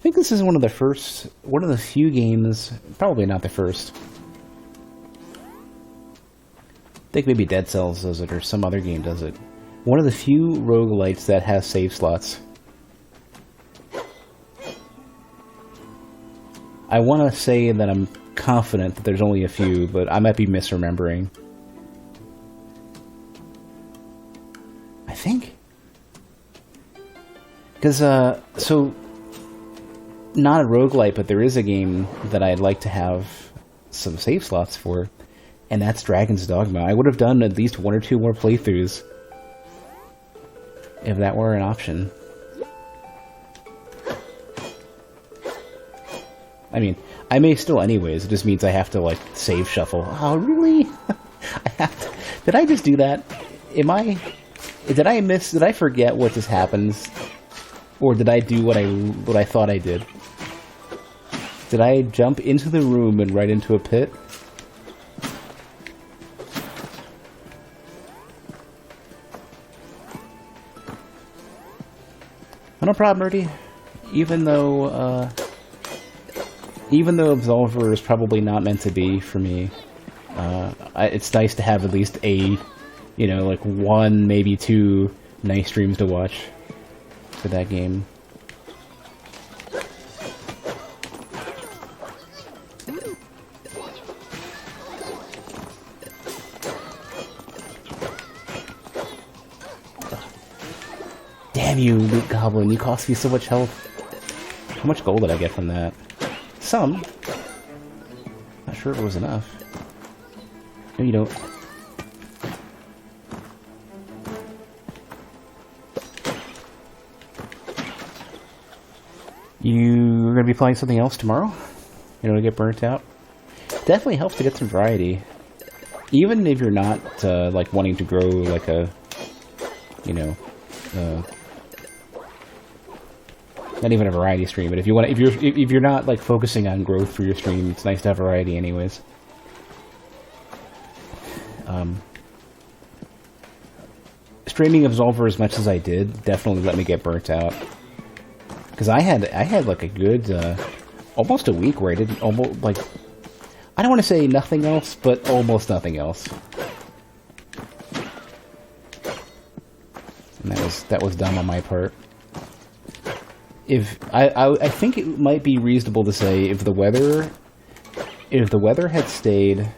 think this is one of the few games, probably not the first. I think maybe Dead Cells does it, or some other game does it. One of the few roguelites that has save slots. I want to say that I'm confident that there's only a few, but I might be misremembering. I think. Because, so, not a roguelite, but there is a game that I'd like to have some save slots for, and that's Dragon's Dogma. I would have done at least 1 or 2 more playthroughs if that were an option. I mean, I may still anyways, it just means I have to, like, save shuffle. Oh, really? I have to... Did I just do that? Did I forget what just happens? Or did I do what I thought I did? Did I jump into the room and right into a pit? No problem, Nerdy. Even though Absolver is probably not meant to be for me, it's nice to have at least a, like 1, maybe 2 nice streams to watch for that game. Damn you, Loot Goblin, you cost me so much health. How much gold did I get from that? Some. Not sure if it was enough. No, you don't. You're gonna be playing something else tomorrow? You don't get burnt out? Definitely helps to get some variety. Even if you're not, like, wanting to grow, like a, not even a variety stream, but if you're not, like, focusing on growth for your stream, it's nice to have variety anyways. Streaming Absolver as much as I did definitely let me get burnt out. Because I had like a good, almost a week where I didn't, almost, like, I don't want to say nothing else, but almost nothing else. And that was dumb on my part. I think it might be reasonable to say if the weather had stayed...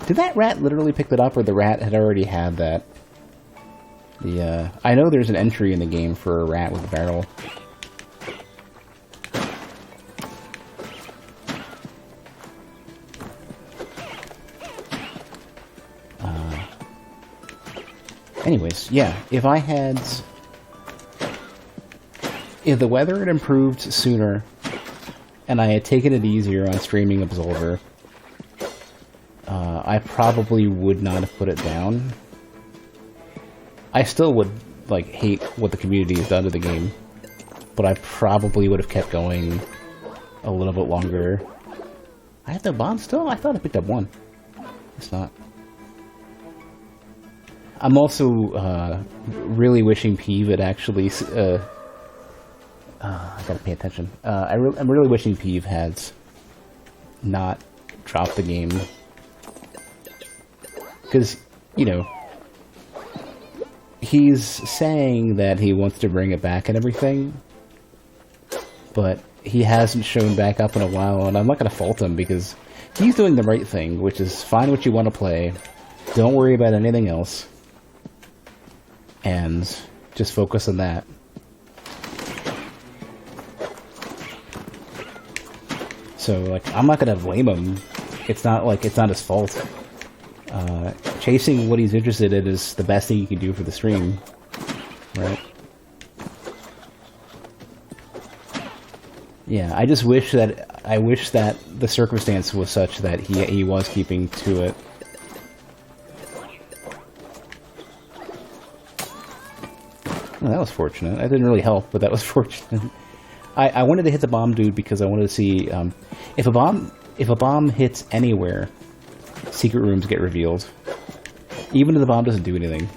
Did that rat literally pick that up, or the rat had already had that? I know there's an entry in the game for a rat with a barrel. Anyways, yeah, if the weather had improved sooner, and I had taken it easier on streaming Absolver, I probably would not have put it down. I still would, like, hate what the community has done to the game, but I probably would have kept going a little bit longer. I have the bomb still? I thought I picked up 1. It's not. I'm also really wishing Peeve had actually... I gotta pay attention. I'm really wishing Peeve had not dropped the game. Because, he's saying that he wants to bring it back and everything, but he hasn't shown back up in a while, and I'm not gonna fault him because he's doing the right thing, which is find what you want to play, don't worry about anything else, and just focus on that. So, like, I'm not gonna blame him. It's not his fault. Chasing what he's interested in is the best thing you can do for the stream, right? Yeah, I wish that the circumstance was such that he was keeping to it. Well, that was fortunate. That didn't really help, but that was fortunate. I wanted to hit the bomb dude because I wanted to see if a bomb hits anywhere, secret rooms get revealed, even if the bomb doesn't do anything.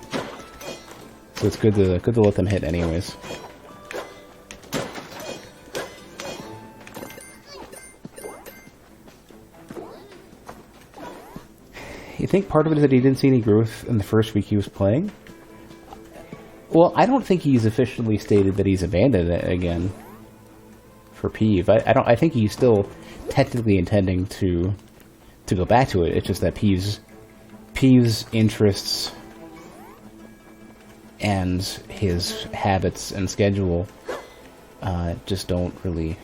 So it's good to let them hit anyways. You think part of it is that he didn't see any growth in the first week he was playing? Well, I don't think he's officially stated that he's abandoned it again for Peeve. I think he's still technically intending to go back to it. It's just that Peeve's interests and his habits and schedule just don't really.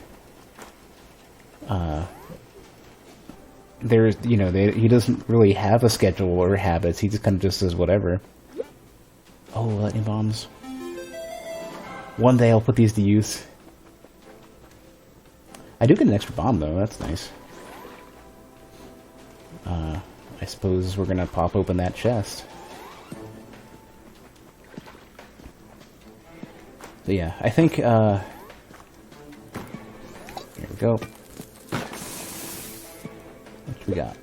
He doesn't really have a schedule or habits. He just kind of just does whatever. Oh, lightning bombs. One day I'll put these to use. I do get an extra bomb, though. That's nice. I suppose we're gonna pop open that chest. So yeah, I think, here we go. What we got?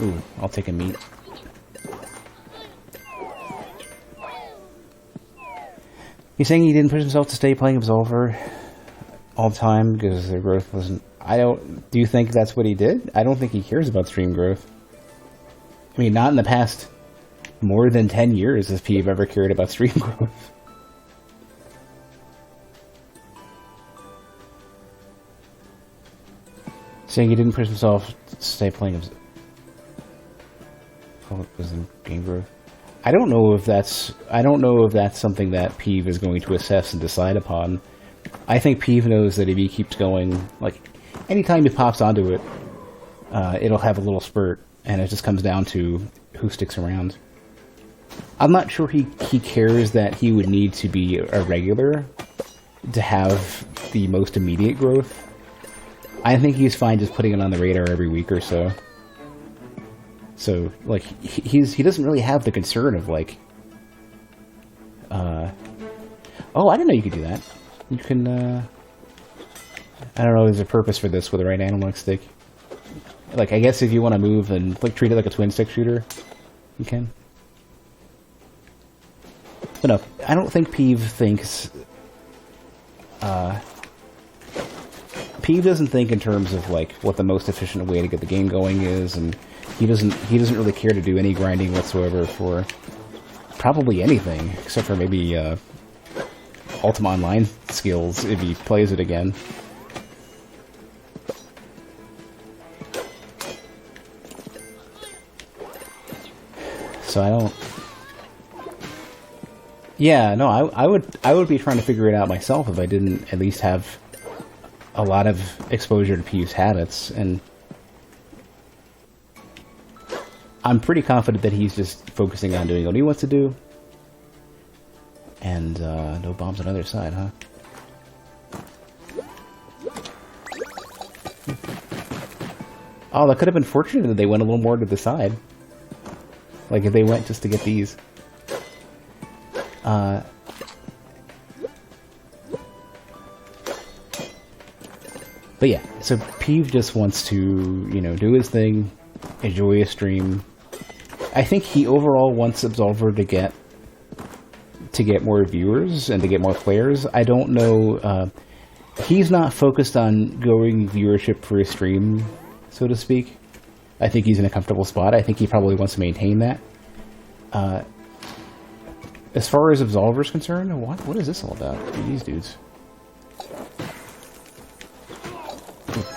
Ooh, I'll take a meat. He's saying he didn't push himself to stay playing Absolver all the time because their growth wasn't... Do you think that's what he did? I don't think he cares about stream growth. I mean, not in the past more than 10 years has Peeve ever cared about stream growth. Saying he didn't push himself to stay playing Absolver. Oh, it was in game growth. I don't know if that's something that Peeve is going to assess and decide upon. I think Peeve knows that if he keeps going, like, anytime he pops onto it, it'll have a little spurt, and it just comes down to who sticks around. I'm not sure he cares that he would need to be a regular to have the most immediate growth. I think he's fine just putting it on the radar every week or so. So, like, he doesn't really have the concern of, like... Oh, I didn't know you could do that. You can, I don't know, there's a purpose for this with the right analog stick. Like, I guess if you want to move and, like, treat it like a twin-stick shooter, you can. But no, I don't think Peeve thinks... Peeve doesn't think in terms of, like, what the most efficient way to get the game going is, and he doesn't really care to do any grinding whatsoever for probably anything, except for maybe Ultima Online skills if he plays it again. So I don't... Yeah, no, I would be trying to figure it out myself if I didn't at least have a lot of exposure to Peeve's habits, and I'm pretty confident that he's just focusing on doing what he wants to do. And, no bombs on the other side, huh? Oh, that could have been fortunate that they went a little more to the side. Like, if they went just to get these. But yeah, so Peeve just wants to, you know, do his thing, enjoy his stream. I think he overall wants Absolver to get more viewers and to get more players. I don't know, he's not focused on growing viewership for his stream, so to speak. I think he's in a comfortable spot. I think he probably wants to maintain that. As far as Absolver's concerned, what is this all about? These dudes.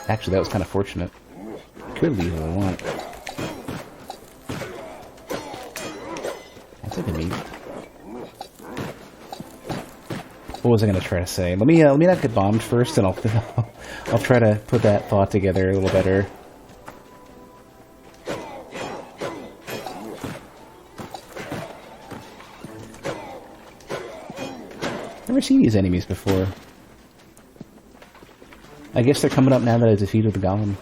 Actually, that was kind of fortunate. Could leave if I want. I'll take a meat. What was I going to try to say? Let me not get bombed first, and I'll try to put that thought together a little better. Never seen these enemies before. I guess they're coming up now that I defeated the golem.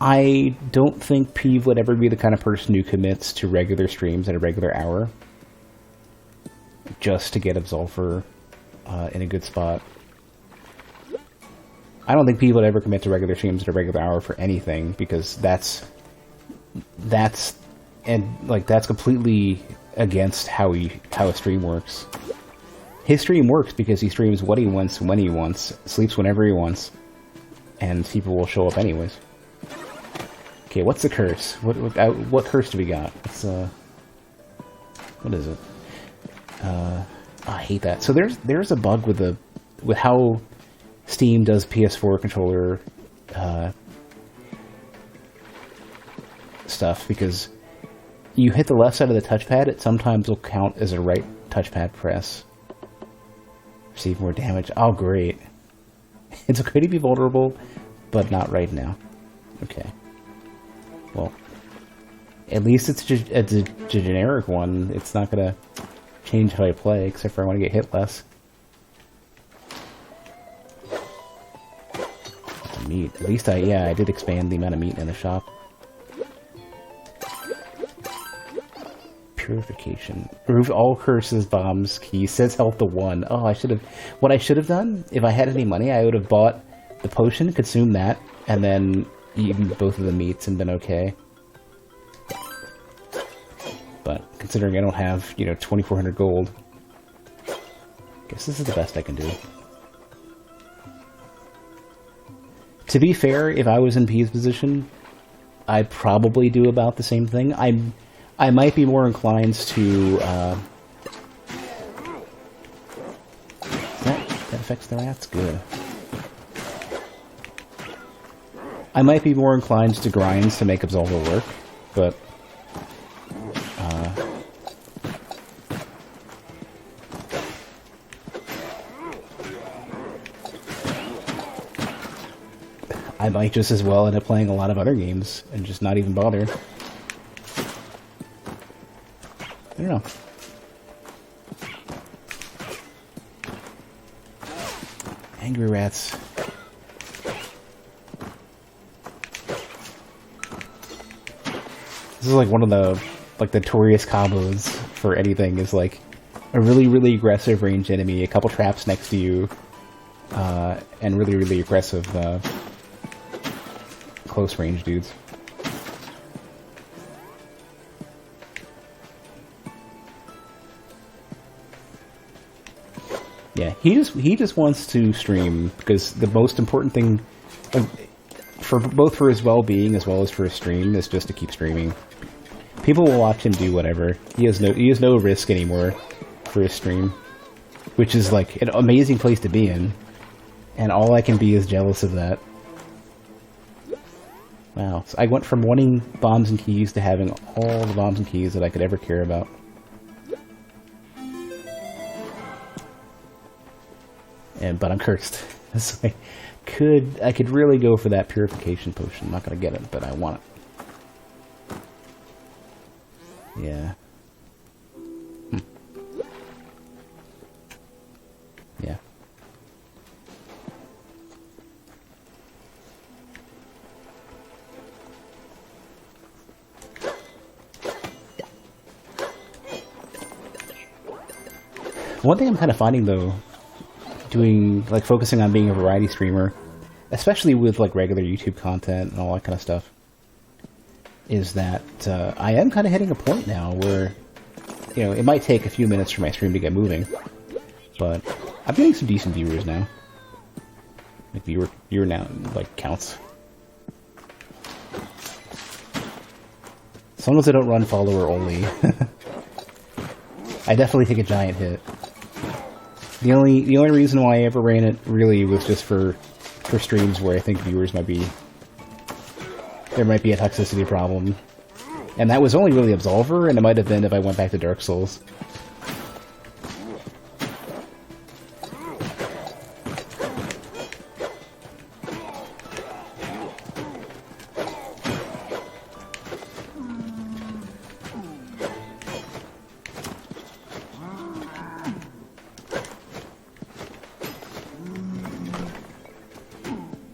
I don't think Peeve would ever be the kind of person who commits to regular streams at a regular hour just to get Absolver in a good spot. I don't think Peeve would ever commit to regular streams at a regular hour for anything, because that's completely against how a stream works. his stream works because he streams what he wants, when he wants, sleeps whenever he wants, and people will show up anyways. Okay, what's the curse? What curse do we got? It's what is it? I hate that. So there's a bug with how Steam does PS4 controller stuff, because you hit the left side of the touchpad, it sometimes will count as a right touchpad press. Receive more damage. Oh, great. It's okay to be vulnerable, but not right now. Okay. Well, at least it's a generic one. It's not gonna change how I play, except for I want to get hit less. Meat. At least I did expand the amount of meat in the shop. Purification. Remove all curses, bombs, keys. Says health to 1. Oh, what I should have done, if I had any money, I would have bought the potion, consumed that, and then eaten both of the meats and been okay. But considering I don't have, 2,400 gold, guess this is the best I can do. To be fair, if I was in P's position, I'd probably do about the same thing. I might be more inclined to... that affects the rats? Good. I might be more inclined to grinds to make Absolver work, but... I might just as well end up playing a lot of other games and just not even bother. I don't know. Angry rats. This is like one of the notorious combos for anything, is like a really, really aggressive ranged enemy, a couple traps next to you, and really, really aggressive close range dudes. Yeah, he just wants to stream, because the most important thing for his well-being as well as for his stream is just to keep streaming. People will watch him do whatever. He has no risk anymore for his stream, which is like an amazing place to be in, and all I can be is jealous of that. Wow, so I went from wanting bombs and keys to having all the bombs and keys that I could ever care about. But I'm cursed. So I could really go for that purification potion. I'm not gonna get it, but I want it. Yeah. Yeah. One thing I'm kind of finding, though, focusing on being a variety streamer, especially with regular YouTube content and all that kind of stuff, is that I am kind of hitting a point now where, it might take a few minutes for my stream to get moving, but I'm getting some decent viewers now. Viewer now counts. As long as I don't run follower only, I definitely take a giant hit. The only reason why I ever ran it really was just for streams where I think viewers there might be a toxicity problem, and that was only really Absolver, and it might have been if I went back to Dark Souls.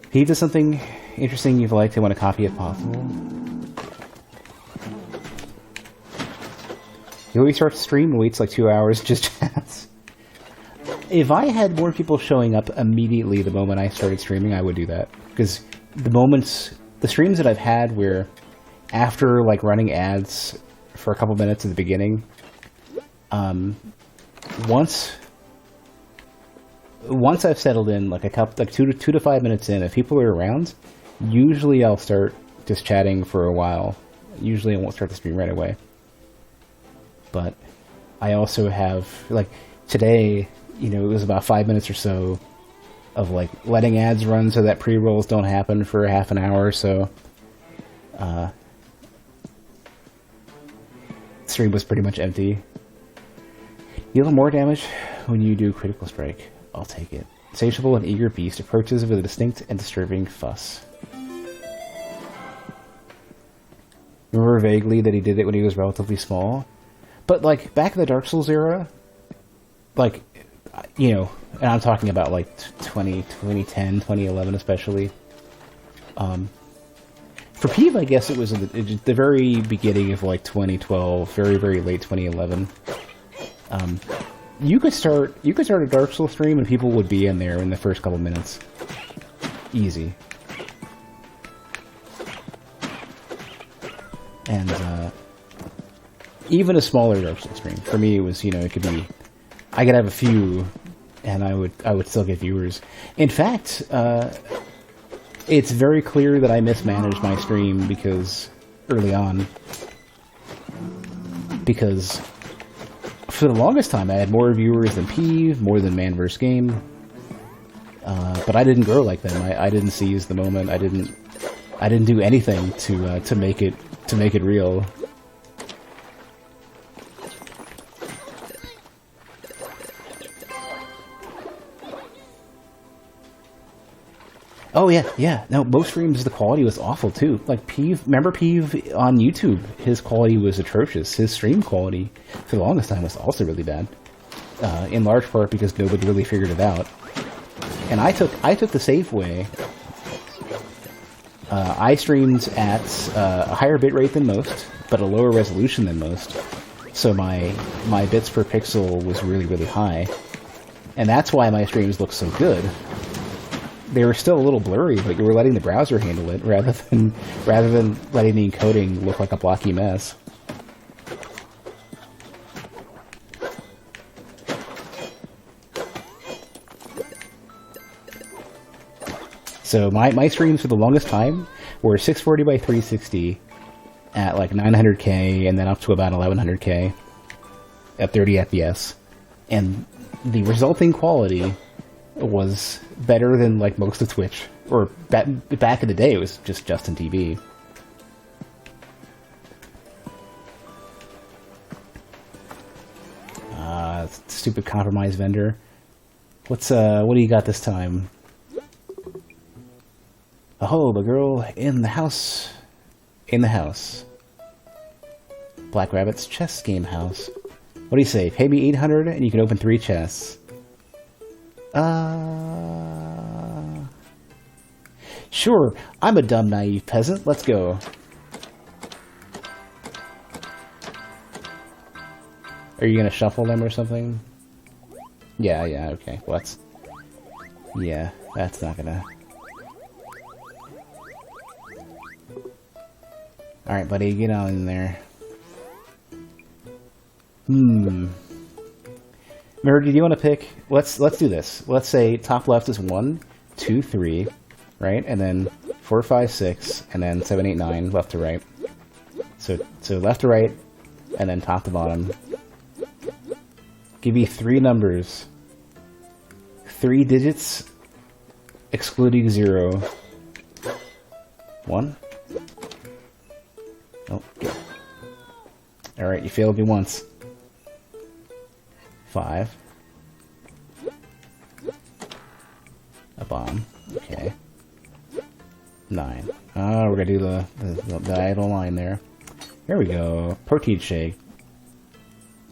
If he does something interesting you've liked, I want to copy if possible. He always starts to stream and waits 2 hours, just chats. If I had more people showing up immediately the moment I started streaming, I would do that. Because the streams that I've had where after running ads for a couple minutes at the beginning, once once I've settled in, like a couple, like 2 to 5 minutes in, if people are around, usually I'll start just chatting for a while. Usually I won't start the stream right away. But I also have, like, today, you know, it was about 5 minutes or so of, like, letting ads run so that pre-rolls don't happen for half an hour or so. Stream was pretty much empty. Deal more damage when you do critical strike. I'll take it. Insatiable and eager beast approaches with a distinct and disturbing fuss. Remember vaguely that he did it when he was relatively small? But, like, back in the Dark Souls era, like, you know, and I'm talking about, like, 2010, 2011 especially. For Peeve, I guess it was the very beginning of, like, 2012, very, very late 2011. You could start a Dark Souls stream and people would be in there in the first couple minutes. Easy. And, even a smaller Dark Souls stream, for me it was, you know, it could be, I could have a few, and I would still get viewers. In fact, it's very clear that I mismanaged my stream because, early on, because for the longest time I had more viewers than Peeve, more than Man vs. Game, but I didn't grow like them. I didn't seize the moment. I didn't do anything to make it real. Oh yeah. No, most streams the quality was awful too. Like Peeve, remember Peeve on YouTube? His quality was atrocious. His stream quality for the longest time was also really bad. In large part because nobody really figured it out. And I took the safe way. I streamed at a higher bitrate than most, but a lower resolution than most. So my bits per pixel was really, really high. And that's why my streams look so good. They were still a little blurry, but you were letting the browser handle it rather than letting the encoding look like a blocky mess. So my streams for the longest time were 640 by 360 at like 900k and then up to about 1100k at 30 FPS. And the resulting quality was better than like most of Twitch, or back in the day it was just Justin TV. Stupid compromise vendor. What do you got this time? Oh, the girl in the house. Black Rabbit's chess game house. What do you say? Pay me 800 and you can open 3 chests. Sure, I'm a dumb, naive peasant. Let's go. Are you gonna shuffle them or something? Yeah, okay. Well, that's not gonna... Alright, buddy, get on in there. Murdy, do you want to pick? Let's do this. Let's say top left is 1, 2, 3, right? And then 4, 5, 6, and then 7, 8, 9, left to right. So left to right, and then top to bottom. Give me 3 numbers. 3 digits, excluding 0. 1. Oh, good. Alright, you failed me once. 5. A bomb. Okay. 9. Oh, we're gonna do the idle line there. There we go. Protein shake.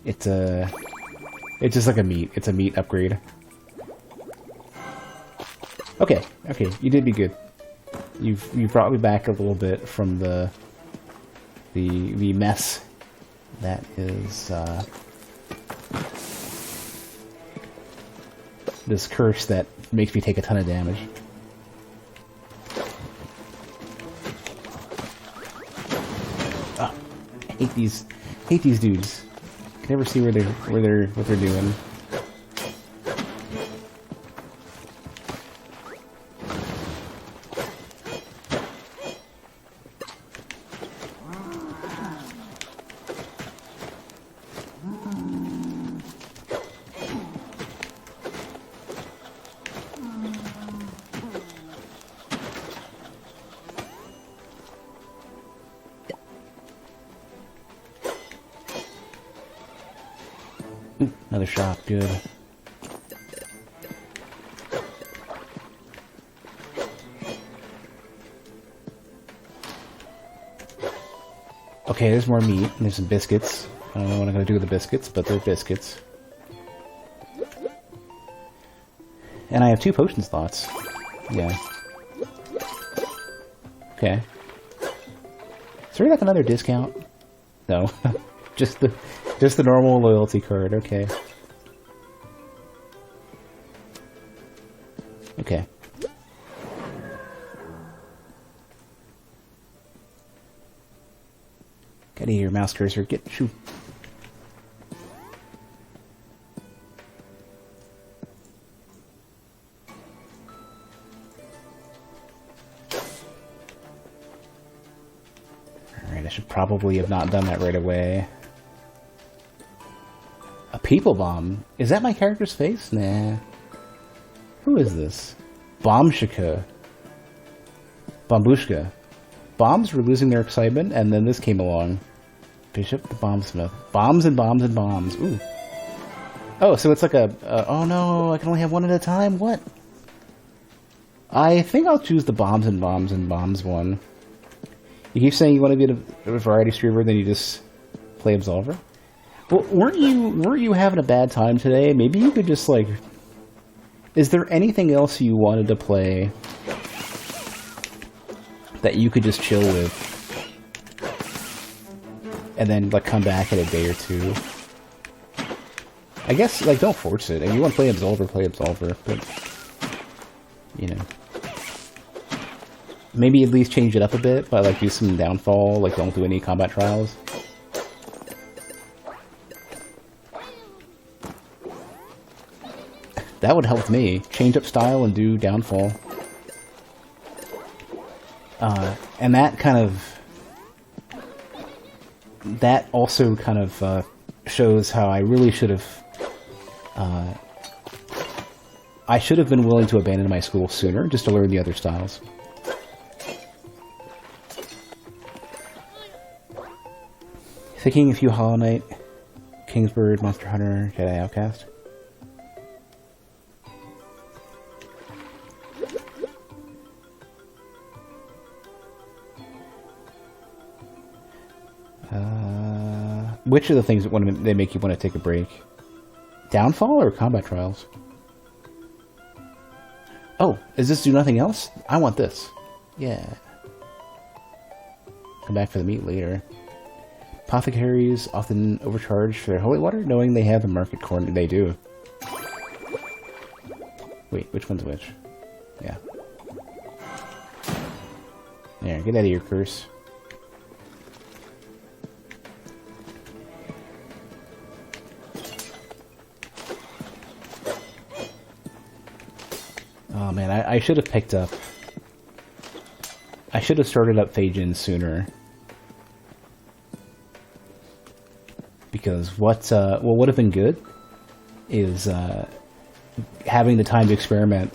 It's just like a meat. It's a meat upgrade. Okay, you did be good. You've brought me back a little bit from the mess that is this curse that makes me take a ton of damage. Oh, I hate these dudes. I can never see what they're doing. Another shop, good. Okay, there's more meat, and there's some biscuits. I don't know what I'm gonna do with the biscuits, but they're biscuits. And I have 2 potion slots. Yeah. Okay. Is there like another discount? No. just the normal loyalty card, okay. Okay. Get your mouse cursor, get shoo. Alright, I should probably have not done that right away. A people bomb? Is that my character's face? Nah. Who is this? Bombshika. Bombushka. Bombs were losing their excitement, and then this came along. Bishop the Bombsmith. Bombs and bombs and bombs. Ooh. Oh, so it's like a... oh no, I can only have one at a time? What? I think I'll choose the bombs and bombs and bombs one. You keep saying you want to be a variety streamer, then you just play Absolver? Well, weren't you having a bad time today? Maybe you could just, like... Is there anything else you wanted to play that you could just chill with? And then, like, come back in a day or 2? I guess, like, don't force it. If you want to play Absolver, play Absolver. But, you know. Maybe at least change it up a bit by, like, do some downfall. Like, don't do any combat trials. That would help me. Change up style and do downfall. And that kind of... That also kind of shows how I really should have... I should have been willing to abandon my school sooner, just to learn the other styles. Thinking a few Hollow Knight, Kingsbird, Monster Hunter, Jedi Outcast. Which are the things that they make you want to take a break? Downfall or combat trials? Oh, is this do nothing else? I want this. Yeah. Come back for the meat later. Apothecaries often overcharge for their holy water, knowing they have the market corner. They do. Wait, which one's which? Yeah. There, get out of your curse. Oh man, I should have picked up... I should have started up Phajin sooner. Because what would have been good is having the time to experiment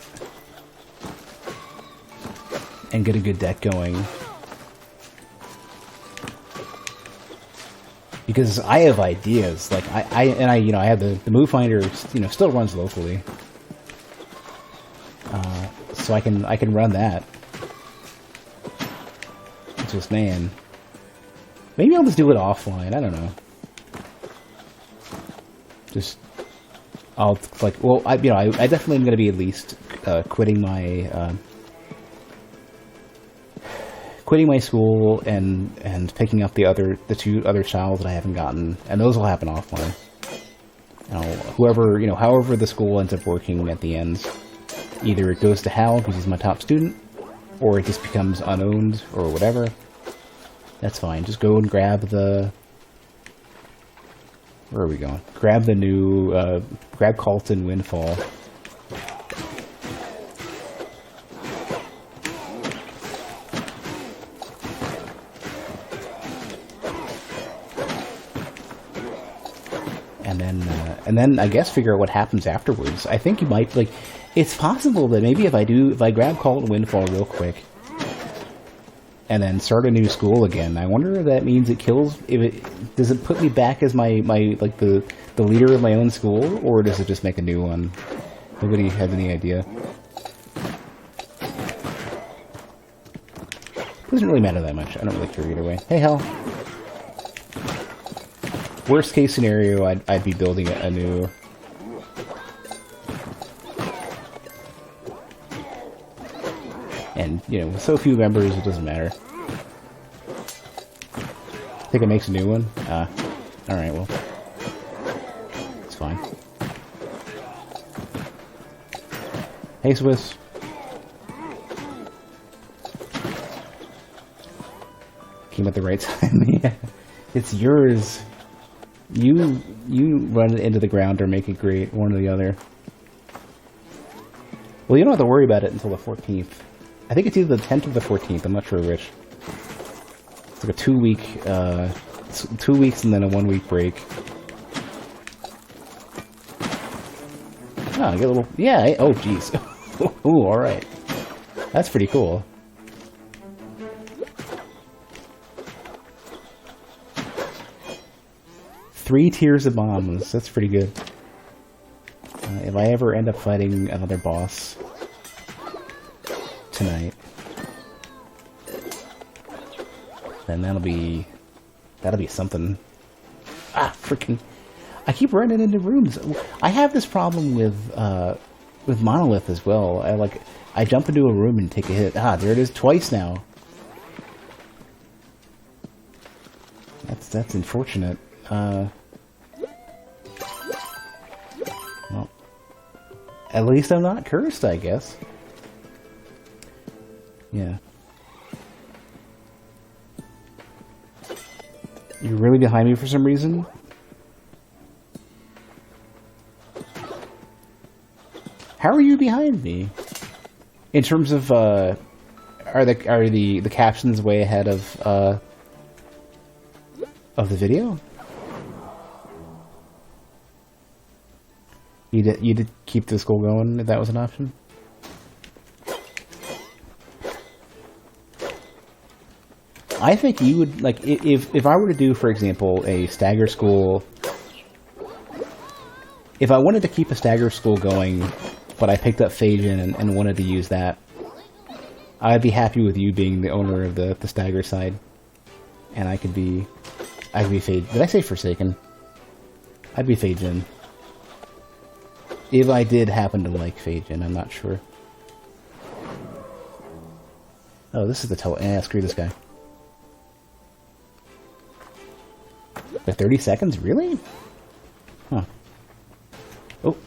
and get a good deck going. Because I have ideas, like I have the move finder, still runs locally. So I can run that. It's just, man. Maybe I'll just do it offline, I don't know. Just, I definitely am going to be at least quitting my school and picking up the 2 other styles that I haven't gotten, and those will happen offline. However the school ends up working at the end, either it goes to Hal because he's my top student, or it just becomes unowned or whatever. That's fine. Just go and grab the... Where are we going? Grab the new... grab Carlton Windfall. And then I guess figure out what happens afterwards. I think you might, like... It's possible that maybe if I grab Carlton Windfall real quick, and then start a new school again. I wonder if that means it kills. Does it put me back as my like the leader of my own school, or does it just make a new one? Nobody has any idea. Doesn't really matter that much. I don't really care either way. Hey, hell. Worst case scenario, I'd be building a new. And, you know, with so few members, it doesn't matter. Think it makes a new one? Alright, well. It's fine. Hey, Swiss. Came at the right time. Yeah. It's yours. You run it into the ground or make it great, one or the other. Well, you don't have to worry about it until the 14th. I think it's either the 10th or the 14th. I'm not sure which. It's like a 2-week, 2 weeks and then a 1-week break. Oh, I get a little, yeah, oh, jeez. Ooh, alright. That's pretty cool. Three tiers of bombs. That's pretty good. If I ever end up fighting another boss tonight, then that'll be something. Ah, freaking! I keep running into rooms. I have this problem with Monolith as well. I jump into a room and take a hit. Ah, there it is twice now. That's unfortunate. Well, at least I'm not cursed, I guess. Yeah. You're really behind me for some reason? How are you behind me? In terms of, are the captions way ahead of the video? You did keep this goal going if that was an option? I think you would, like, if I were to do, for example, a stagger school, if I wanted to keep a stagger school going, but I picked up Phasian and wanted to use that, I'd be happy with you being the owner of the stagger side. And I could be Phasian. Did I say Forsaken? I'd be Phasian. If I did happen to like Phasian, I'm not sure. Oh, this is the screw this guy. For 30 seconds? Really? Huh. Oh.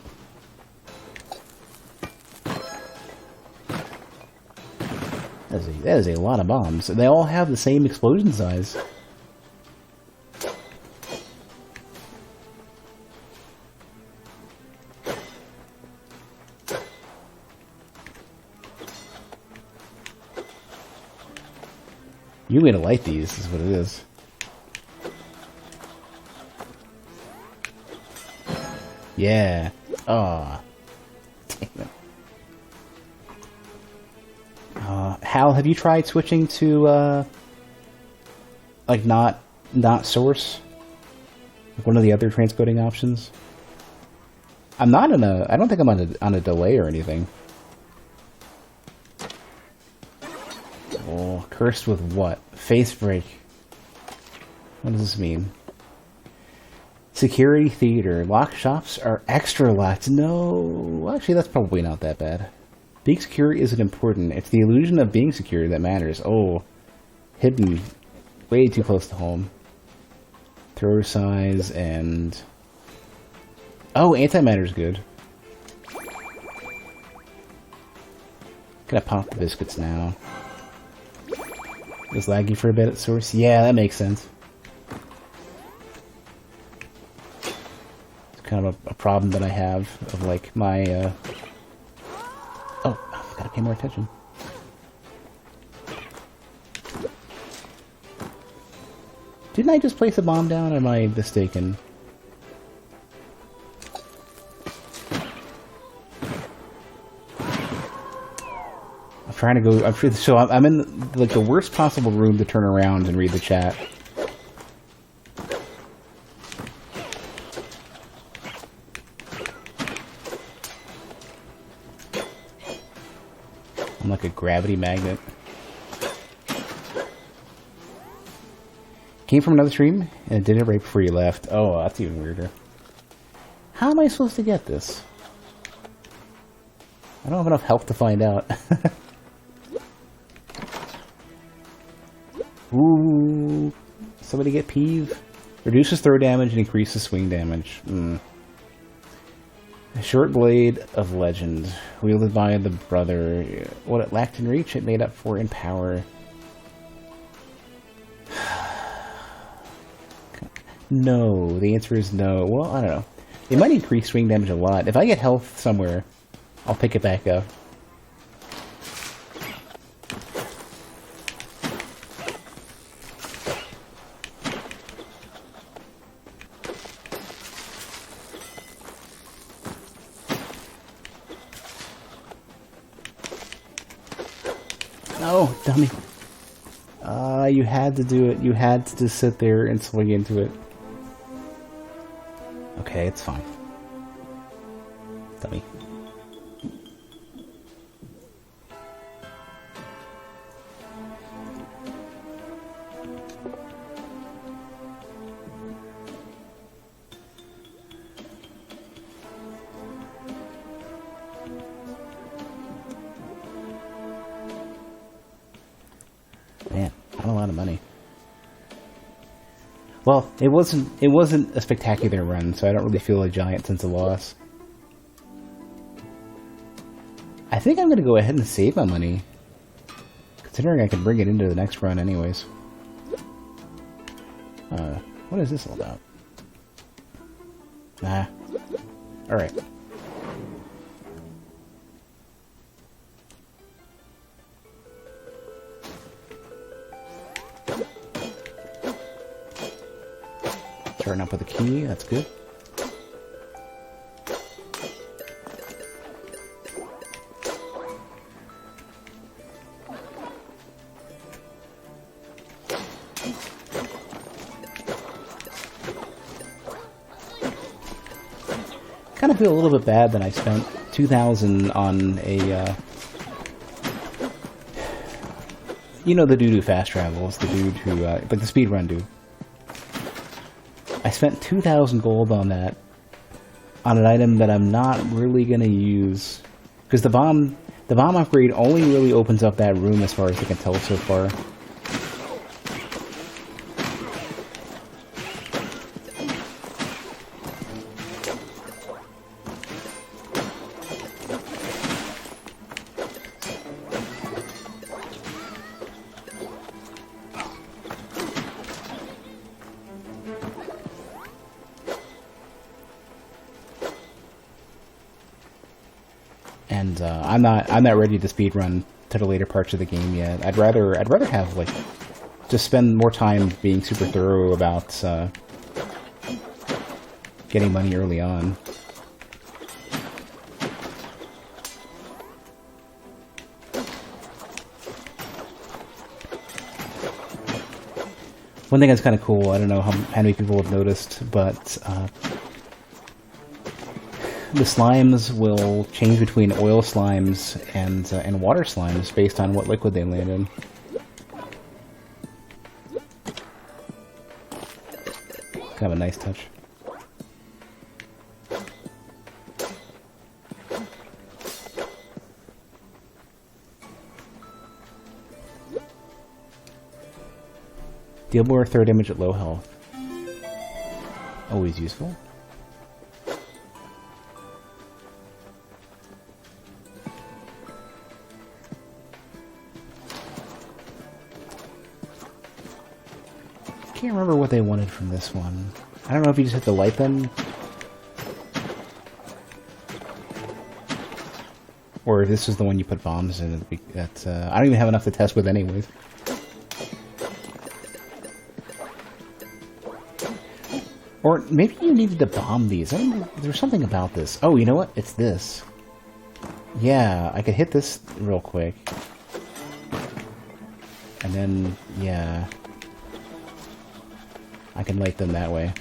That is a lot of bombs. They all have the same explosion size. You need to light these, is what it is. Yeah. Aw. Damn it. Hal, have you tried switching to, like, not source? Like one of the other transcoding options? I don't think I'm on a delay or anything. Oh, cursed with what? Face break. What does this mean? Security theater. Locked shops are extra locked. No, actually, that's probably not that bad. Being secure isn't important. It's the illusion of being secure that matters. Oh, hidden. Way too close to home. Thrower size and... Oh, antimatter's good. Gonna pop the biscuits now. It was laggy for a bit at source. Yeah, that makes sense. It's kind of a problem that I have of like my oh, I've gotta pay more attention. Didn't I just place a bomb down, or am I mistaken? I'm trying to go. I'm in like the worst possible room to turn around and read the chat. I'm like a gravity magnet. Came from another stream and it did it right before you left. Oh, that's even weirder. How am I supposed to get this? I don't have enough health to find out. Ooh. Somebody get Peeve. Reduces throw damage and increases swing damage. A short blade of legend. Wielded by the brother. What it lacked in reach, it made up for in power. No. The answer is no. Well, I don't know. It might increase swing damage a lot. If I get health somewhere, I'll pick it back up. Oh, dummy. You had to do it. You had to just sit there and swing into it. Okay, it's fine. Dummy. Man, not a lot of money. Well, it wasn't a spectacular run, so I don't really feel a giant sense of loss. I think I'm gonna go ahead and save my money, considering I can bring it into the next run anyways. What is this all about? Nah. Alright. Starting up with a key, that's good. Kind of feel a little bit bad that I spent 2,000 on a, you know, the dude who fast travels, the dude who, like the speedrun dude. I spent 2,000 gold on that, on an item that I'm not really gonna use, because the bomb upgrade only really opens up that room as far as I can tell so far. And I'm not ready to speedrun to the later parts of the game yet. I'd rather have like just spend more time being super thorough about getting money early on. One thing that's kind of cool, I don't know how many people have noticed, but the slimes will change between oil slimes and water slimes based on what liquid they land in. Kind of a nice touch. Deal more throw damage at low health. Always useful. I can't remember what they wanted from this one. I don't know if you just have to light them, or if this is the one you put bombs in. That I don't even have enough to test with anyways. Or maybe you needed to bomb these. I don't know. There's something about this. Oh, you know what? It's this. Yeah, I could hit this real quick. And then, yeah, I can light them that way.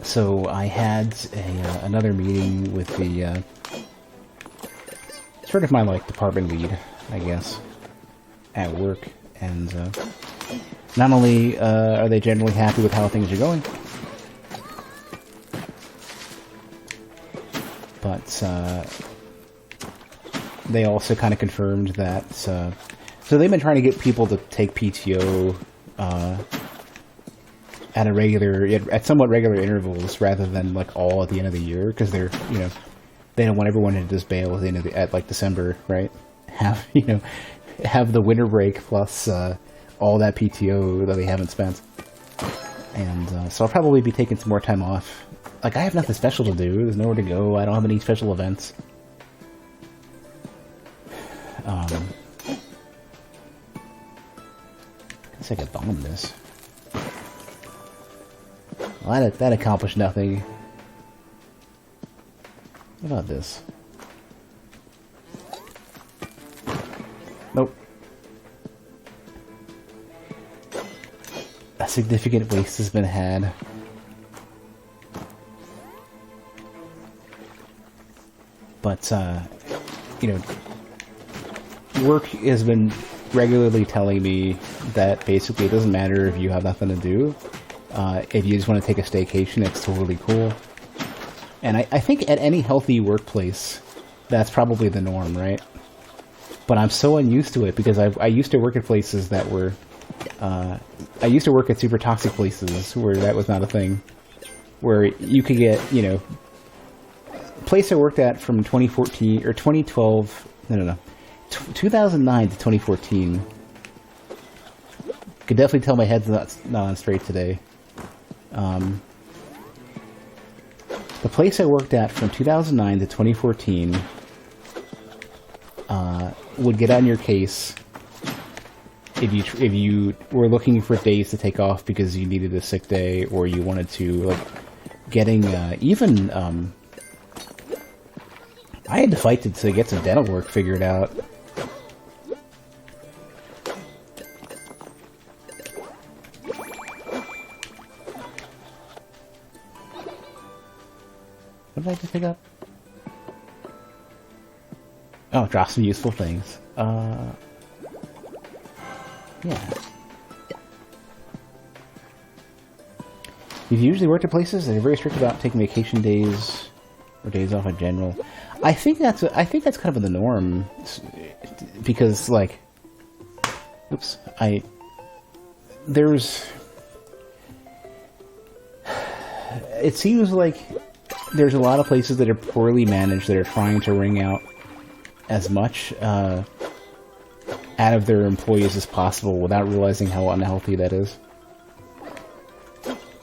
So I had another meeting with the sort of my like department lead, I guess, at work, and not only are they generally happy with how things are going, but they also kind of confirmed that. So they've been trying to get people to take PTO at somewhat regular intervals, rather than like all at the end of the year, because they're, you know, they don't want everyone to just bail at the end of at like December, right? Have the winter break plus all that PTO that they haven't spent, and so I'll probably be taking some more time off. Like, I have nothing special to do. There's nowhere to go. I don't have any special events. I guess I could bomb this. Well, that accomplished nothing. What about this? Nope. A significant waste has been had. But, you know, work has been regularly telling me that basically it doesn't matter if you have nothing to do. If you just want to take a staycation, it's totally cool. And I think at any healthy workplace, that's probably the norm, right? But I'm so unused to it, because I used to work at places that were... I used to work at super toxic places where that was not a thing. Where you could get, you know... Place I worked at from 2014, or 2012... No. 2009 to 2014. Could definitely tell my head's not on straight today. The place I worked at from 2009 to 2014 would get on your case if you were looking for days to take off because you needed a sick day, or you wanted to, like, getting even I had to fight to get some dental work figured out. What did I just pick up? Oh, drop some useful things. Yeah. You've usually worked at places that are very strict about taking vacation days or days off in general. I think that's kind of the norm, because, like, oops, it seems like there's a lot of places that are poorly managed that are trying to wring out as much out of their employees as possible without realizing how unhealthy that is.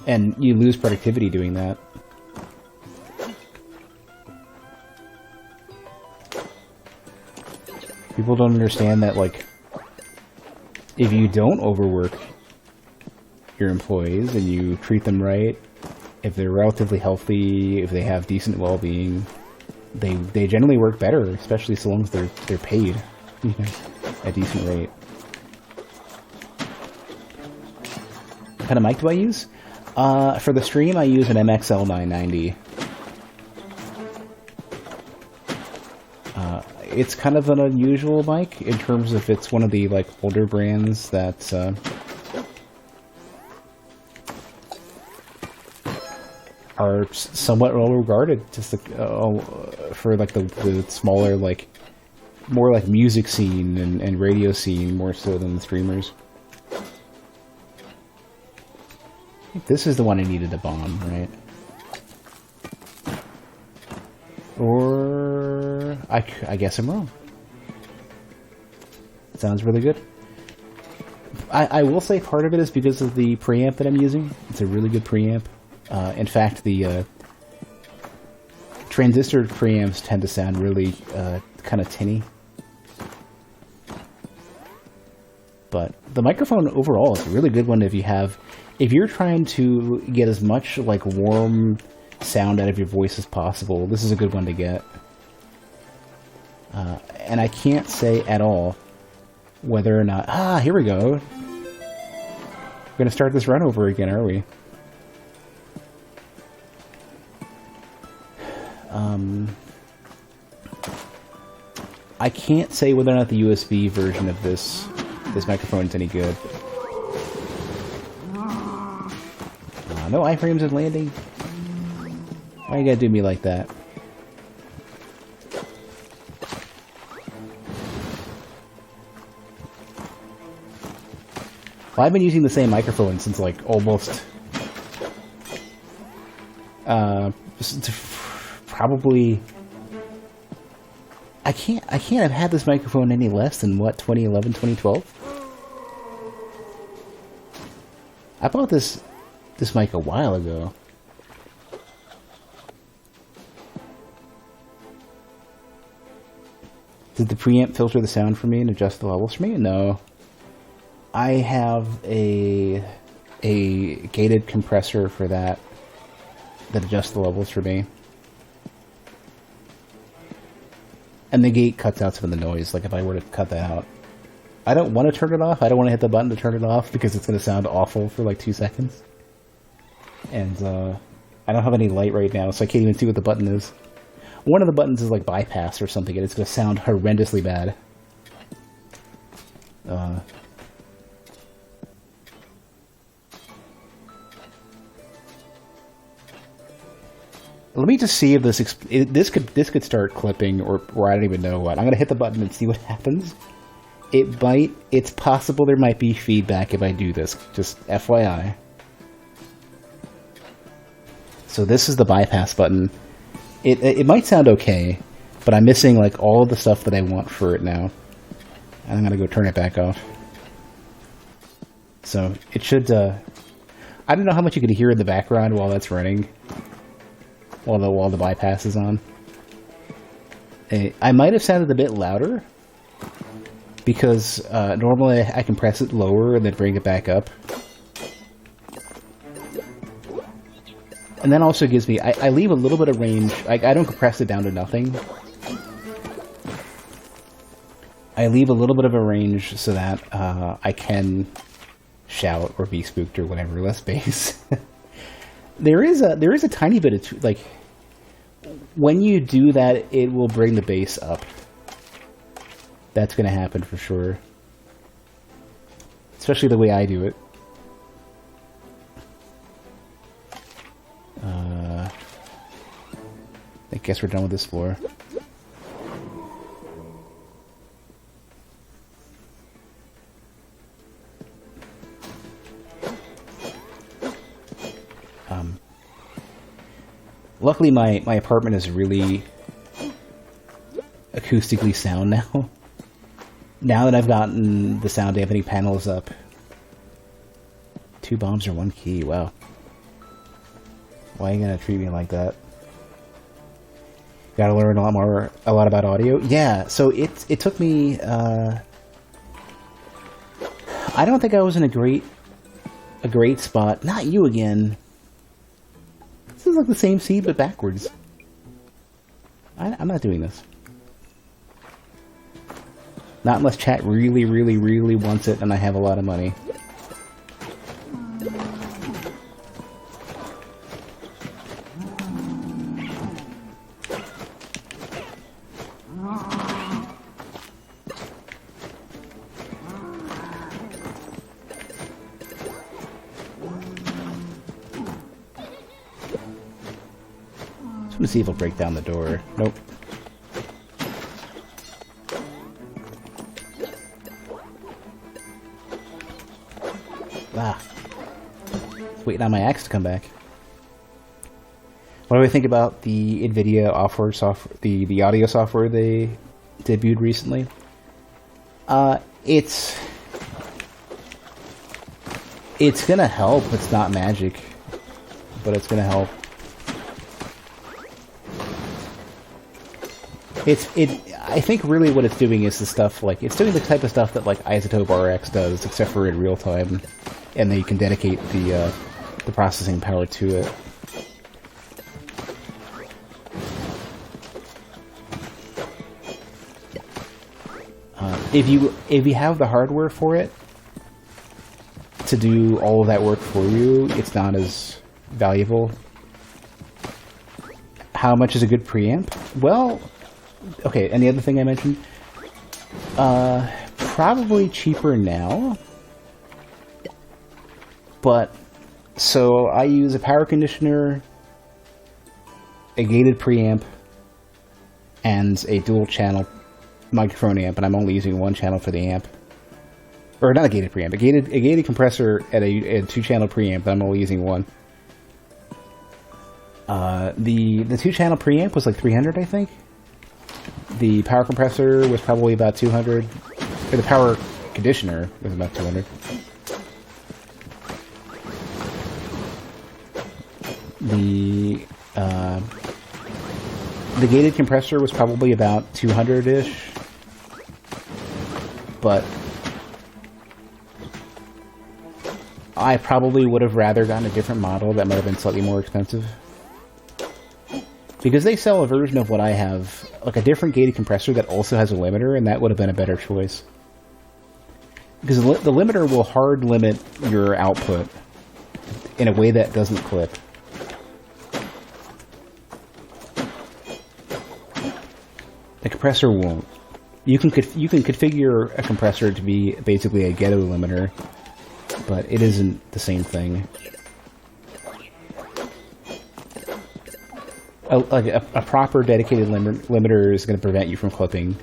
And you lose productivity doing that. People don't understand that, like, if you don't overwork your employees and you treat them right, if they're relatively healthy, if they have decent well-being, they generally work better, especially so long as they're paid, you know, a decent rate. What kind of mic do I use? For the stream, I use an MXL 990. It's kind of an unusual mic in terms of it's one of the, like, older brands that are somewhat well regarded, just for, like, the smaller, like, more like music scene and radio scene more so than the streamers. I think this is the one I needed to bomb, right? Or I guess I'm wrong. Sounds really good. I will say part of it is because of the preamp that I'm using. It's a really good preamp. In fact, the transistor preamps tend to sound really kind of tinny. But the microphone overall is a really good one if you're trying to get as much like warm sound out of your voice as possible. This is a good one to get. And I can't say at all whether or not... Ah, here we go. We're going to start this run over again, are we? I can't say whether or not the USB version of this microphone is any good. No iframes in landing. Why you gotta do me like that? Well, I've been using the same microphone since like almost probably I can't have had this microphone any less than what, 2011, 2012? I bought this mic a while ago. Did the preamp filter the sound for me and adjust the levels for me? No. I have a gated compressor for that adjusts the levels for me. And the gate cuts out some of the noise, like if I were to cut that out. I don't want to turn it off. I don't want to hit the button to turn it off because it's going to sound awful for like 2 seconds. And I don't have any light right now, so I can't even see what the button is. One of the buttons is like bypass or something, and it's going to sound horrendously bad. Let me just see if this could start clipping, or I don't even know what. I'm gonna hit the button and see what happens. It's possible there might be feedback if I do this. Just FYI. So this is the bypass button. It might sound okay, but I'm missing like all of the stuff that I want for it now. And I'm gonna go turn it back off. So it should. I don't know how much you can hear in the background while that's running. While the bypass is on. I might have sounded a bit louder because normally I can press it lower and then bring it back up. And that also gives me... I leave a little bit of range. I don't compress it down to nothing. I leave a little bit of a range so that I can shout or be spooked or whatever, less bass. There is a tiny bit of like when you do that, it will bring the bass up. That's going to happen for sure, especially the way I do it. I guess we're done with this floor. Luckily, my apartment is really acoustically sound now. Now that I've gotten the sound dampening panels up. 2 bombs or 1 key, wow. Why are you gonna treat me like that? Gotta learn a lot about audio. Yeah, so it took me, I don't think I was in a great spot. Not you again. This is like the same seed, but backwards. I'm not doing this. Not unless chat really, really, really wants it and I have a lot of money. Let's see if it'll break down the door. Nope. Ah. Waiting on my axe to come back. What do I think about the NVIDIA software, the audio software they debuted recently? It's gonna help. It's not magic, but it's gonna help. I think really what it's doing is the stuff, like, it's doing the type of stuff that, like, Isotope RX does, except for in real time, and then you can dedicate the processing power to it. If you have the hardware for it to do all of that work for you, it's not as valuable. How much is a good preamp? Well, okay, and the other thing I mentioned, probably cheaper now, but, so I use a power conditioner, a gated preamp, and a dual channel microphone amp, and I'm only using one channel for the amp. Or not a gated preamp, a gated compressor and a 2-channel preamp, but I'm only using one. The 2-channel preamp was like 300, I think. The power compressor was probably about 200. Or the power conditioner was about 200. The gated compressor was probably about 200-ish. But I probably would have rather gotten a different model that might have been slightly more expensive. Because they sell a version of what I have, like a different gated compressor that also has a limiter, and that would have been a better choice. Because the limiter will hard limit your output in a way that doesn't clip. The compressor won't. You can configure a compressor to be basically a ghetto limiter, but it isn't the same thing. A proper dedicated limiter is going to prevent you from clipping.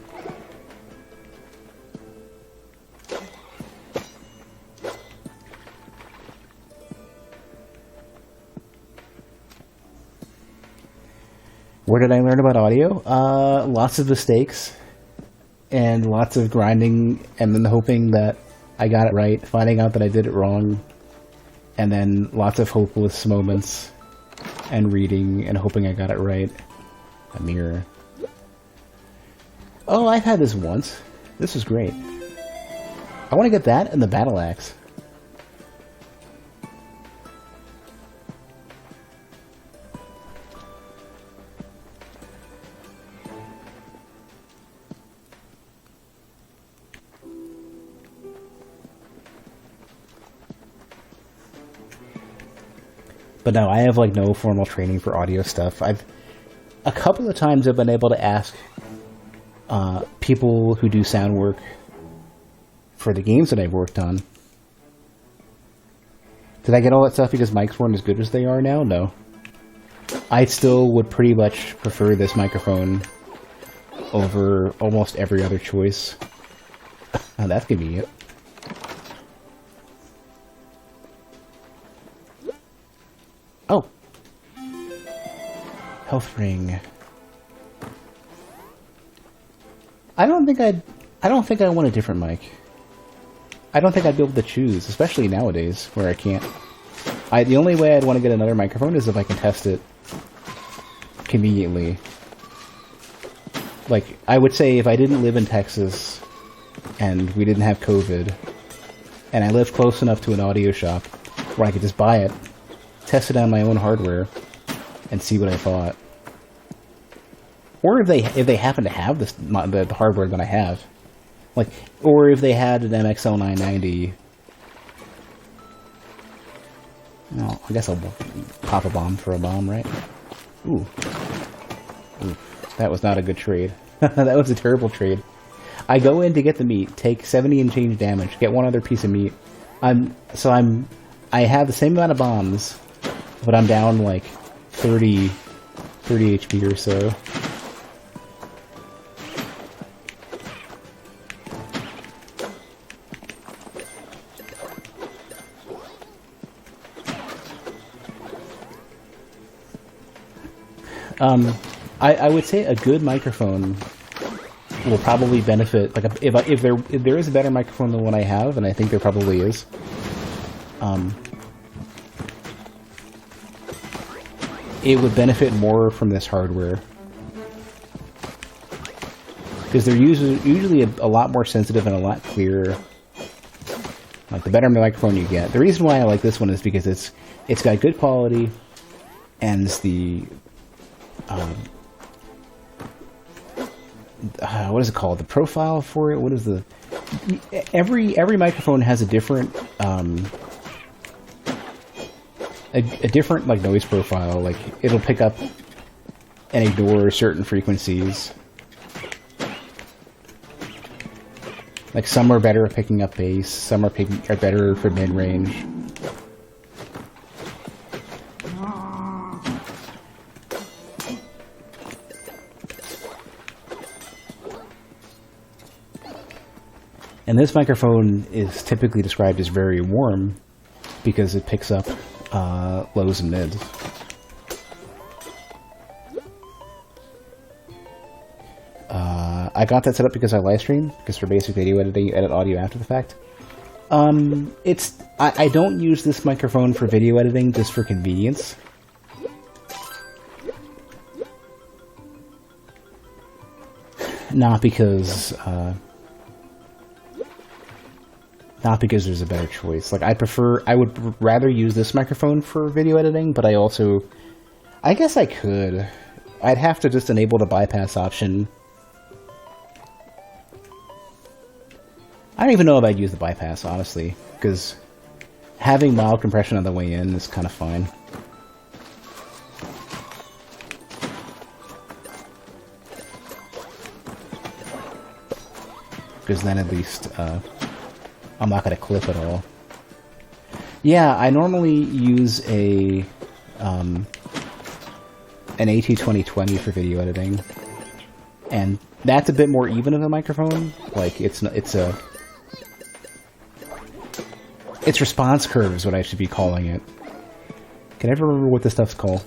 Where did I learn about audio? Lots of mistakes, and lots of grinding, and then hoping that I got it right, finding out that I did it wrong, and then lots of hopeless moments, and reading, and hoping I got it right. A mirror. Oh, I've had this once. This is great. I want to get that and the battle axe. But no, I have like no formal training for audio stuff. A couple of times I've been able to ask people who do sound work for the games that I've worked on. Did I get all that stuff because mics weren't as good as they are now? No. I still would pretty much prefer this microphone over almost every other choice. Oh, that's convenient. Oh. Health ring. I don't think I want a different mic. I don't think I'd be able to choose, especially nowadays where I can't. The only way I'd want to get another microphone is if I can test it conveniently. Like, I would say if I didn't live in Texas and we didn't have COVID and I lived close enough to an audio shop where I could just buy it, test it on my own hardware, and see what I thought. Or if they happen to have the hardware that I have, like, or if they had an MXL 990. Well, I guess I'll pop a bomb for a bomb, right? Ooh, that was not a good trade. That was a terrible trade. I go in to get the meat, take 70 and change damage, get one other piece of meat. I have the same amount of bombs, but I'm down like 30 HP or so. I would say a good microphone will probably benefit. Like if there is a better microphone than what I have, and I think there probably is. It would benefit more from this hardware. because they're usually a lot more sensitive and a lot clearer. Like, the better microphone you get. The reason why I like this one is because it's got good quality, and the what is it called? The profile for it? What is the... Every microphone has a different a different like noise profile. Like, it'll pick up and ignore certain frequencies. Like, some are better at picking up bass, some are better for mid-range. And this microphone is typically described as very warm because it picks up lows and mids. I got that set up because I live stream, because for basic video editing, you edit audio after the fact. I don't use this microphone for video editing just for convenience. Not because there's a better choice. Like, I would rather use this microphone for video editing, but I guess I could. I'd have to just enable the bypass option. I don't even know if I'd use the bypass, honestly, because having mild compression on the way in is kind of fine. Because then at least I'm not going to clip at all. Yeah, I normally use an AT2020 for video editing, and that's a bit more even of a microphone. Like, it's response curve is what I should be calling it. Can I ever remember what this stuff's called?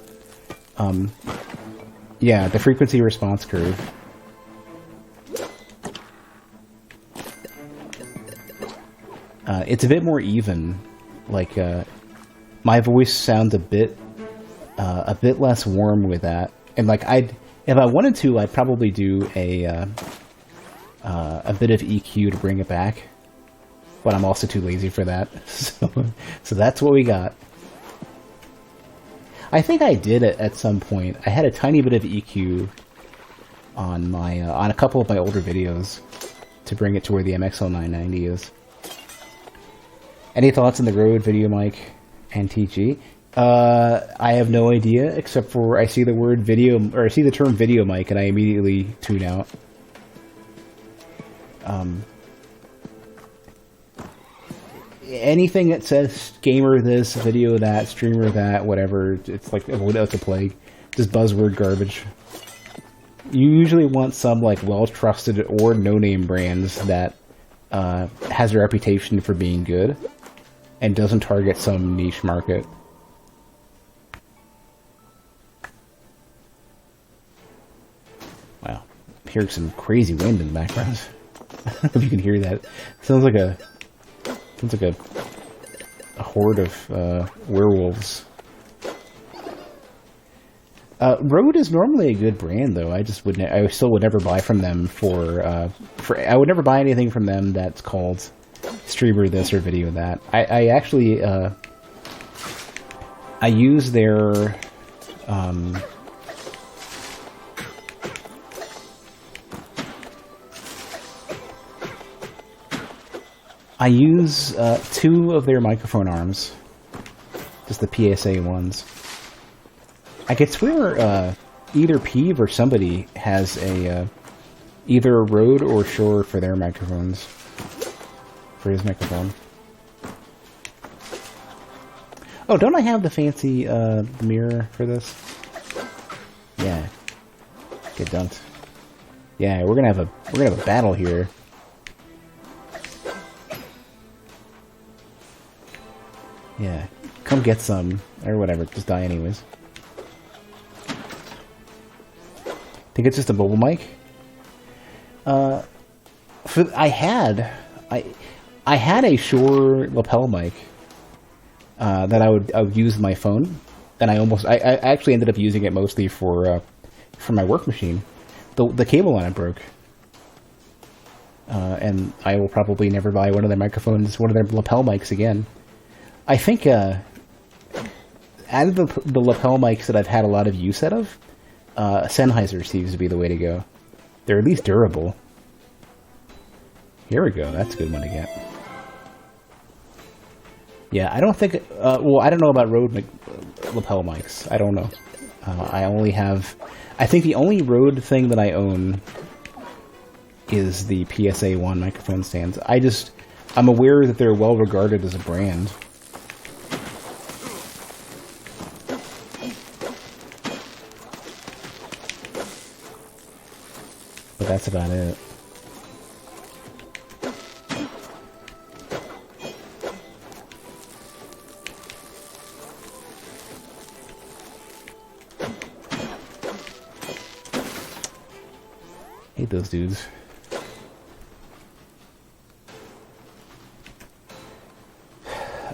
Yeah, the frequency response curve. It's a bit more even. Like, my voice sounds a bit less warm with that. And like, if I wanted to, I'd probably do a bit of EQ to bring it back. But I'm also too lazy for that. So that's what we got. I think I did it at some point. I had a tiny bit of EQ on my on a couple of my older videos to bring it to where the MXL990 is. Any thoughts on the Rode video mic and TG? I have no idea, except for I see the word video, or I see the term video mic, and I immediately tune out. Anything that says gamer this, video that, streamer that, whatever, it's like, it's a plague. Just buzzword garbage. You usually want some like well-trusted or no-name brands that has a reputation for being good and doesn't target some niche market. Wow, I'm hearing some crazy wind in the background. I don't know if you can hear that. It sounds like a horde of werewolves. Rode is normally a good brand, though. I still would never buy from them I would never buy anything from them that's called streamer this or video that. I actually I use their I use two of their microphone arms, just the PSA ones. I could swear either Peeve or somebody has either a Rode or Shure for their microphones, for his microphone. Oh, don't I have the fancy mirror for this? Yeah, get dunked. Yeah, we're gonna have a battle here. Yeah, come get some, or whatever, just die anyways. Think it's just a mobile mic? I had a Shure lapel mic that I would use my phone, and I actually ended up using it mostly for my work machine. The cable on it broke, and I will probably never buy one of their microphones, one of their lapel mics again. I think out of the lapel mics that I've had a lot of use out of, Sennheiser seems to be the way to go. They're at least durable. Here we go. That's a good one to get. Yeah, I don't think... well, I don't know about Rode lapel mics. I don't know. I only have... I think the only Rode thing that I own is the PSA-1 microphone stands. I'm aware that they're well regarded as a brand. But that's about it. Hate those dudes.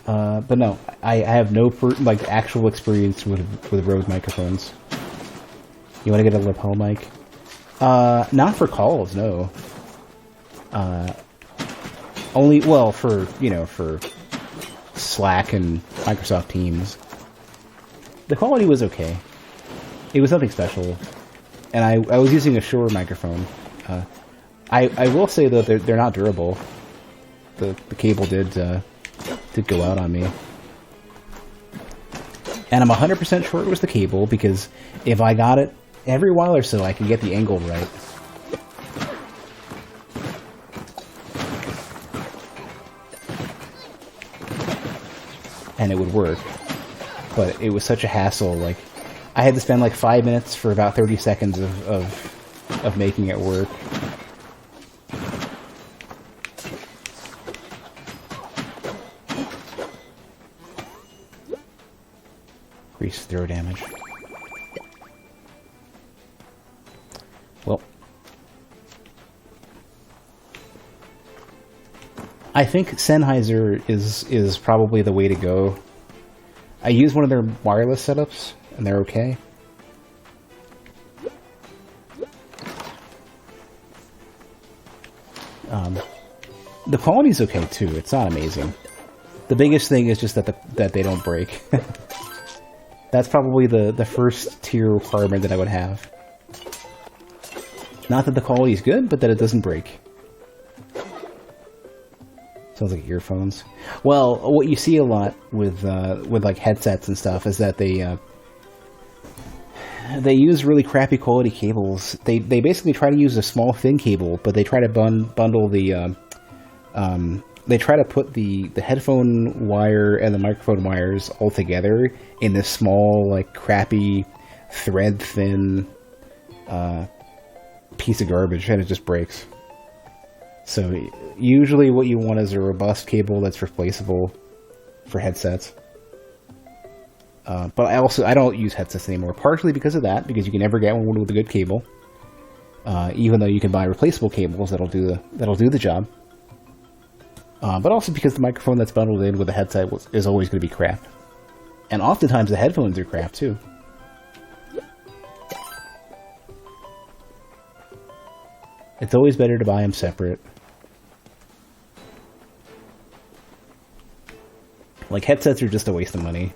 But no, I have no actual experience with Rode microphones. You want to get a lapel mic? Not for calls, no. Only, well, for Slack and Microsoft Teams. The quality was okay. It was nothing special. And I was using a Shure microphone. I will say, though, they're not durable. The cable did go out on me. And I'm 100% sure it was the cable, because if I got it every while or so, I can get the angle right. And it would work. But it was such a hassle, like, I had to spend like 5 minutes for about 30 seconds of making it work. Increase throw damage. Well, I think Sennheiser is probably the way to go. I use one of their wireless setups, and they're okay. The quality's okay too. It's not amazing. The biggest thing is just that they don't break. That's probably the first tier requirement that I would have. Not that the quality is good, but that it doesn't break. Sounds like earphones. Well, what you see a lot with like headsets and stuff is that they use really crappy quality cables. They basically try to use a small thin cable, but they try to bundle the they try to put the headphone wire and the microphone wires all together in this small, like, crappy thread thin piece of garbage, and it just breaks. So usually what you want is a robust cable that's replaceable for headsets. But I don't use headsets anymore, partially because of that, because you can never get one with a good cable. Even though you can buy replaceable cables that'll do the job. But also because the microphone that's bundled in with the headset is always going to be crap. And oftentimes the headphones are crap too. It's always better to buy them separate. Like, headsets are just a waste of money.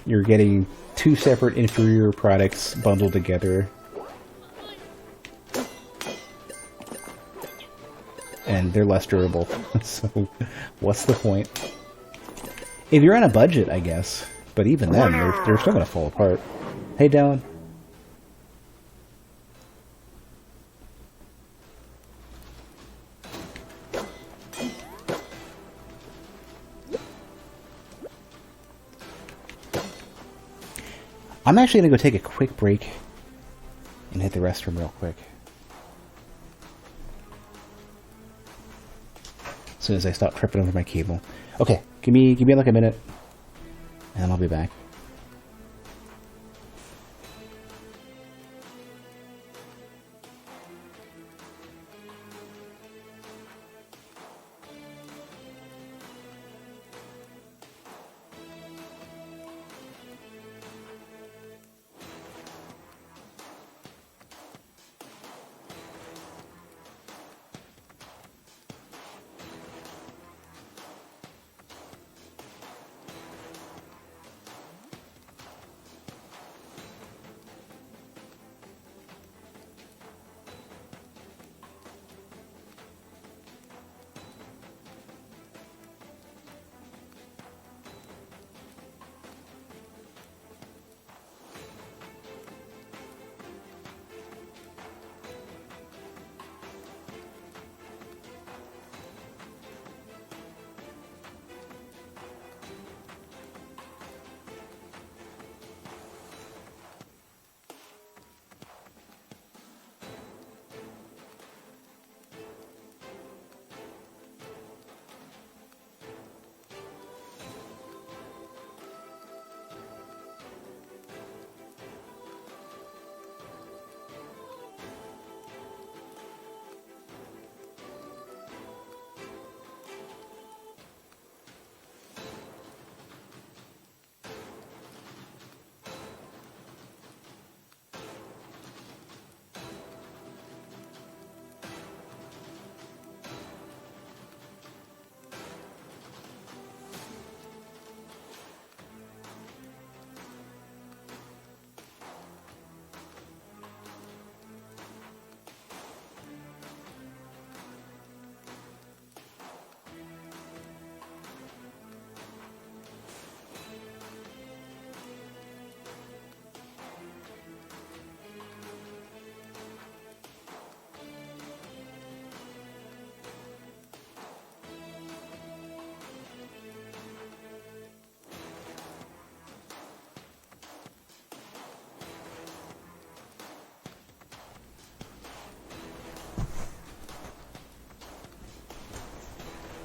You're getting two separate inferior products bundled together. And they're less durable. So, what's the point? If you're on a budget, I guess. But even then, they're still going to fall apart. Hey, Dallin. I'm actually going to go take a quick break and hit the restroom real quick. As soon as I stop tripping over my cable. Okay, give me like a minute, and I'll be back.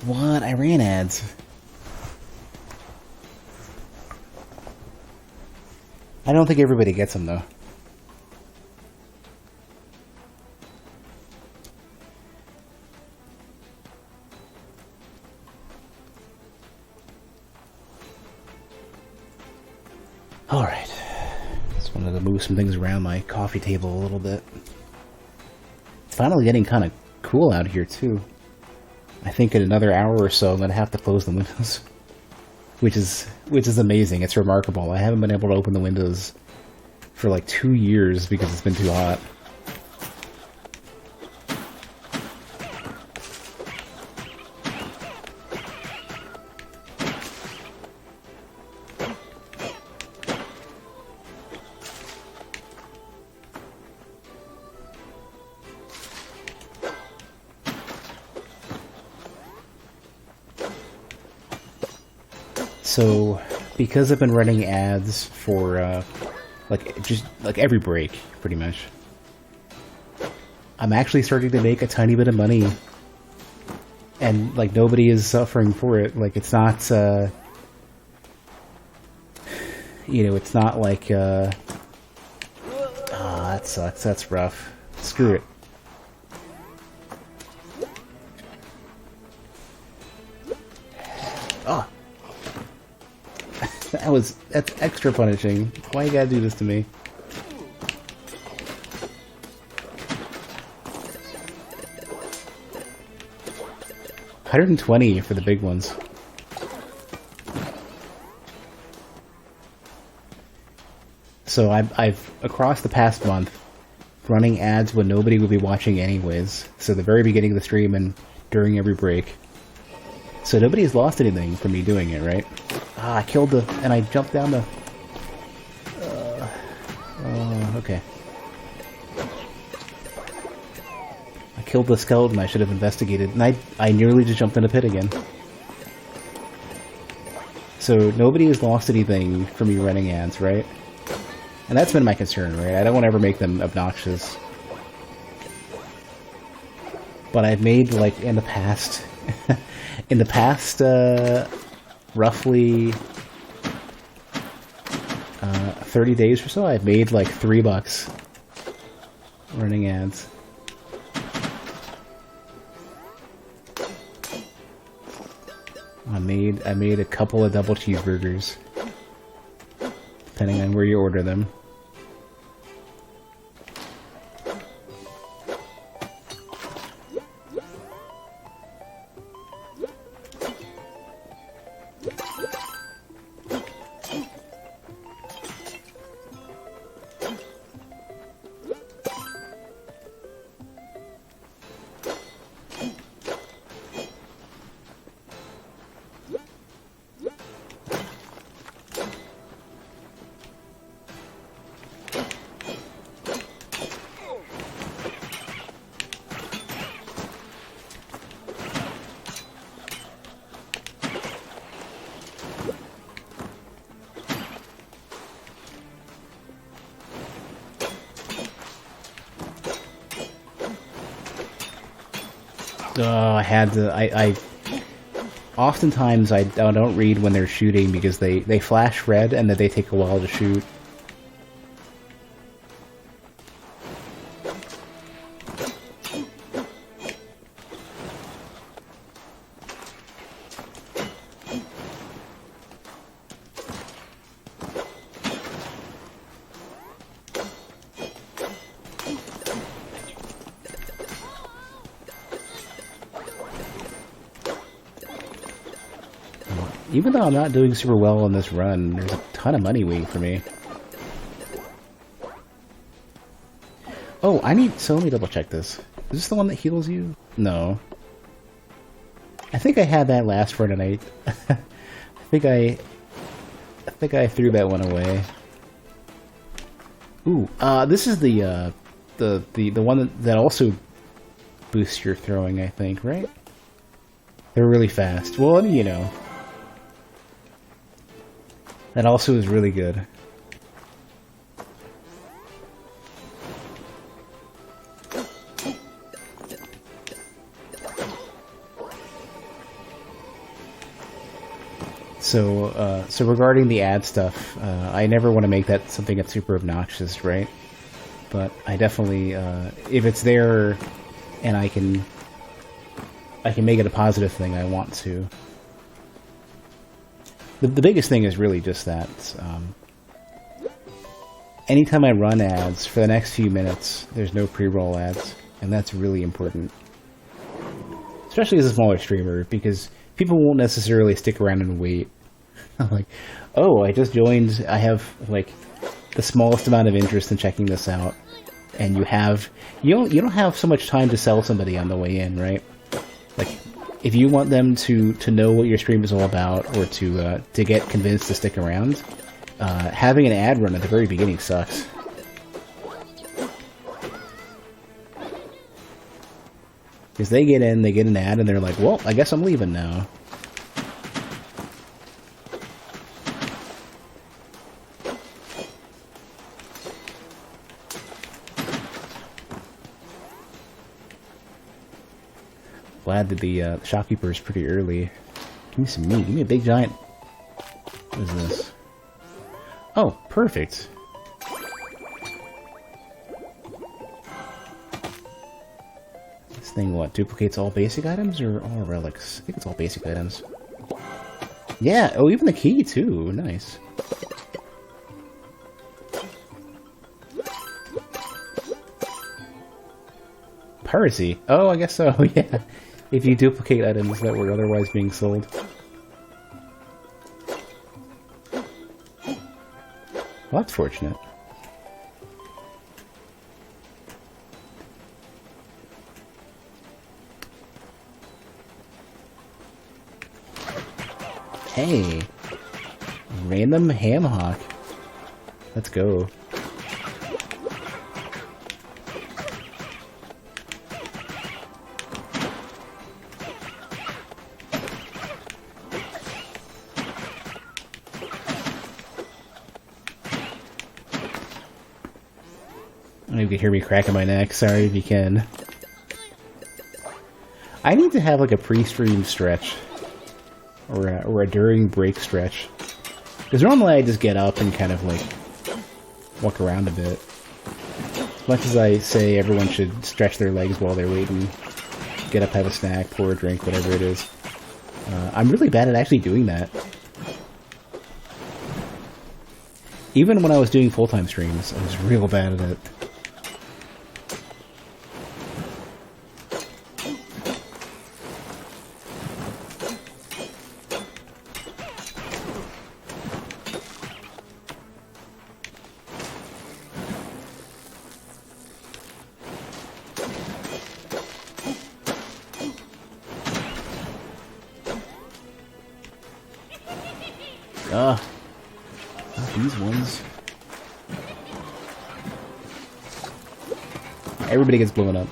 What? I ran ads. I don't think everybody gets them, though. Alright. Just wanted to move some things around my coffee table a little bit. It's finally getting kind of cool out here, too. I think in another hour or so I'm going to have to close the windows. Which is amazing. It's remarkable. I haven't been able to open the windows for like 2 years because it's been too hot. So, because I've been running ads for, just every break, pretty much, I'm actually starting to make a tiny bit of money. And, like, nobody is suffering for it. Like, it's not, it's not like, that sucks, that's rough. Screw it. Oh! That's extra punishing. Why you gotta do this to me? $120 for the big ones. So I've across the past month running ads when nobody would be watching anyways. So the very beginning of the stream and during every break. So nobody has lost anything from me doing it, right? I killed and I jumped down the... okay. I killed the skeleton I should have investigated, and I nearly just jumped in a pit again. So nobody has lost anything from me running ads, right? And that's been my concern, right? I don't want to ever make them obnoxious. But I've made, like, in the past... roughly 30 days or so, I've made like $3 running ads. I made a couple of double cheeseburgers, depending on where you order them. I had to. Oftentimes I don't read when they're shooting because they flash red and then they take a while to shoot. Even though I'm not doing super well on this run, there's a ton of money waiting for me. Oh, so let me double check this. Is this the one that heals you? No. I think I had that last run and I think I threw that one away. Ooh, this is the one that also boosts your throwing, I think, right? They're really fast. Well, you know. That also is really good. So regarding the ad stuff, I never want to make that something that's super obnoxious, right? But I definitely, if it's there, and I can make it a positive thing, I want to. The biggest thing is really just that. Anytime I run ads for the next few minutes, there's no pre-roll ads, and that's really important. Especially as a smaller streamer, because people won't necessarily stick around and wait. Like, oh, I just joined, I have, like, the smallest amount of interest in checking this out, and you don't have so much time to sell somebody on the way in, right? Like, if you want them to know what your stream is all about, or to get convinced to stick around, having an ad run at the very beginning sucks. Because they get in, they get an ad, and they're like, well, I guess I'm leaving now. Glad that the shopkeeper is pretty early. Give me some meat. Give me a big giant... What is this? Oh, perfect. This thing, what, duplicates all basic items or all relics? I think it's all basic items. Yeah, oh, even the key, too. Nice. Piracy. Oh, I guess so, yeah. If you duplicate items that were otherwise being sold. Well, that's fortunate. Hey! Random ham hock. Let's go. You can hear me cracking my neck. Sorry if you can. I need to have like a pre-stream stretch, or a during break stretch, because normally I just get up and kind of like walk around a bit. As much as I say everyone should stretch their legs while they're waiting, get up, have a snack, pour a drink, whatever it is. I'm really bad at actually doing that. Even when I was doing full-time streams, I was real bad at it. Not these ones. Everybody gets blown up.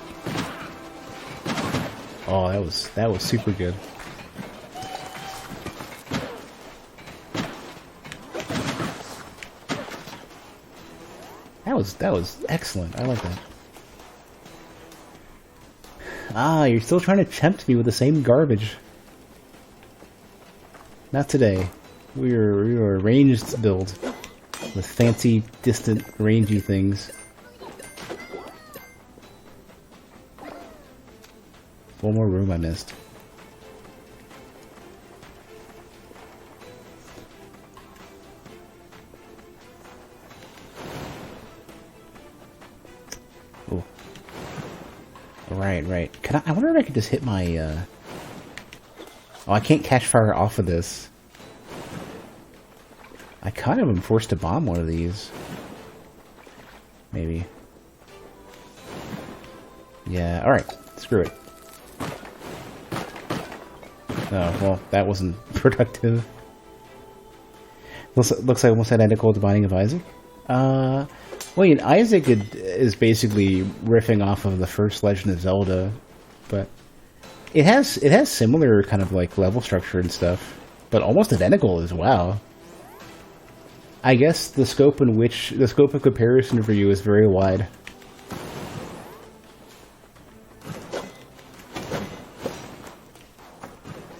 Oh, that was super good. That was excellent. I like that. Ah, you're still trying to tempt me with the same garbage. Not today. We are a ranged build with fancy, distant, rangey things. One more room I missed. Oh. Right. I wonder if I could just hit my, Oh, I can't catch fire off of this. I kind of am forced to bomb one of these. Maybe. Yeah, alright. Screw it. Oh, well, that wasn't productive. Looks like almost identical to Binding of Isaac. Well, Isaac is basically riffing off of the first Legend of Zelda, but it has similar kind of like level structure and stuff, but almost identical as well. I guess the scope of comparison for you is very wide.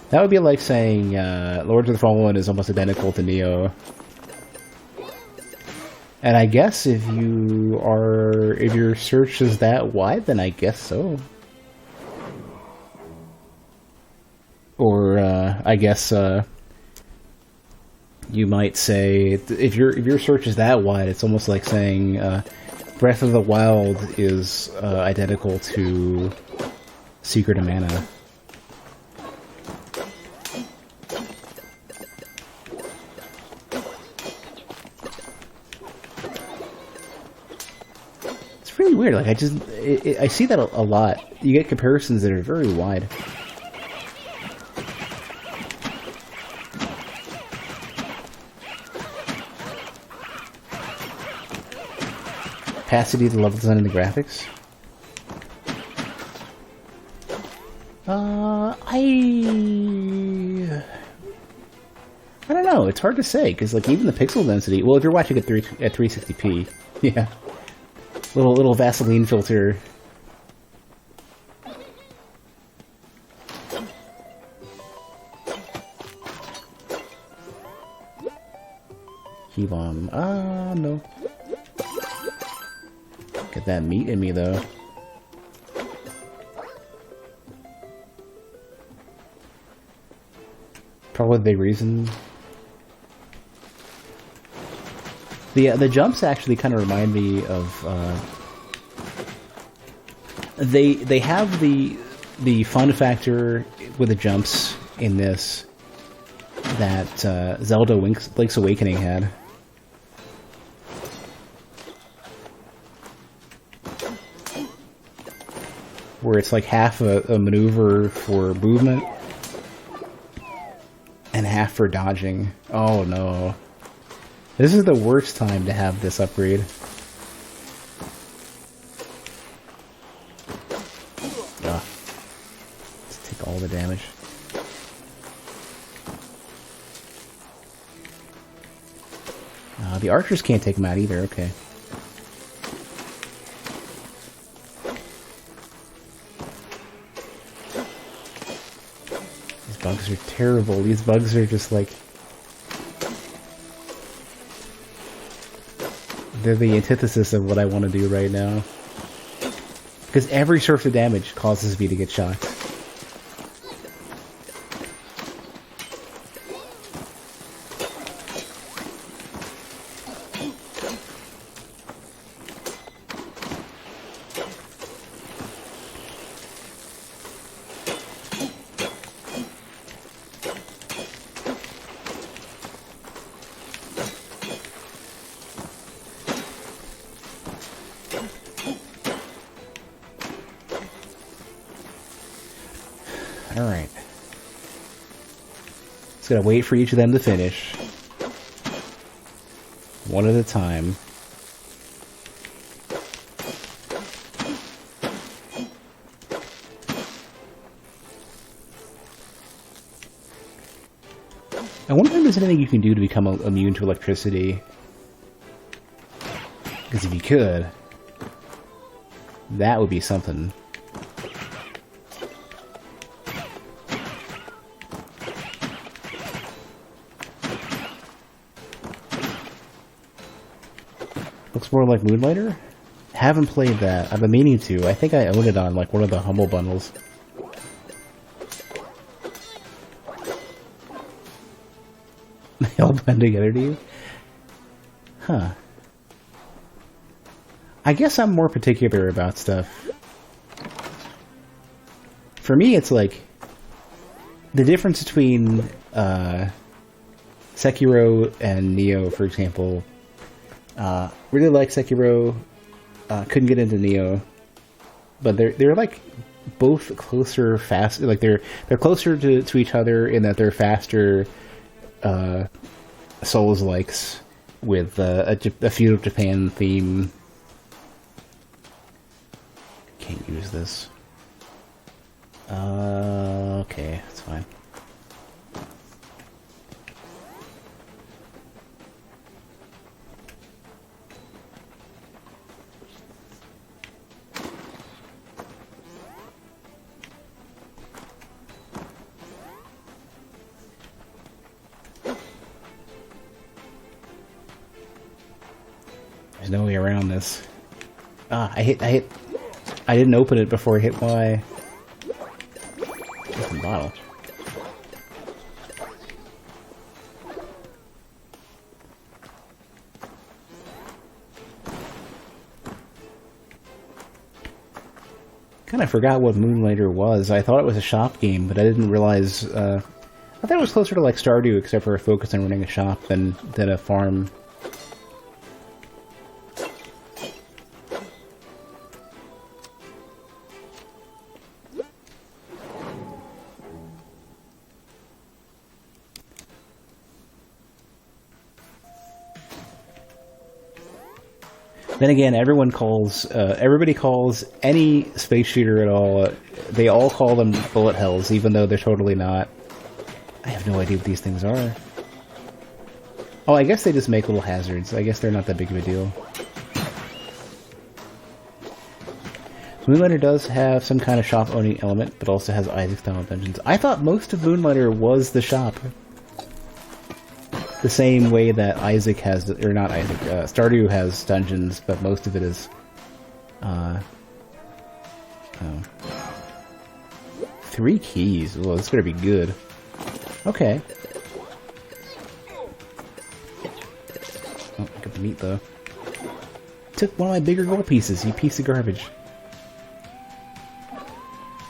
That would be like saying Lords of the Fallen is almost identical to Neo. And I guess if your search is that wide, then I guess so. Or I guess you might say if your search is that wide, it's almost like saying Breath of the Wild is identical to Secret of Mana. It's really weird. Like I see that a lot. You get comparisons that are very wide. Opacity, the level design, and the graphics. I don't know. It's hard to say because, like, even the pixel density. Well, if you're watching at 360p, yeah, little Vaseline filter. Key bomb. No. Get that meat in me, though. Probably the big reason. The jumps actually kind of remind me of. They have the fun factor with the jumps in this that Zelda Link's Awakening had. Where it's like half a maneuver for movement and half for dodging. Oh no. This is the worst time to have this upgrade. Ugh. Let's take all the damage. The archers can't take them out either, okay. Bugs are terrible. These bugs are just like... They're the antithesis of what I want to do right now. Because every source of damage causes me to get shocked. Alright. Just gotta wait for each of them to finish. One at a time. I wonder if there's anything you can do to become immune to electricity. Because if you could, that would be something. Looks more like Moonlighter? Haven't played that. I've been meaning to. I think I own it on like one of the Humble Bundles. They all blend together to you? Huh. I guess I'm more particular about stuff. For me, it's like the difference between Sekiro and Neo, for example. Really like Sekiro. Couldn't get into Neo, but they're like both closer, fast. Like they're closer to each other in that they're faster Souls likes with a feudal Japan theme. Can't use this. Okay, that's fine. There's no way around this. Ah, I didn't open it before I hit Y. Open bottle. Kind of forgot what Moonlighter was. I thought it was a shop game, but I didn't realize. I thought it was closer to like Stardew, except for a focus on running a shop than a farm. Then again, everybody calls any space shooter at all, they all call them bullet hells, even though they're totally not. I have no idea what these things are. Oh, I guess they just make little hazards. I guess they're not that big of a deal. Moonlighter does have some kind of shop-owning element, but also has Isaac-style dungeons. I thought most of Moonlighter was the shop. The same way that Isaac has, or not Isaac, Stardew has dungeons, but most of it is, oh. 3 keys. Well, this better be good. Okay. Oh, got the meat though. Took one of my bigger gold pieces, you piece of garbage.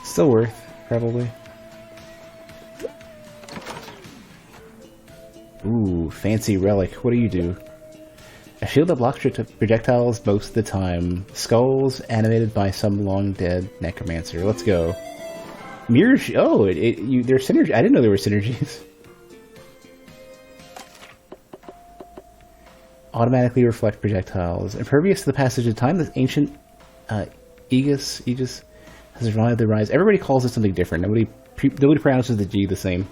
Still worth, probably. Ooh, fancy relic. What do you do? A shield that blocks projectiles most of the time. Skulls animated by some long-dead necromancer. Let's go. Mirrors. Oh, there's synergy. I didn't know there were synergies. Automatically reflect projectiles. Impervious to the passage of time, this ancient Aegis has survived the rise. Everybody calls it something different. Nobody pronounces the G the same.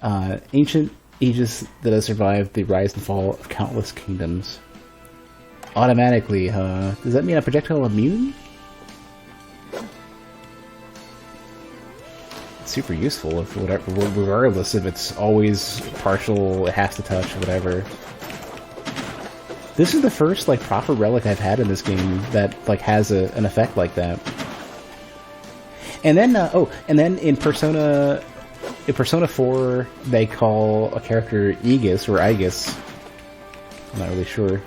Ancient Aegis that has survived the rise and fall of countless kingdoms. Automatically, huh? Does that mean a projectile immune? It's super useful, if whatever, regardless if it's always partial, it has to touch, whatever. This is the first like proper relic I've had in this game that like has an effect like that. And then, and then in Persona 4, they call a character Aegis, or Aegis. I'm not really sure.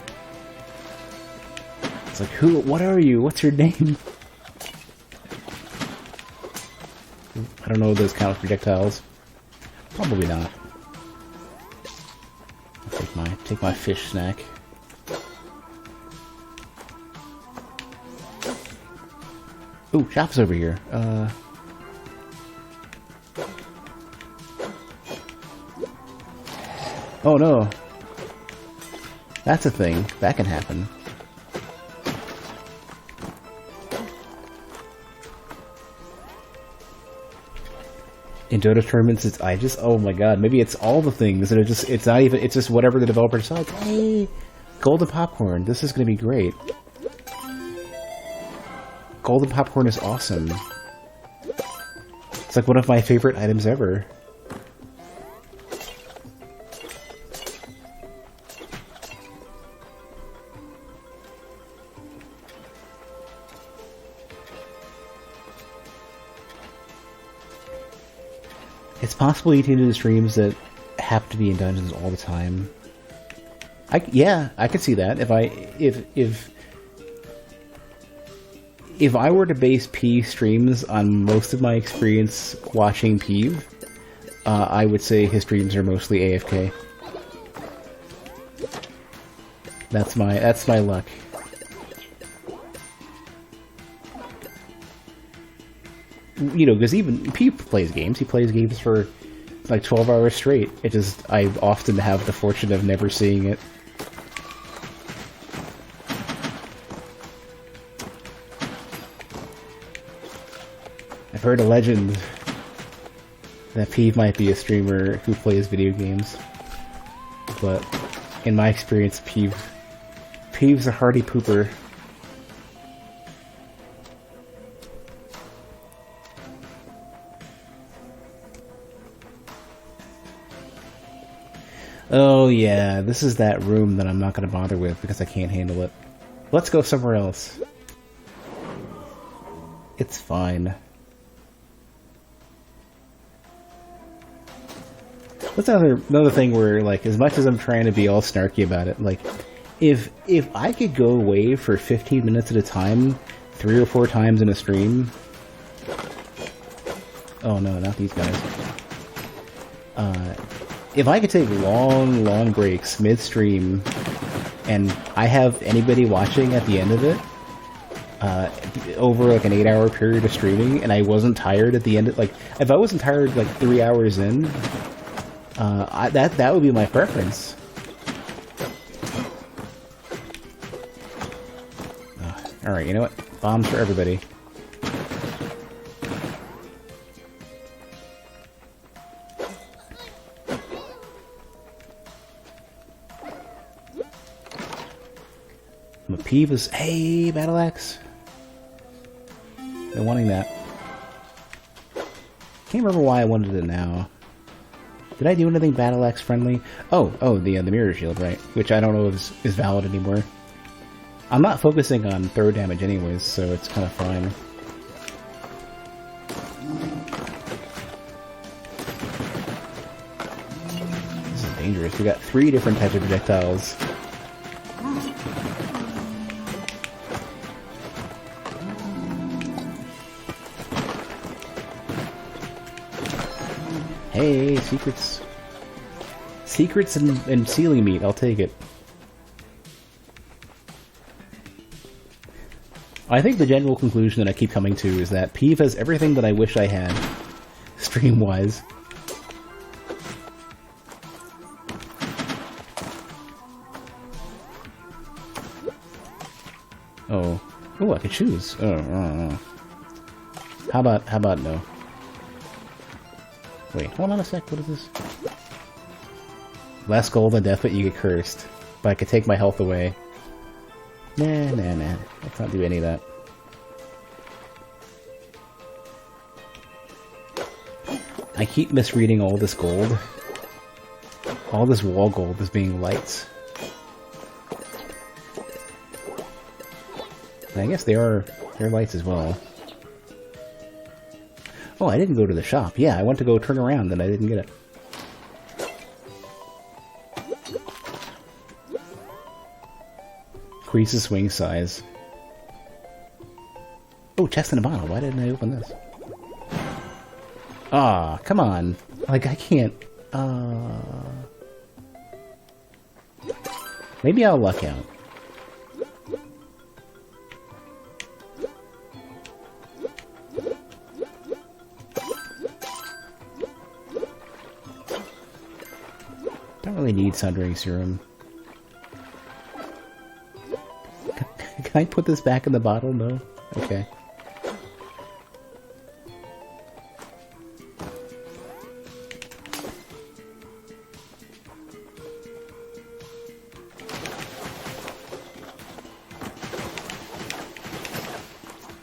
It's like, what are you? What's your name? I don't know if those count as projectiles. Probably not. I'll take my fish snack. Ooh, shop's over here. Oh no. That's a thing. That can happen. In Dota tournaments, it's oh my god, maybe it's all the things, and it's not even, it's just whatever the developer decides. Hey, golden popcorn, this is gonna be great. Golden popcorn is awesome. It's like one of my favorite items ever. It's possible you can do streams that have to be in dungeons all the time. Yeah, I could see that. If I were to base P streams on most of my experience watching Peeve, I would say his streams are mostly AFK. That's my luck. You know, because even Peeve plays games. He plays games for like 12 hours straight. I often have the fortune of never seeing it. I've heard a legend that Peeve might be a streamer who plays video games, but in my experience, Peeve's a hardy pooper. Oh yeah, this is that room that I'm not going to bother with because I can't handle it. Let's go somewhere else. It's fine. That's another thing where, like, as much as I'm trying to be all snarky about it, like, if I could go away for 15 minutes at a time, 3 or 4 times in a stream... Oh no, not these guys. If I could take long breaks mid-stream, and I have anybody watching at the end of it, over like an 8-hour period of streaming, and I wasn't tired at the end of, like, if I wasn't tired like 3 hours in, that would be my preference. Alright, you know what? Bombs for everybody. Peeves. Hey, Battle Axe. Been wanting that. Can't remember why I wanted it now. Did I do anything Battle Axe friendly? Oh, the mirror shield, right? Which I don't know if is valid anymore. I'm not focusing on throw damage anyways, so it's kind of fine. This is dangerous. We got 3 different types of projectiles. Hey, secrets. Secrets and ceiling meat, I'll take it. I think the general conclusion that I keep coming to is that Peeve has everything that I wish I had, stream-wise. Oh. Oh, I could choose. Oh. How about no? Wait, hold on a sec, what is this? Less gold and death, but you get cursed. But I could take my health away. Nah. Let's not do any of that. I keep misreading all this gold. All this wall gold as being lights. And I guess they're lights as well. Oh, I didn't go to the shop. Yeah, I went to go turn around and I didn't get it. Increases swing size. Oh, chest in a bottle. Why didn't I open this? Ah, come on. Like, I can't... Maybe I'll luck out. Don't really need Sundering Serum. Can I put this back in the bottle? No? Okay.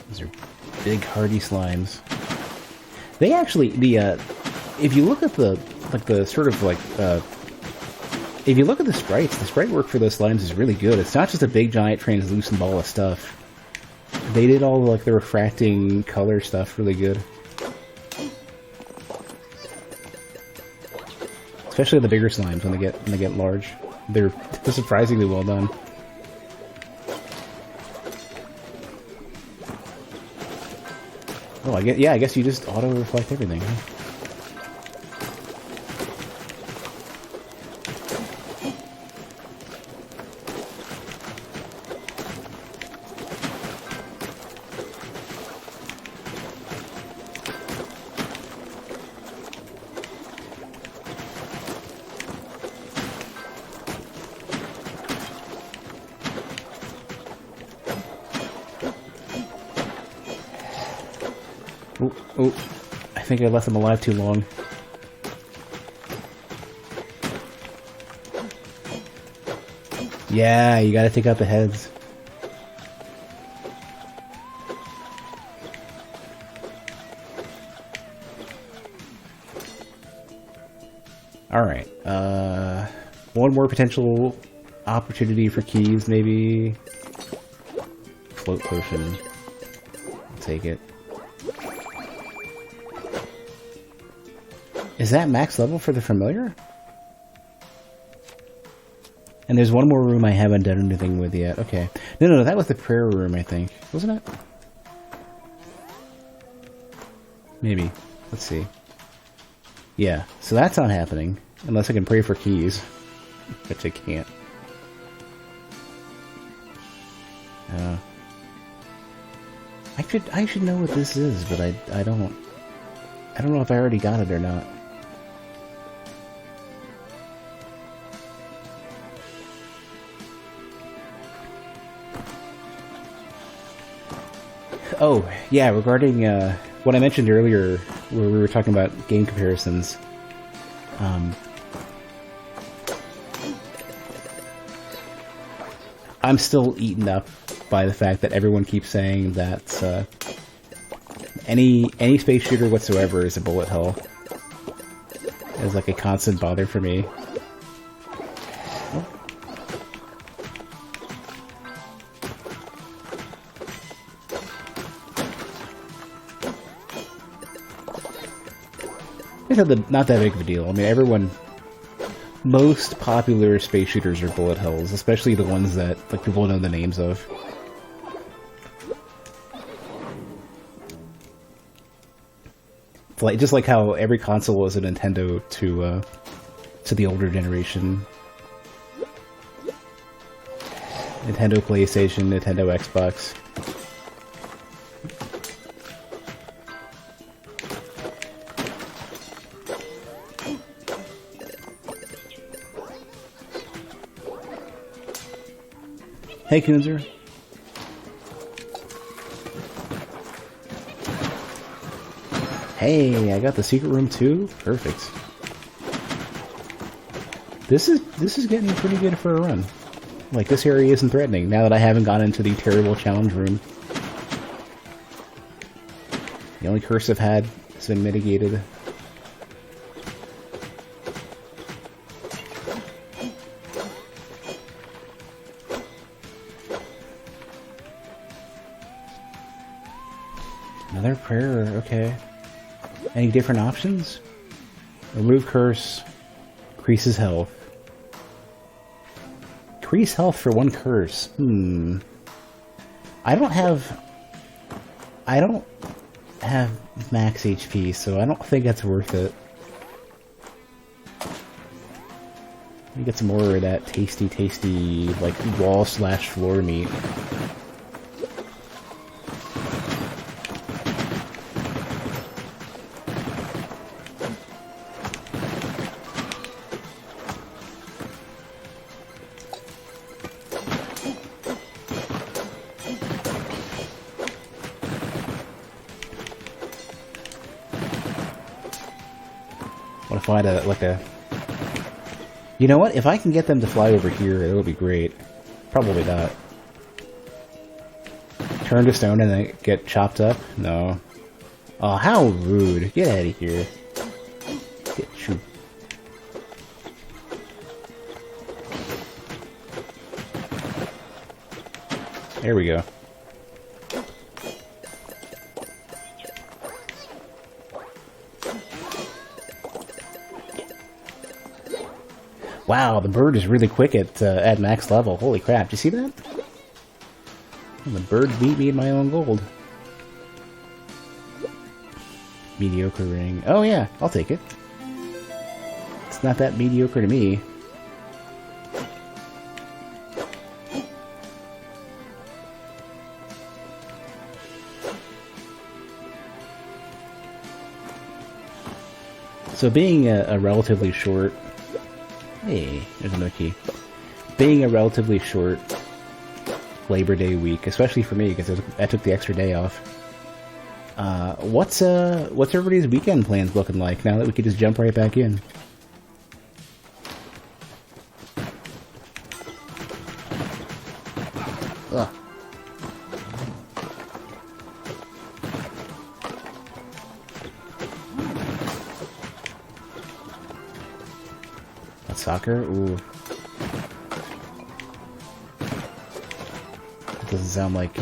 These are big, hardy slimes. They actually, if you look at the sort of like, if you look at the sprites, the sprite work for those slimes is really good. It's not just a big, giant, translucent ball of stuff. They did all like the refracting color stuff really good. Especially the bigger slimes when they get large. They're surprisingly well done. Oh, I guess you just auto reflect everything, huh? Oh, I think I left them alive too long. Yeah, you gotta take out the heads. Alright, one more potential opportunity for keys, maybe. float potion. Take it. Is that max level for the familiar? And there's one more room I haven't done anything with yet. Okay. No, that was the prayer room, I think. Wasn't it? Maybe. Let's see. Yeah, so that's not happening. Unless I can pray for keys. Which I can't. I should know what this is, but I don't know if I already got it or not. Oh, yeah, regarding what I mentioned earlier, where we were talking about game comparisons. I'm still eaten up by the fact that everyone keeps saying that any space shooter whatsoever is a bullet hell. It's like a constant bother for me. It's not that big of a deal. I mean, most popular space shooters are bullet hells, especially the ones that like people know the names of. It's like just like how every console was a Nintendo to the older generation. Nintendo PlayStation, Nintendo Xbox. Hey, Kunzer. Hey, I got the secret room too? Perfect. This is getting pretty good for a run. Like, this area isn't threatening, now that I haven't gone into the terrible challenge room. The only curse I've had has been mitigated. Another prayer, okay. Any different options? Remove curse. Increases health. Increase health for one curse. I don't have max HP, so I don't think that's worth it. Let me get some more of that tasty, like, wall/floor meat. What if I had You know what? If I can get them to fly over here, it would be great. Probably not. Turn to stone and then get chopped up? No. Oh, how rude. Get out of here. Get you. There we go. Wow, the bird is really quick at max level. Holy crap, do you see that? The bird beat me in my own gold. Mediocre ring. Oh yeah, I'll take it. It's not that mediocre to me. So being a relatively short... Hey, there's another key. Being a relatively short Labor Day week, especially for me, because I took the extra day off. What's everybody's weekend plans looking like now that we could just jump right back in? Ugh. Soccer? Ooh. Doesn't sound like,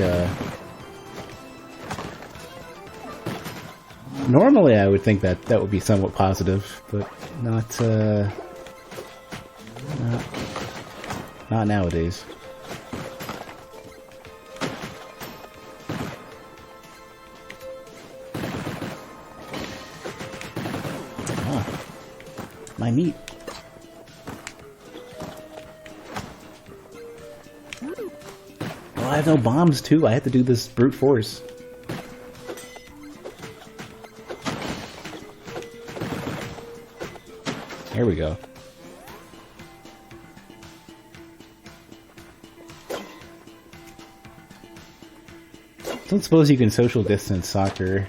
normally I would think that that would be somewhat positive, but not nowadays. Ah, my meat. Oh, I have no bombs too. I have to do this brute force. Here we go. Don't suppose you can social distance soccer.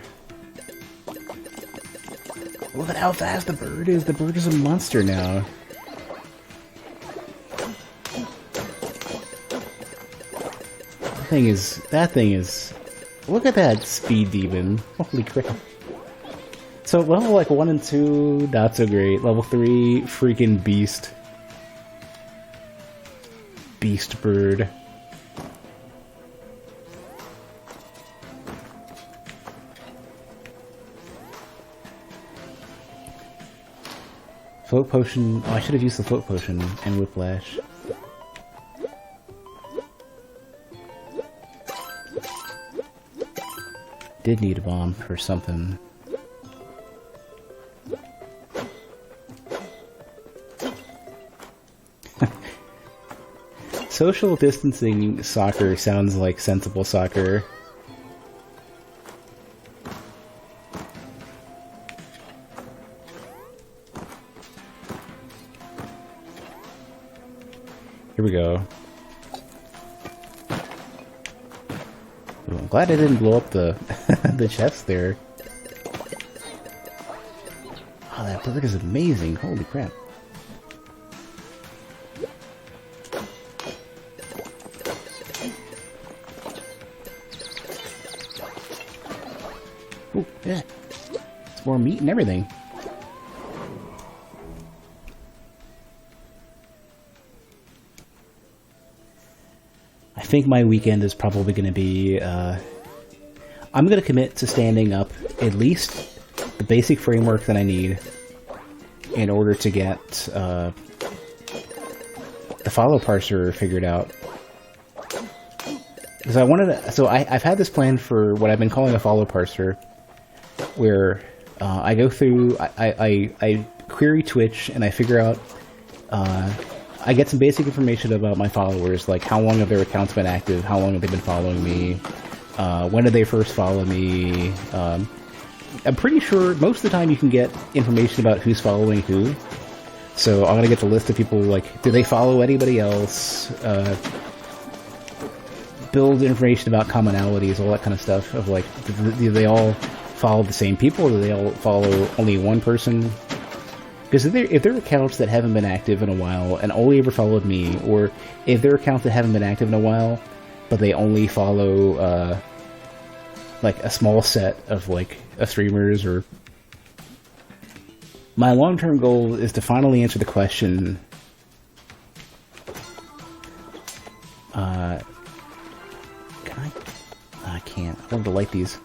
Look at how fast the bird is. The bird is a monster now. That thing is... Look at that speed demon. Holy crap. So level like 1 and 2, not so great. Level 3, freaking beast. Beast bird. Float potion. Oh, I should have used the float potion and whiplash. Did need a bomb for something. Social distancing soccer sounds like sensible soccer. Here we go. Ooh, I'm glad I didn't blow up the the chest there. Oh, that bird is amazing. Holy crap. Ooh, yeah. It's more meat and everything. I think my weekend is probably going to be, I'm going to commit to standing up at least the basic framework that I need in order to get the follow parser figured out. Because I wanted to, so I've had this plan for what I've been calling a follow parser, where I go through, I query Twitch and I figure out, I get some basic information about my followers, like how long have their accounts been active, how long have they been following me, when did they first follow me. I'm pretty sure most of the time you can get information about who's following who. So I'm going to get the list of people, like, do they follow anybody else, build information about commonalities, all that kind of stuff, of like, do they all follow the same people, or do they all follow only one person? Because if there are accounts that haven't been active in a while and only ever followed me, or if there are accounts that haven't been active in a while, but they only follow, like, a small set of, like, streamers, or... My long-term goal is to finally answer the question... Can I? I can't. I wanted to light these.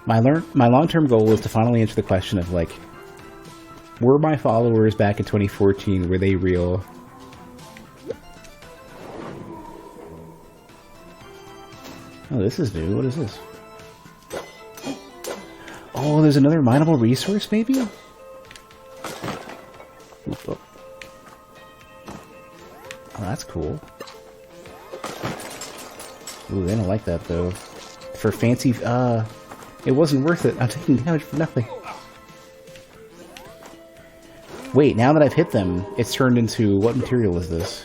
My long-term goal is to finally answer the question of, like... Were my followers back in 2014, were they real? Oh, this is new. What is this? Oh, there's another mineable resource, maybe? Oop, oh. Oh, that's cool. Ooh, they don't like that, though. For fancy... it wasn't worth it. I'm taking damage for nothing. Wait, now that I've hit them, it's turned into... What material is this?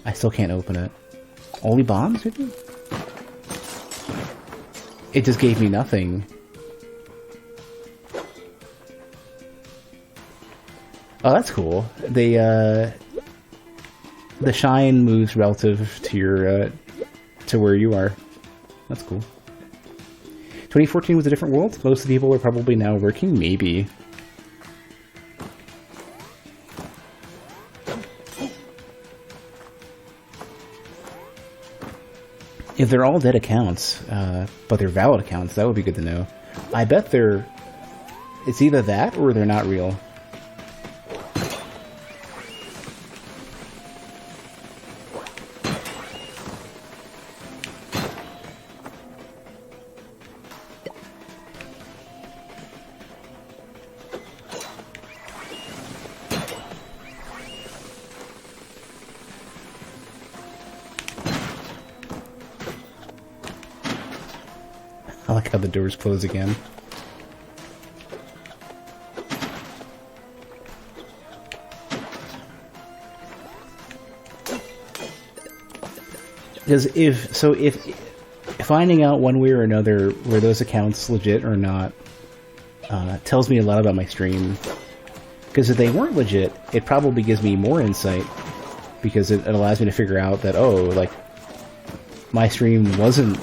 I still can't open it. Only bombs, maybe? It just gave me nothing. Oh, that's cool. The shine moves relative to your, to where you are. That's cool. 2014 was a different world. Most of the people are probably now working. Maybe. If they're all dead accounts, but they're valid accounts, that would be good to know. I bet it's either that or they're not real. I like how the doors close again. Because if finding out one way or another were those accounts legit or not tells me a lot about my stream. Because if they weren't legit, it probably gives me more insight, because it allows me to figure out that, oh, like, my stream wasn't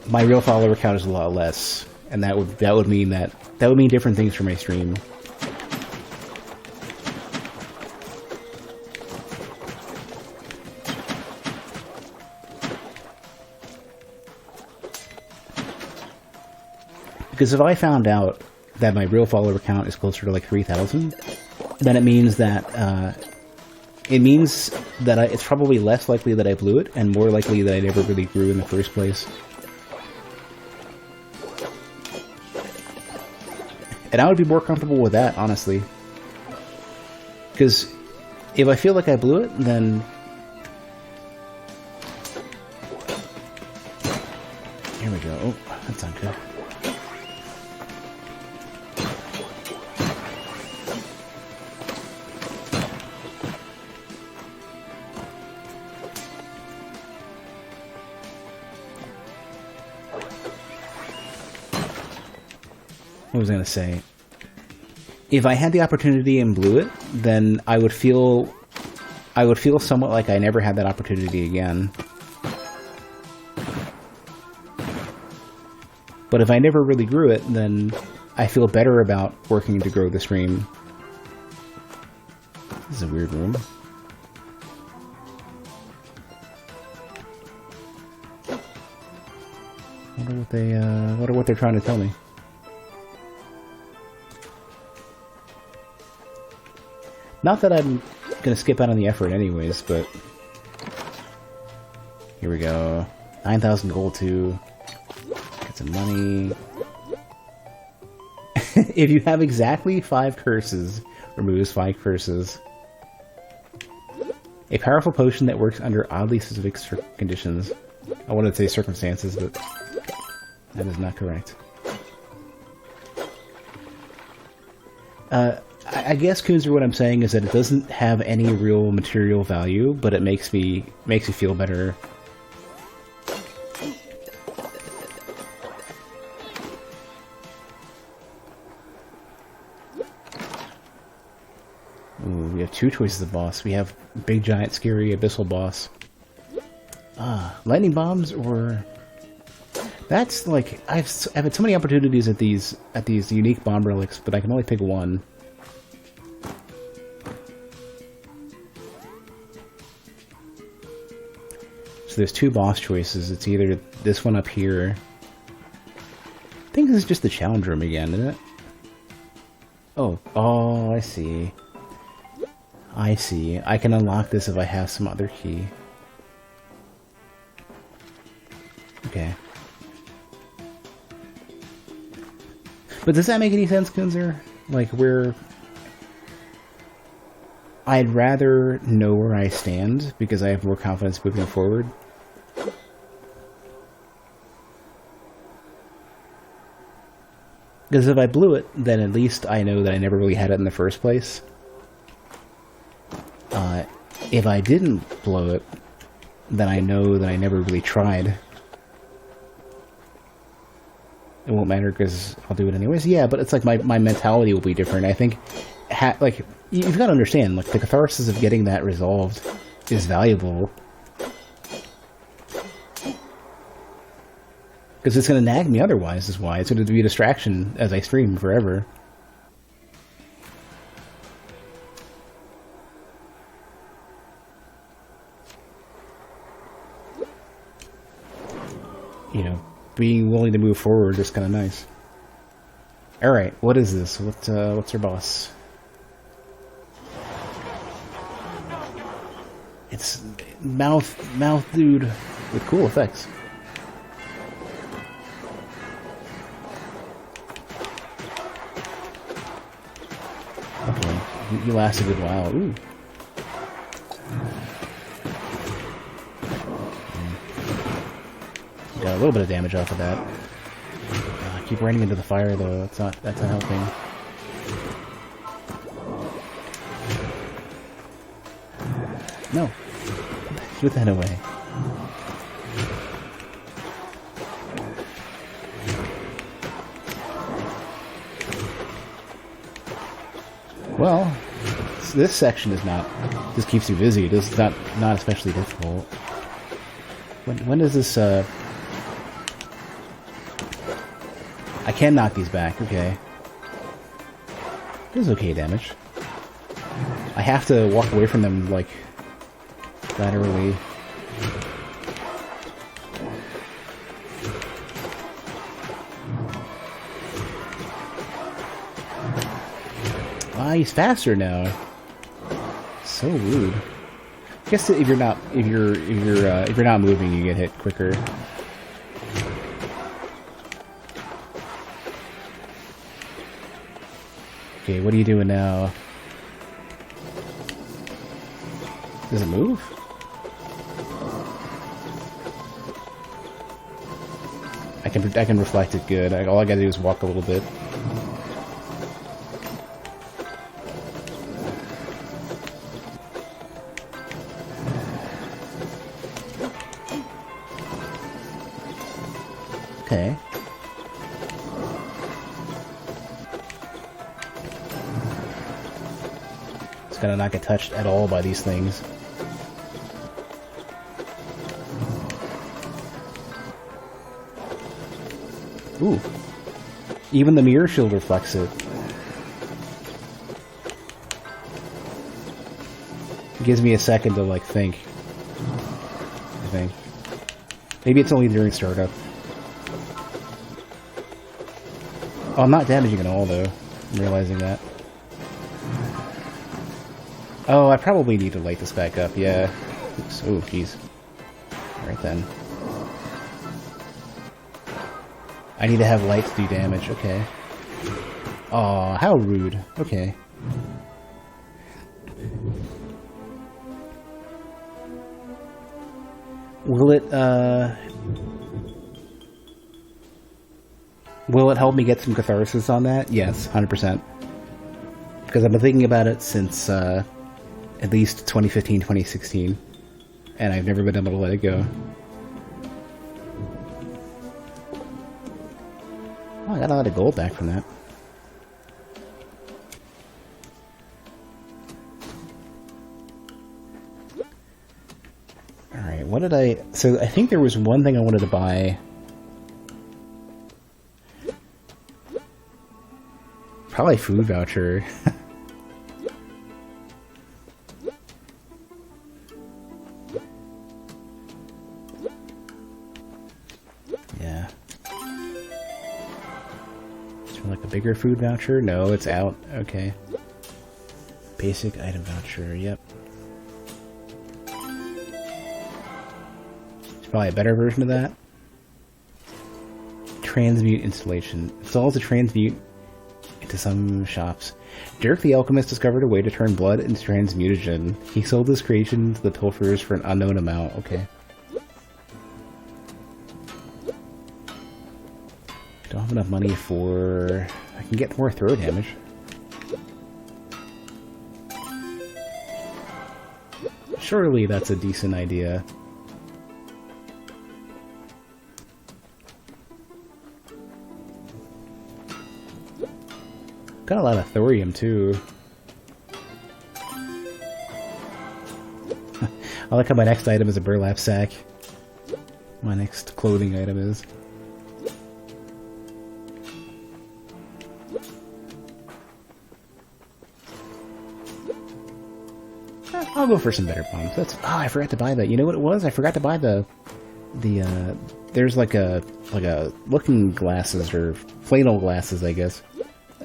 my real follower count is a lot less, and that would mean different things for my stream. Because if I found out that my real follower count is closer to like 3,000, then it means that it's probably less likely that I blew it, and more likely that I never really grew in the first place. And I would be more comfortable with that, honestly. Because if I feel like I blew it, then... Here we go. Oh, that's not good. What was I going to say? If I had the opportunity and blew it, then I would feel somewhat like I never had that opportunity again. But if I never really grew it, then I feel better about working to grow the stream. This is a weird room. Wonder what they're trying to tell me. Not that I'm gonna skip out on the effort anyways, but... Here we go. 9,000 gold too. Get some money. If you have exactly 5 curses, removes 5 curses. A powerful potion that works under oddly specific conditions. I wanted to say circumstances, but that is not correct. I guess, Kunzer, what I'm saying is that it doesn't have any real material value, but it makes me feel better. Ooh, we have 2 choices of boss. We have big, giant, scary, abyssal boss. Lightning bombs, or... That's like... I've had so many opportunities at these unique bomb relics, but I can only pick one. So there's 2 boss choices. It's either this one up here. I think this is just the challenge room again, isn't it? Oh, I see. I see. I can unlock this if I have some other key. Okay. But does that make any sense, Kunzer? Like, I'd rather know where I stand, because I have more confidence moving forward. Because if I blew it, then at least I know that I never really had it in the first place. If I didn't blow it, then I know that I never really tried. It won't matter because I'll do it anyways. Yeah, but it's like my mentality will be different. I think, like, you've got to understand, like, the catharsis of getting that resolved is valuable. Because it's going to nag me otherwise, is why. It's going to be a distraction as I stream forever. being willing to move forward is kind of nice. Alright, what is this? What's our boss? It's mouth dude with cool effects. Okay, he lasts a good while. Ooh. Got a little bit of damage off of that. I keep running into the fire though. That's not helping. No. Put that away. Well, this section is not. This keeps you busy. It is not especially difficult. When does this? I can knock these back. Okay. This is okay damage. I have to walk away from them like laterally. Ah, he's faster now. So rude. I guess if you're not moving, you get hit quicker. Okay, what are you doing now? Does it move? I can reflect it good. All I gotta do is walk a little bit. Okay. Just gotta not get touched at all by these things. Ooh. Even the mirror shield reflects it. It gives me a second to, like, think. I think. Maybe it's only during startup. Oh, I'm not damaging at all, though. I'm realizing that. Oh, I probably need to light this back up, yeah. Oops. Oh, jeez. Alright then. I need to have light to do damage, okay. Aw, how rude. Okay. Will it help me get some catharsis on that? Yes, 100%. Because I've been thinking about it since, at least 2015, 2016. And I've never been able to let it go. Oh, I got a lot of gold back from that. Alright, what did I... So, I think there was one thing I wanted to buy. Probably food voucher. Yeah. Like a bigger food voucher? No, it's out. Okay. Basic item voucher, yep. There's probably a better version of that. Transmute installation. Installs a transmute into some shops. Jerp the alchemist discovered a way to turn blood into transmutagen. He sold his creation to the pilferers for an unknown amount. Okay. Don't have enough money for... I can get more throw damage. Surely that's a decent idea. Got a lot of thorium too. I like how my next item is a burlap sack. My next clothing item is. I'll go for some better bombs. That's... Oh, I forgot to buy that. You know what it was? I forgot to buy the there's like a looking glasses or flannel glasses, I guess.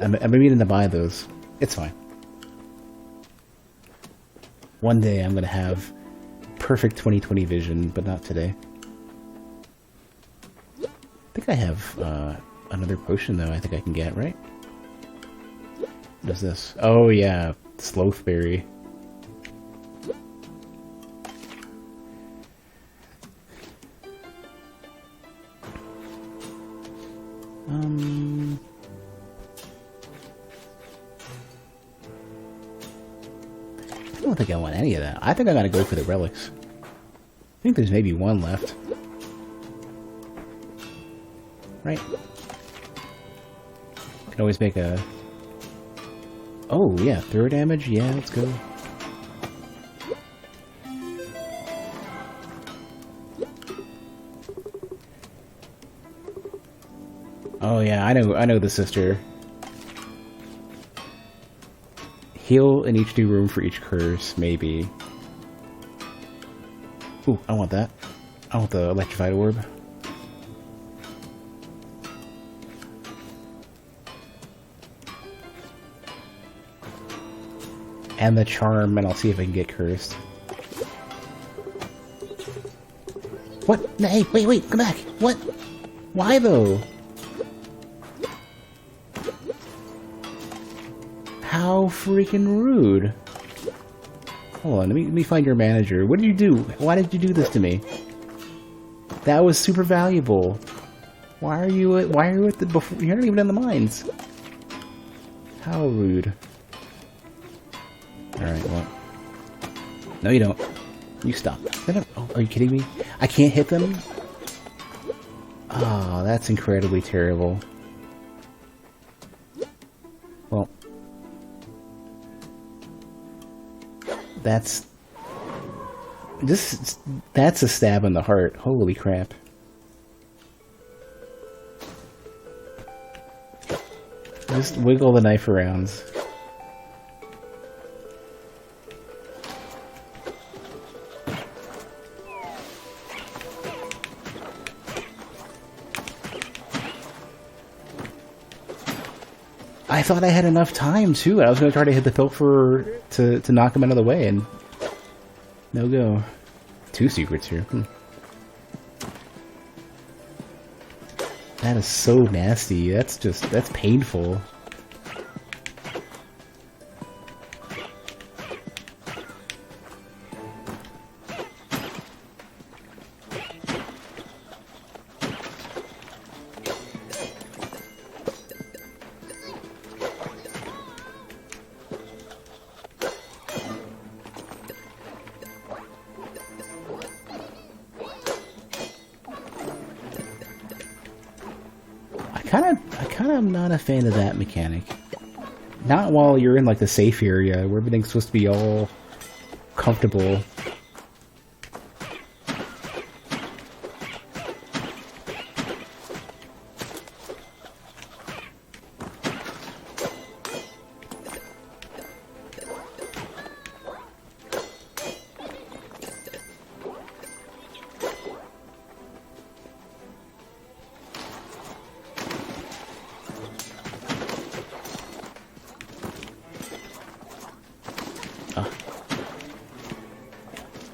I'm meaning to buy those. It's fine. One day I'm gonna have perfect 20/20 vision, but not today. I think I have another potion though. I think I can get right. What is this? Oh yeah, Slothberry. I don't think I want any of that. I think I gotta go for the relics. I think there's maybe one left. Right? Can always make a... Oh, yeah, throw damage? Yeah, let's go. Oh yeah, I know the sister. Heal in each new room for each curse, maybe. Ooh, I want that. I want the electrified orb. And the charm, and I'll see if I can get cursed. What? Hey, wait, come back! What? Why though? How freaking rude. Hold on, let me find your manager. What did you do? Why did you do this to me? That was super valuable. Why are you at the before? You're not even in the mines. How rude. Alright, well. No, you don't. You stop. Oh, are you kidding me? I can't hit them? Oh, that's incredibly terrible. Well. That's a stab in the heart. Holy crap. Just wiggle the knife around. I thought I had enough time too. I was going to try to hit the pilfer to knock him out of the way, and no go. 2 secrets here. That is so nasty. That's painful. I kind of am not a fan of that mechanic. Not while you're in like the safe area where everything's supposed to be all comfortable.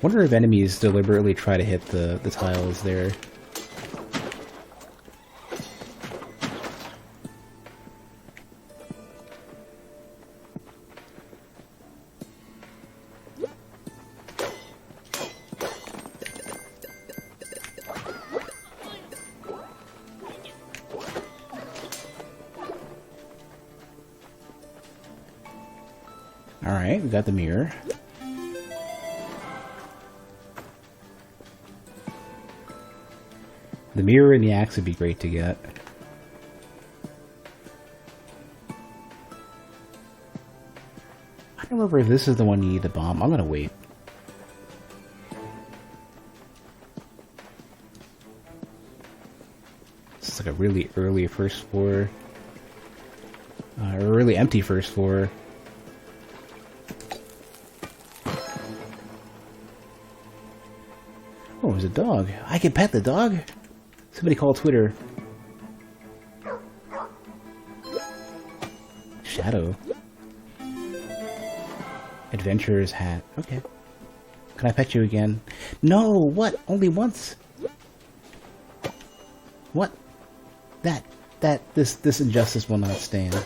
Wonder if enemies deliberately try to hit the tiles there. Alright, we got the mirror. The mirror and the axe would be great to get. I don't remember if this is the one you need the bomb. I'm gonna wait. This is like a really early first floor. A really empty first floor. Oh, there's a dog. I can pet the dog? Somebody call Twitter. Shadow. Adventurer's hat. Okay. Can I pet you again? No! What? Only once? What? This injustice will not stand.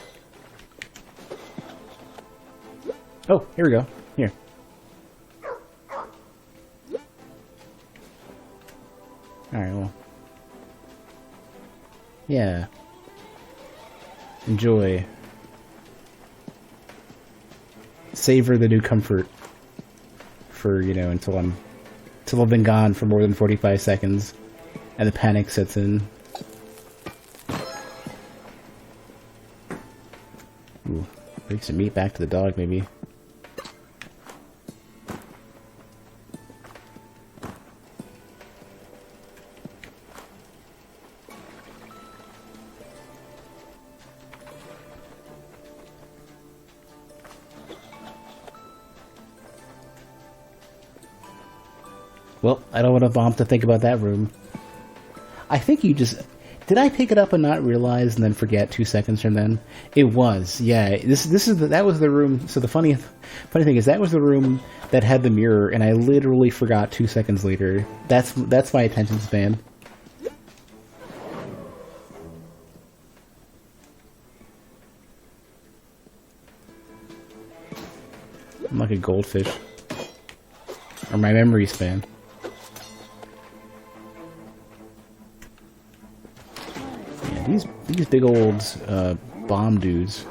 Oh, here we go. Here. Alright, well. Yeah. Enjoy. Savor the new comfort for, you know, until I've been gone for more than 45 seconds and the panic sets in. Ooh, bring some meat back to the dog, maybe. Well, I don't want a bomb to think about that room. I think you just... Did I pick it up and not realize and then forget 2 seconds from then? It was, yeah. That was the room... So the funny thing is that was the room that had the mirror, and I literally forgot 2 seconds later. That's my attention span. I'm like a goldfish. Or my memory span. These big old bomb dudes.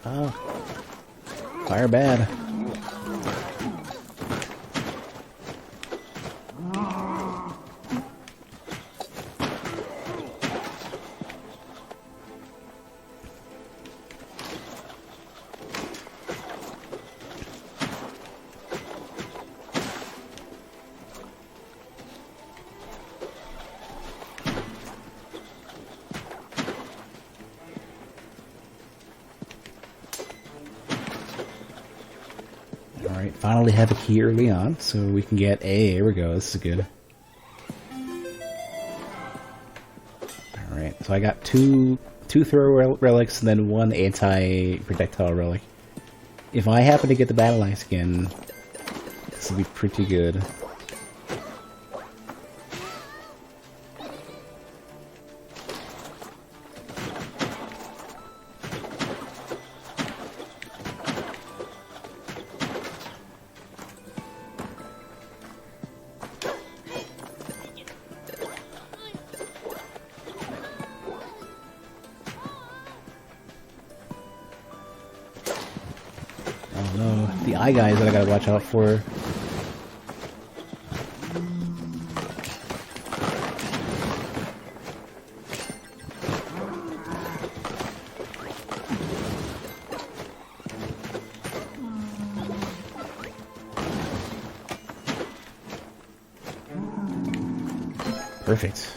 Oh, fire bad. Alright, finally have a key early on, so we can get here we go, this is good. Alright, so I got two throw relics and then one anti-projectile relic. If I happen to get the battle axe again, this will be pretty good. Oh no, the eye guys that I gotta watch out for. Perfect.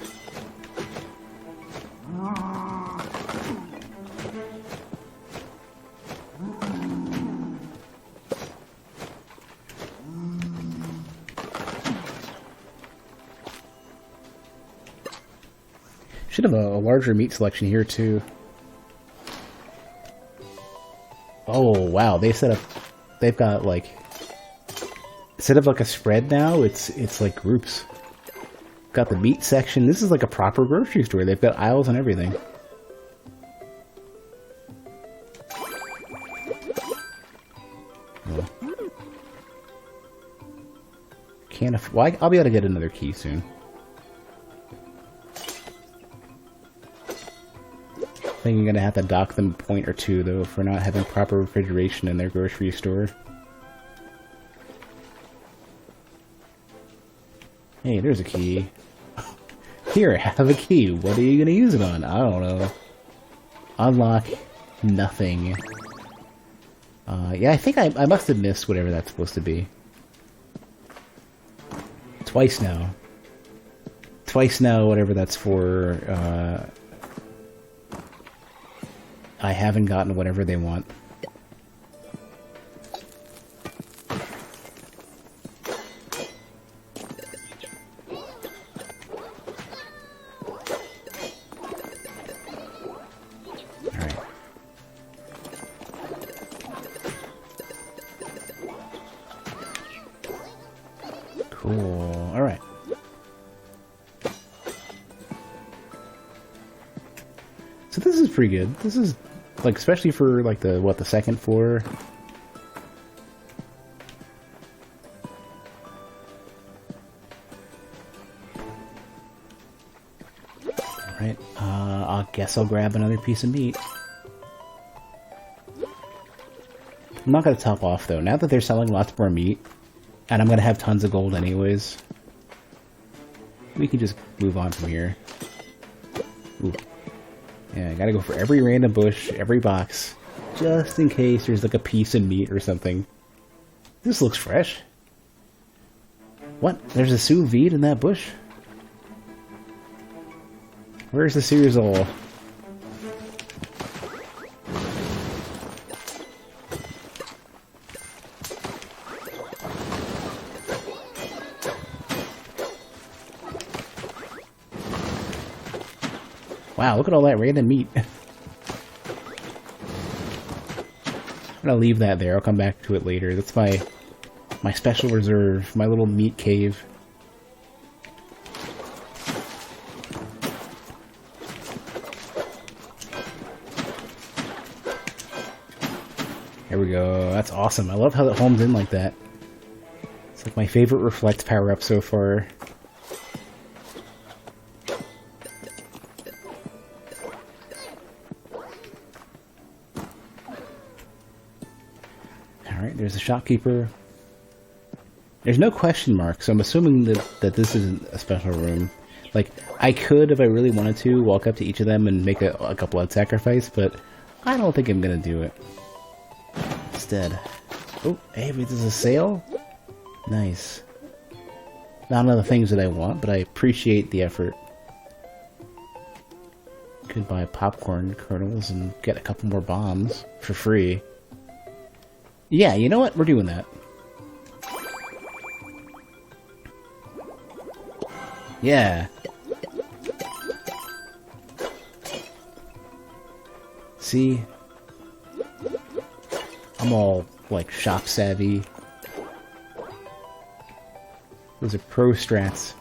Should have a larger meat selection here too. Oh wow, they've got like, instead of like a spread now, it's like groups. Got the meat section. This is like a proper grocery store. They've got aisles and everything. Oh. Well, I'll be able to get another key soon. I think I'm gonna have to dock them a point or two though for not having proper refrigeration in their grocery store. Hey, there's a key. Here, have a key. What are you gonna use it on? I don't know. Unlock nothing. Yeah, I think I must have missed whatever that's supposed to be. Twice now. Twice now, whatever that's for, I haven't gotten whatever they want. So this is pretty good. This is, like, especially for, like, the second floor. Alright, I guess I'll grab another piece of meat. I'm not gonna top off, though. Now that they're selling lots more meat, and I'm gonna have tons of gold anyways, we can just move on from here. Ooh. Yeah, I gotta go for every random bush, every box, just in case there's like a piece of meat or something. This looks fresh. What? There's a sous vide in that bush? Where's the Searsol? Wow, look at all that random meat. I'm gonna leave that there. I'll come back to it later. That's my special reserve, my little meat cave. There we go. That's awesome. I love how it homes in like that. It's like my favorite reflect power-up so far. Alright, there's the shopkeeper. There's no question mark, so I'm assuming that this isn't a special room. Like, I could, if I really wanted to, walk up to each of them and make a blood sacrifice, but I don't think I'm gonna do it. Instead. Oh, hey, this is a sale? Nice. Not one of the things that I want, but I appreciate the effort. Could buy popcorn kernels and get a couple more bombs for free. Yeah, you know what? We're doing that. Yeah. See? I'm all, like, shop savvy. Those are pro strats.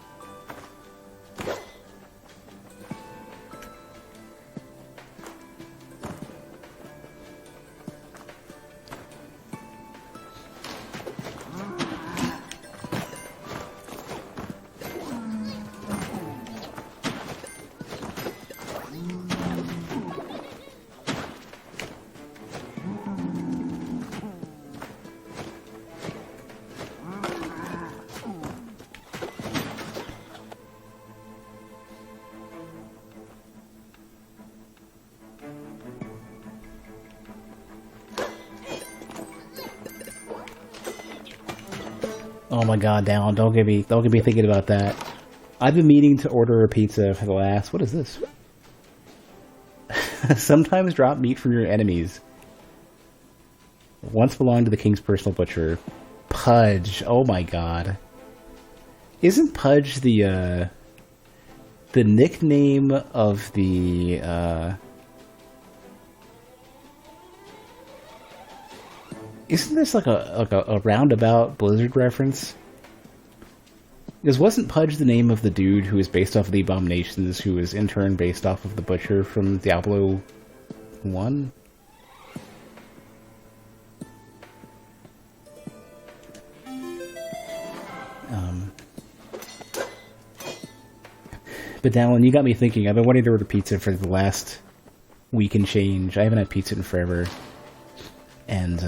Oh my god, Dallin, don't get me thinking about that. I've been meaning to order a pizza for the last... What is this? Sometimes drop meat from your enemies. Once belonged to the king's personal butcher. Pudge. Oh my god. Isn't Pudge the nickname of the, Isn't this like a roundabout Blizzard reference? Because wasn't Pudge the name of the dude who was based off of the Abominations, who was in turn based off of the Butcher from Diablo 1? But Dallin, you got me thinking. I've been wanting to order pizza for the last week and change. I haven't had pizza in forever. And,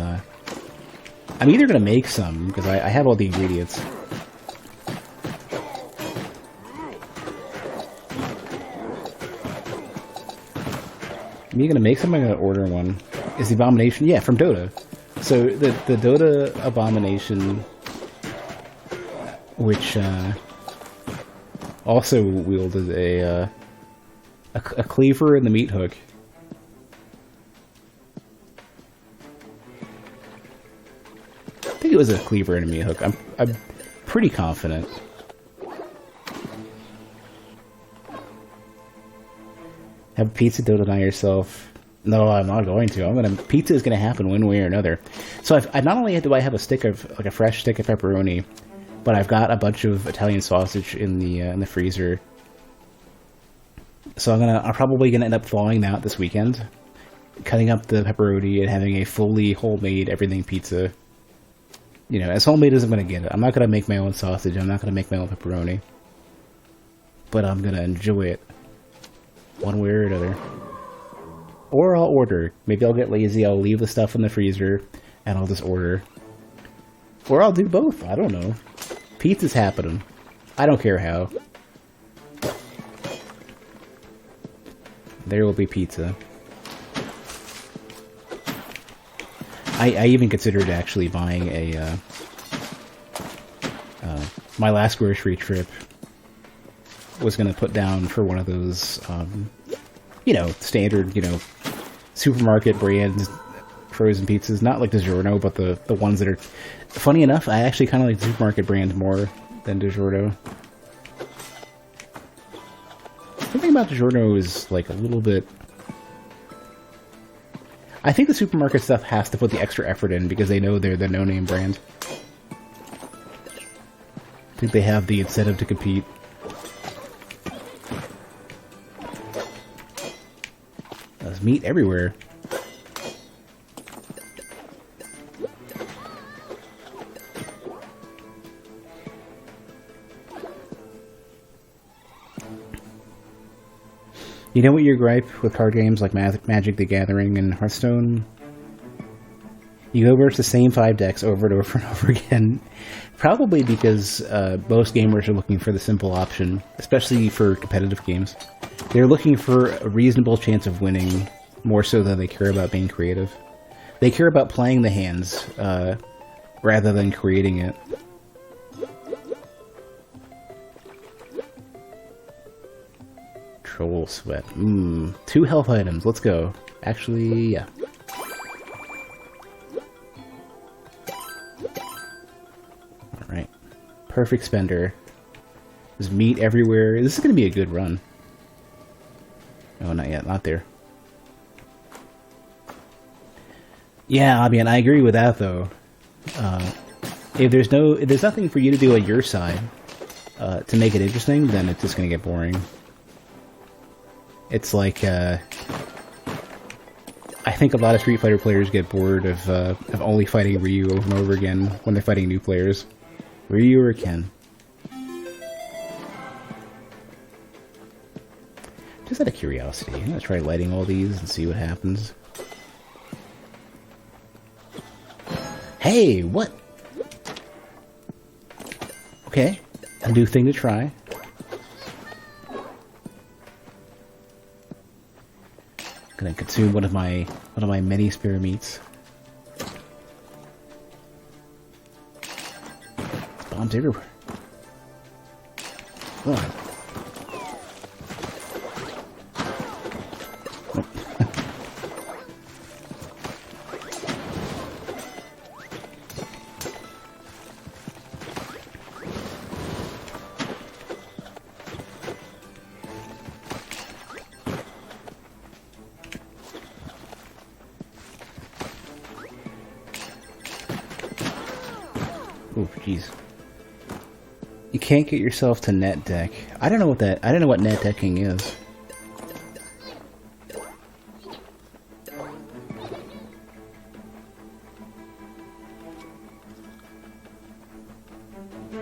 I'm either going to make some, because I have all the ingredients. I'm either going to make some, or I'm going to order one. Is the Abomination? Yeah, from Dota. So, the Dota Abomination, which, also wielded a cleaver and the meat hook. I think it was a cleaver and a meat hook. I'm pretty confident. Have pizza, deny yourself. No, I'm not going to. Pizza is gonna happen one way or another. So I not only do I have a stick of like a fresh stick of pepperoni, but I've got a bunch of Italian sausage in the freezer. So I'm probably gonna end up thawing out this weekend, cutting up the pepperoni and having a fully homemade everything pizza. You know, as homemade as I'm gonna get it. I'm not gonna make my own sausage. I'm not gonna make my own pepperoni, but I'm gonna enjoy it one way or another. Or I'll order. Maybe I'll get lazy. I'll leave the stuff in the freezer and I'll just order. Or I'll do both. I don't know. Pizza's happening. I don't care how. There will be pizza. I even considered actually buying a... my last grocery trip was going to put down for one of those, you know, standard, you know, supermarket brand frozen pizzas. Not like DiGiorno, but the ones that are... Funny enough, I actually kind of like the supermarket brand more than DiGiorno. Something about DiGiorno is like a little bit... I think the supermarket stuff has to put the extra effort in because they know they're the no-name brand. I think they have the incentive to compete. There's meat everywhere. You know what your gripe with card games like Magic the Gathering and Hearthstone? You go over the same 5 decks over and over and over again. Probably because most gamers are looking for the simple option, especially for competitive games. They're looking for a reasonable chance of winning, more so than they care about being creative. They care about playing the hands, rather than creating it. Troll Sweat. 2 health items, let's go. Actually, yeah. Alright. Perfect spender. There's meat everywhere. This is going to be a good run. Oh, not yet. Not there. Yeah, I mean, I agree with that, though. If there's nothing for you to do on your side to make it interesting, then it's just going to get boring. It's like, I think a lot of Street Fighter players get bored of only fighting Ryu over and over again when they're fighting new players. Ryu or Ken. Just out of curiosity, I'm gonna try lighting all these and see what happens. Hey, what? Okay, a new thing to try. Gonna consume one of my many spare meats. Bombs everywhere. Oh. Oh, jeez. You can't get yourself to net deck. I don't know what net decking is.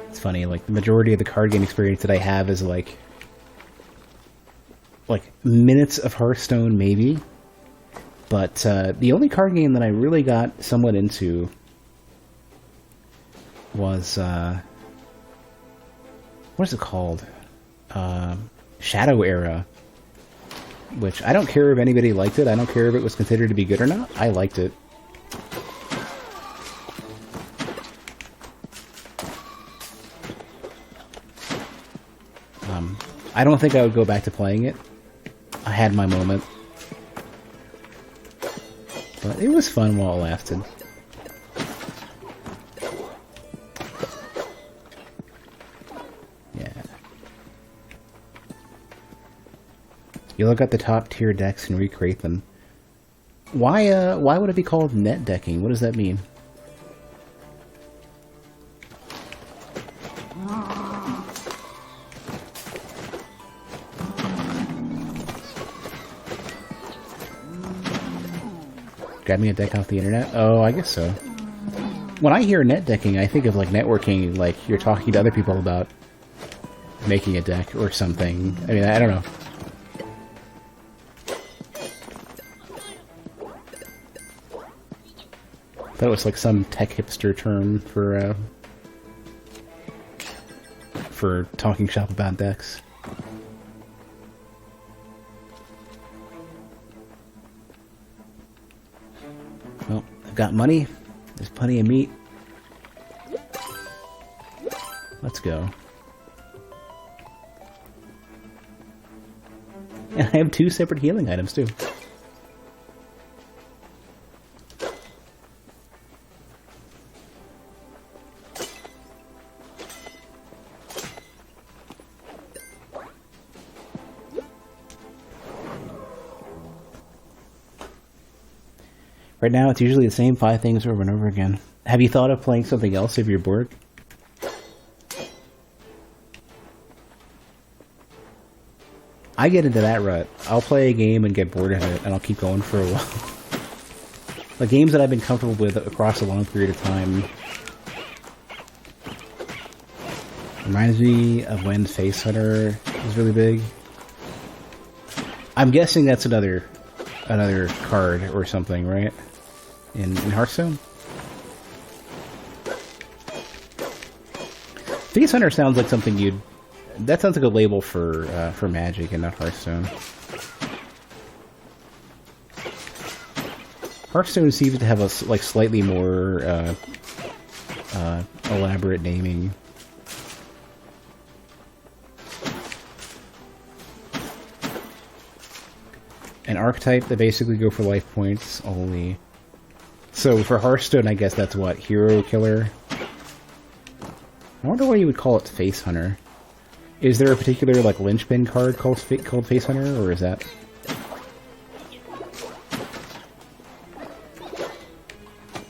It's funny, like the majority of the card game experience that I have is like minutes of Hearthstone maybe. But the only card game that I really got somewhat into was what is it called? Shadow Era. Which I don't care if anybody liked it. I don't care if it was considered to be good or not. I liked it. I don't think I would go back to playing it. I had my moment. But it was fun while it lasted. Yeah. You look at the top tier decks and recreate them. Why would it be called net decking? What does that mean? Grabbing a deck off the internet? Oh, I guess so. When I hear net decking, I think of like networking, like you're talking to other people about making a deck or something. I mean, I don't know. I thought it was like some tech hipster term for talking shop about decks. Well, I've got money. There's plenty of meat. Let's go. And I have 2 separate healing items too. Right now, it's usually the same 5 things over and over again. Have you thought of playing something else if you're bored? I get into that rut. I'll play a game and get bored of it, and I'll keep going for a while. The games that I've been comfortable with across a long period of time. Reminds me of when Face Hunter was really big. I'm guessing that's another card or something, right? In Hearthstone? Face Hunter sounds like something you'd... That sounds like a label for Magic and not Hearthstone. Hearthstone seems to have a like slightly more elaborate naming. An archetype that basically go for life points only. So for Hearthstone, I guess that's what? Hero Killer? I wonder why you would call it Face Hunter. Is there a particular like linchpin card called Face Hunter, or is that...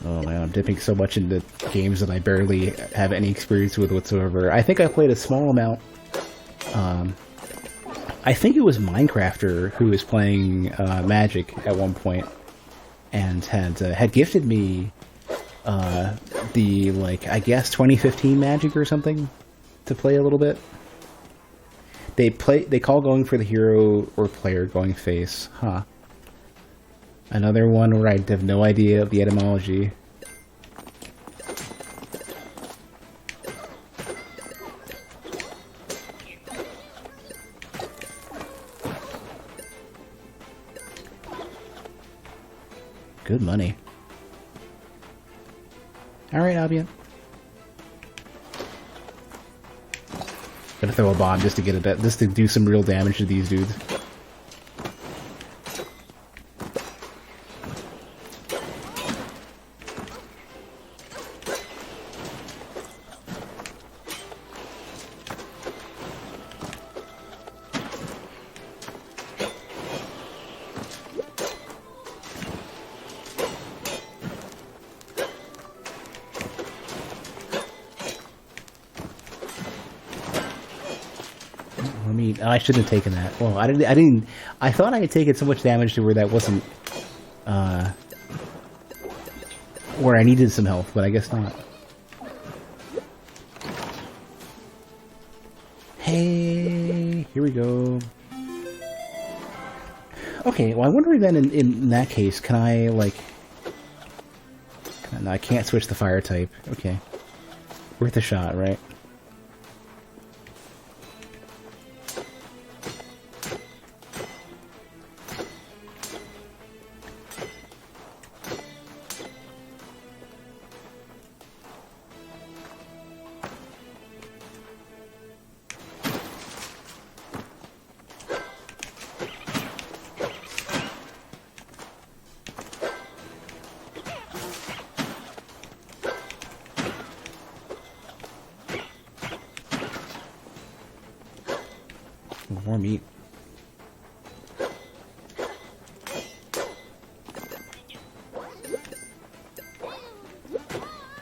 Oh man, I'm dipping so much into games that I barely have any experience with whatsoever. I think I played a small amount. I think it was Minecrafter who was playing Magic at one point, and had gifted me the like I guess 2015 Magic or something to play a little bit. They call going for the hero or player going face, huh? Another one where I have no idea of the etymology. Good money. Alright, Albion. Gotta throw a bomb just to get it, just to do some real damage to these dudes. I shouldn't have taken that. Well, I didn't. I thought I had taken so much damage to where that wasn't, where I needed some health, but I guess not. Hey, here we go. Okay, well, I'm wondering then in that case, can I like? No, I can't switch the fire type. Okay, worth a shot, right? More meat.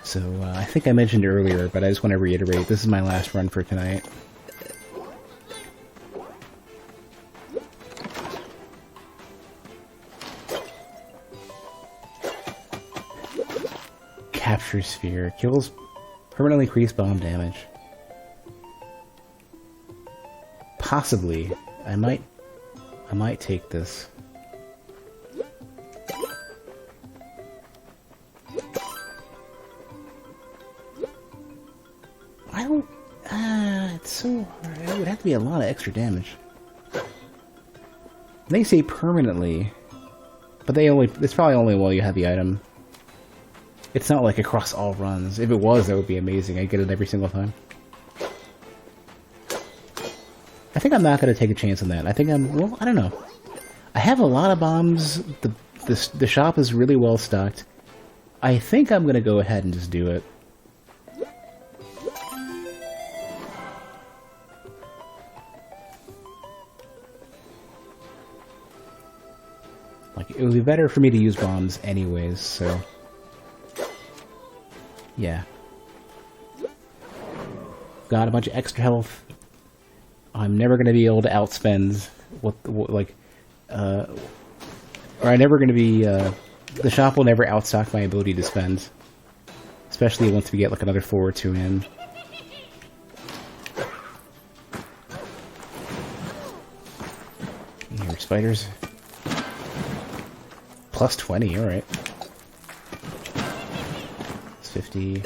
So, I think I mentioned earlier, but I just want to reiterate, this is my last run for tonight. Rapture Sphere. Kills permanently increased bomb damage. Possibly. I might take this. I don't... it's so hard. It would have to be a lot of extra damage. They say permanently, but it's probably only while you have the item. It's not like across all runs. If it was, that would be amazing. I'd get it every single time. I think I'm not going to take a chance on that. I think well, I don't know. I have a lot of bombs. The shop is really well stocked. I think I'm going to go ahead and just do it. Like, it would be better for me to use bombs anyways, so... Yeah. Got a bunch of extra health. I'm never going to be able to outspend or I'm never going to be, the shop will never outstock my ability to spend. Especially once we get, like, another 4 or 2 in. Here, spiders. Plus 20, alright. It's 50.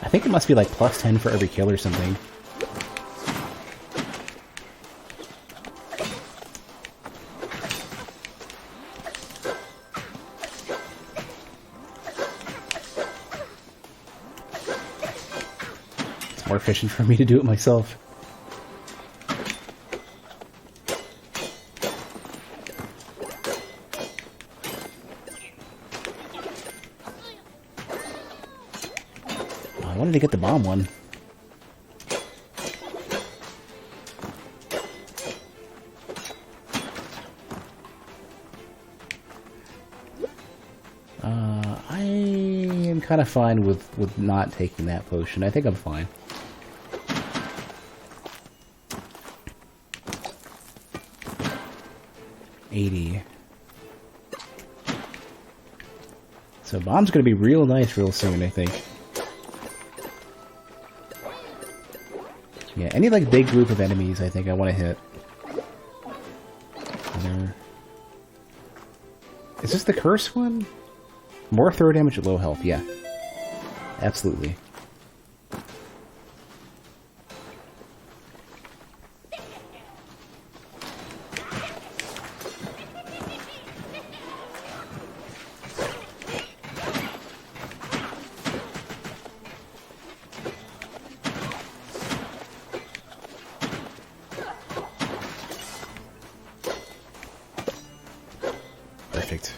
I think it must be like plus 10 for every kill or something. It's more efficient for me to do it myself. I wanted to get the bomb one. I am kind of fine with not taking that potion. I think I'm fine. $80. So bomb's gonna be real nice real soon, I think. Yeah, any like big group of enemies I think I want to hit. Is this the curse one? More throw damage at low health, yeah. Absolutely. Perfect.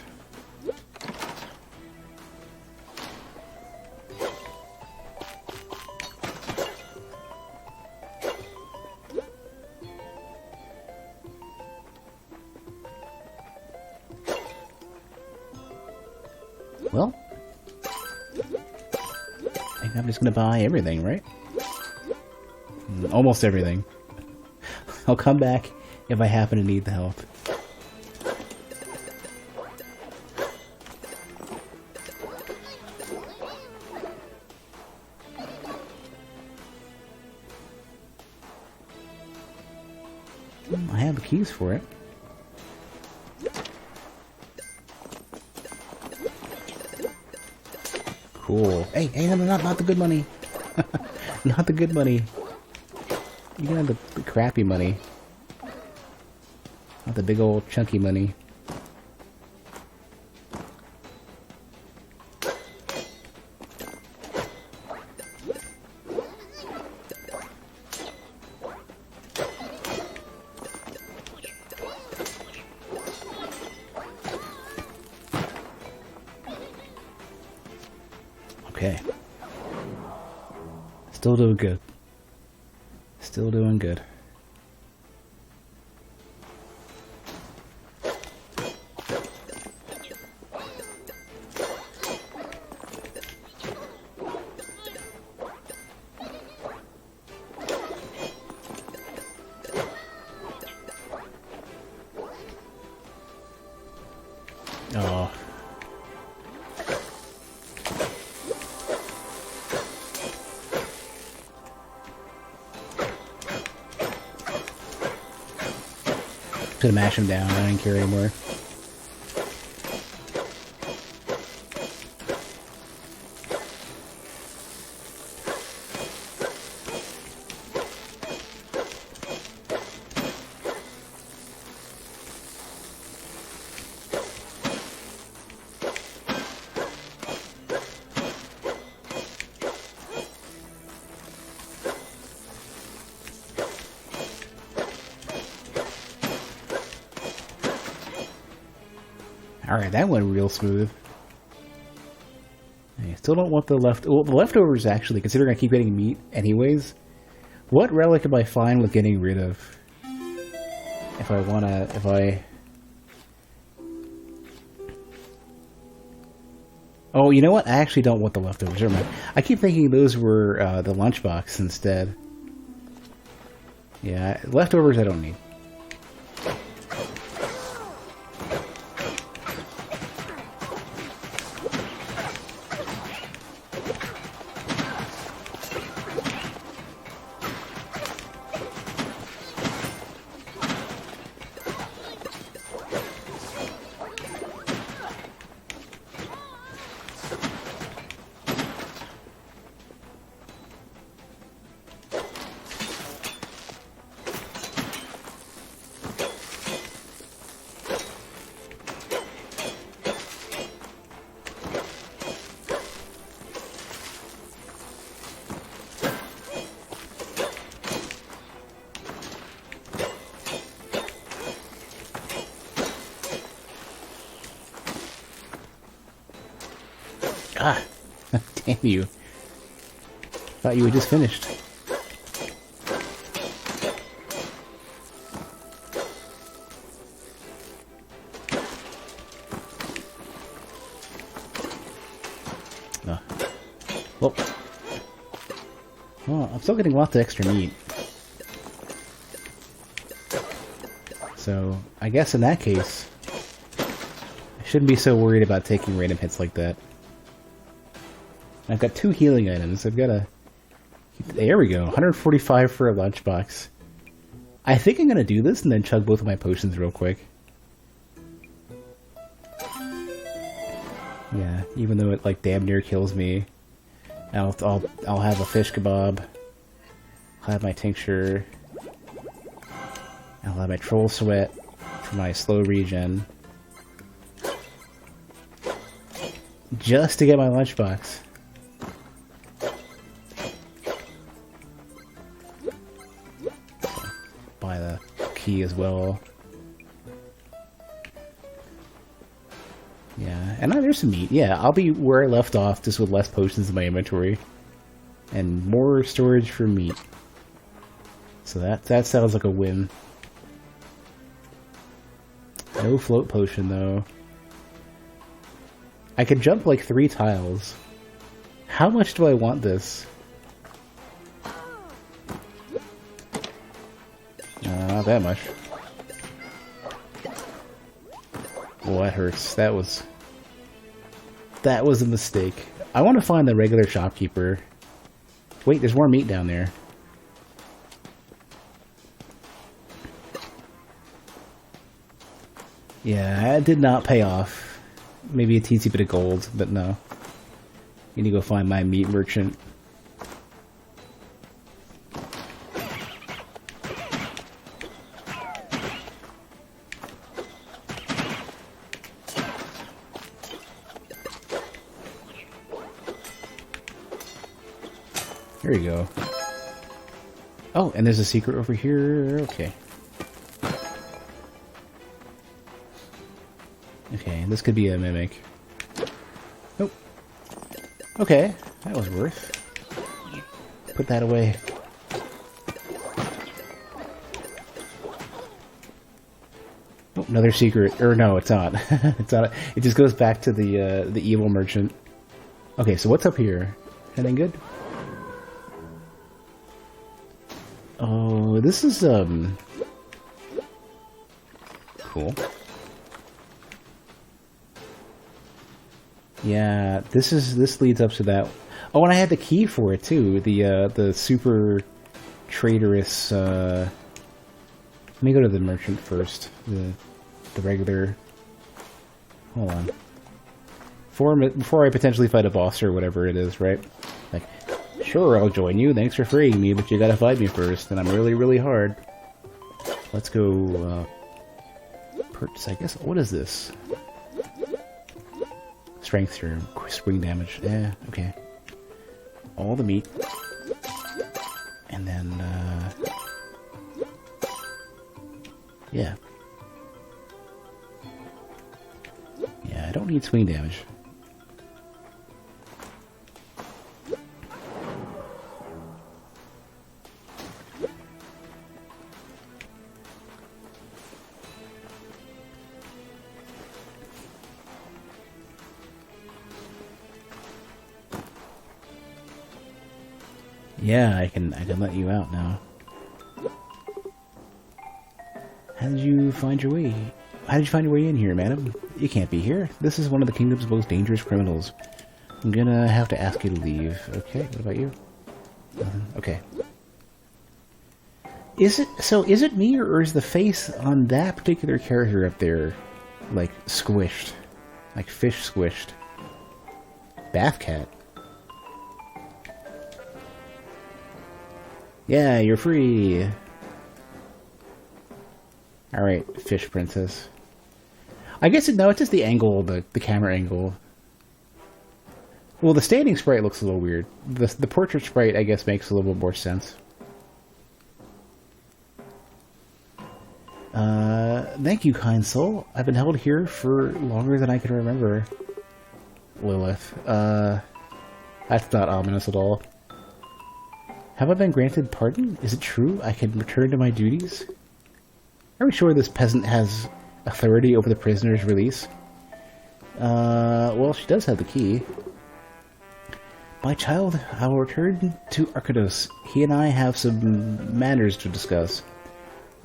Well, I think I'm just gonna buy everything, right? Almost everything. I'll come back if I happen to need the help. I have the keys for it. Cool. Hey, no, not the good money. Not the good money. You can have the crappy money. Not the big old chunky money. Okay. Still doing good. Still doing good. To mash him down, I don't care anymore. Alright, that went real smooth. I still don't want the the leftovers, actually, considering I keep getting meat anyways. What relic am I fine with getting rid of? If I... Oh, you know what? I actually don't want the leftovers. Never mind. I keep thinking those were the lunchbox instead. Yeah, leftovers I don't need. Ah, damn you. Thought you had just finished. Oh. Well, I'm still getting lots of extra meat. So, I guess in that case, I shouldn't be so worried about taking random hits like that. I've got 2 healing items. I've got to... There we go. 145 for a lunchbox. I think I'm going to do this and then chug both of my potions real quick. Yeah, even though it like damn near kills me. I'll have a fish kebab. I'll have my tincture. I'll have my troll sweat for my slow regen. Just to get my lunchbox. Buy the key as well. Yeah, and there's some meat. Yeah, I'll be where I left off, just with less potions in my inventory. And more storage for meat. So that sounds like a win. No float potion, though. I can jump like 3 tiles. How much do I want this? Not that much. Oh, that hurts. That was a mistake. I want to find the regular shopkeeper. Wait, there's more meat down there. Yeah, that did not pay off. Maybe a teensy bit of gold, but no. Need to go find my meat merchant. There you go. Oh, and there's a secret over here. Okay. Okay, this could be a mimic. Nope. Okay, that was worth. Put that away. Oh, another secret. Or no, it's not. It's not. It just goes back to the evil merchant. Okay, so what's up here? Anything good? Oh, this is cool. Yeah, this leads up to that. Oh, and I had the key for it too. The super traitorous Let me go to the merchant first. The regular... Hold on. Before I potentially fight a boss or whatever it is, right? Like, sure, I'll join you. Thanks for freeing me, but you gotta fight me first, and I'm really, really hard. Let's go, purchase, I guess. What is this? Strength or spring damage. Yeah, okay. All the meat. And then, yeah. Yeah, I don't need swing damage. Yeah, I can let you out now. How did you find your way? How did you find your way in here, madam? You can't be here. This is one of the kingdom's most dangerous criminals. I'm gonna have to ask you to leave. Okay, what about you? Okay. Is it me, or is the face on that particular character up there, like, squished? Like fish squished? Bath cat. Yeah, you're free! Alright, fish princess. I guess no, it's just the angle, the camera angle. Well, the standing sprite looks a little weird. The portrait sprite, I guess, makes a little bit more sense. Thank you, kind soul. I've been held here for longer than I can remember. Lilith. That's not ominous at all. Have I been granted pardon? Is it true I can return to my duties? Are we sure this peasant has authority over the prisoner's release? Well, she does have the key. My child, I will return to Arcados. He and I have some matters to discuss.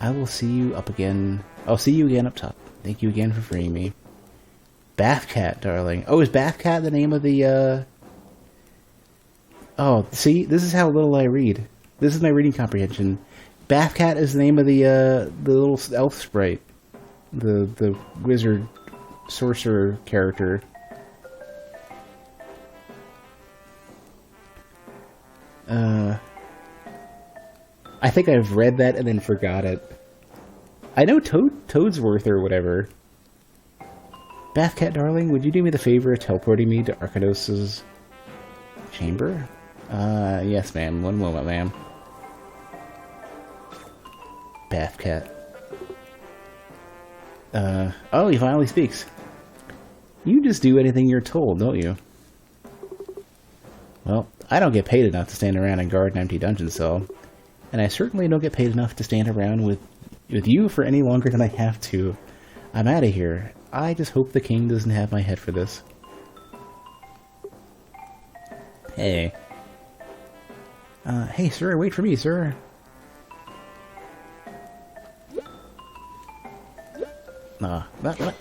I will see you up again. I'll see you again up top. Thank you again for freeing me. Bath cat, darling. Oh, is Bath cat the name of the, Oh, see? This is how little I read. This is my reading comprehension. Bath cat is the name of the little elf sprite. The wizard sorcerer character. I think I've read that and then forgot it. I know Toadsworth or whatever. Bathcat, darling, would you do me the favor of teleporting me to Arcados' chamber? Yes, ma'am. One moment, ma'am. Bathcat. Oh, he finally speaks. You just do anything you're told, don't you? Well, I don't get paid enough to stand around and guard an empty dungeon cell. And I certainly don't get paid enough to stand around with you for any longer than I have to. I'm out of here. I just hope the king doesn't have my head for this. Hey. Hey, sir, wait for me, sir.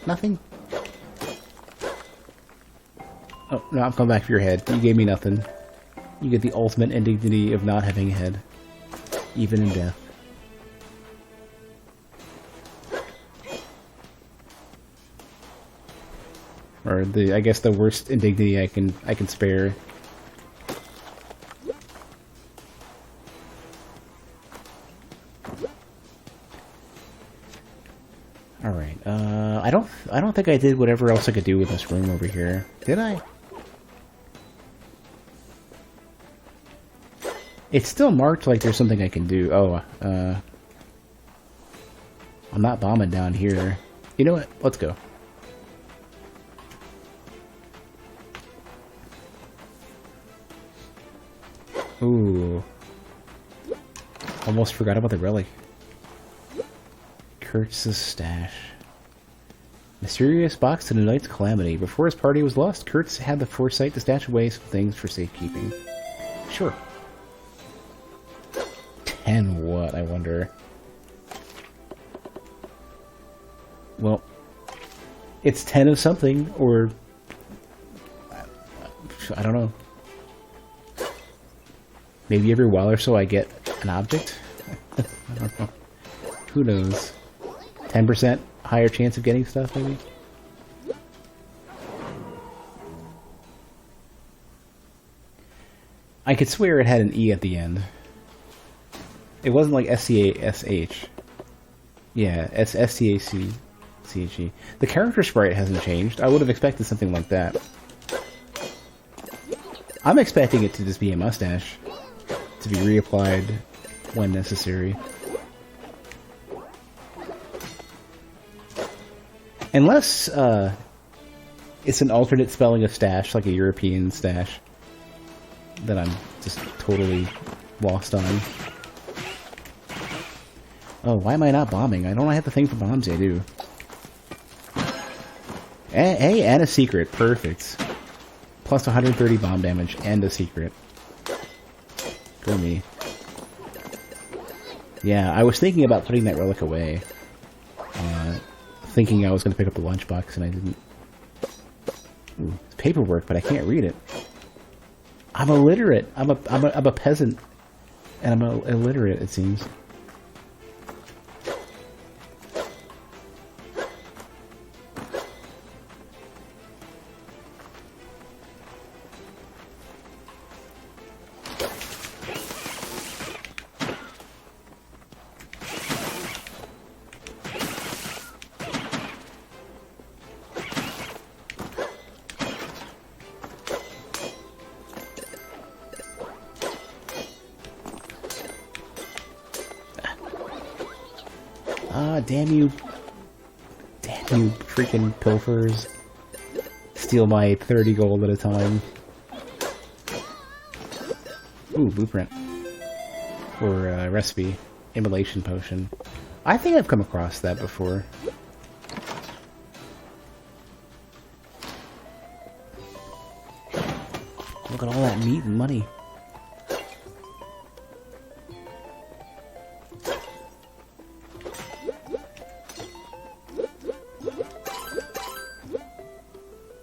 Nothing? Oh, no, I'm coming back for your head. You gave me nothing. You get the ultimate indignity of not having a head. Even in death. Or I guess the worst indignity I can spare. Alright, I don't think I did whatever else I could do with this room over here. Did I? It's still marked like there's something I can do. Oh, I'm not bombing down here. You know what? Let's go. Ooh. Almost forgot about the relic. Kurtz's stash. Mysterious box to the night's calamity. Before his party was lost, Kurtz had the foresight to stash away some things for safekeeping. Sure. 10 what, I wonder? Well, it's 10 of something, or... I don't know. Maybe every while or so I get an object? I don't know. Who knows? 10% higher chance of getting stuff, maybe? I could swear it had an E at the end. It wasn't like S-C-A-S-H. Yeah, S-T-A-C-C-H-E. The character sprite hasn't changed. I would have expected something like that. I'm expecting it to just be a mustache. To be reapplied when necessary. Unless, it's an alternate spelling of stash, like a European stash. That I'm just totally lost on. Oh, why am I not bombing? I don't have the thing for bombs, I do. Hey, and a secret. Perfect. Plus 130 bomb damage and a secret. Go me. Yeah, I was thinking about putting that relic away. Thinking I was going to pick up the lunchbox, and I didn't. Ooh, it's paperwork, but I can't read it. I'm illiterate. I'm a peasant, and I'm illiterate. It seems. Damn you. Damn you freaking pilfers. Steal my 30 gold at a time. Ooh, blueprint. Or recipe. Immolation potion. I think I've come across that before. Look at all that meat and money.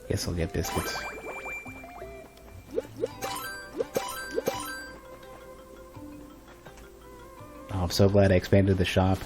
Guess I'll get biscuits. Oh, I'm so glad I expanded the shop.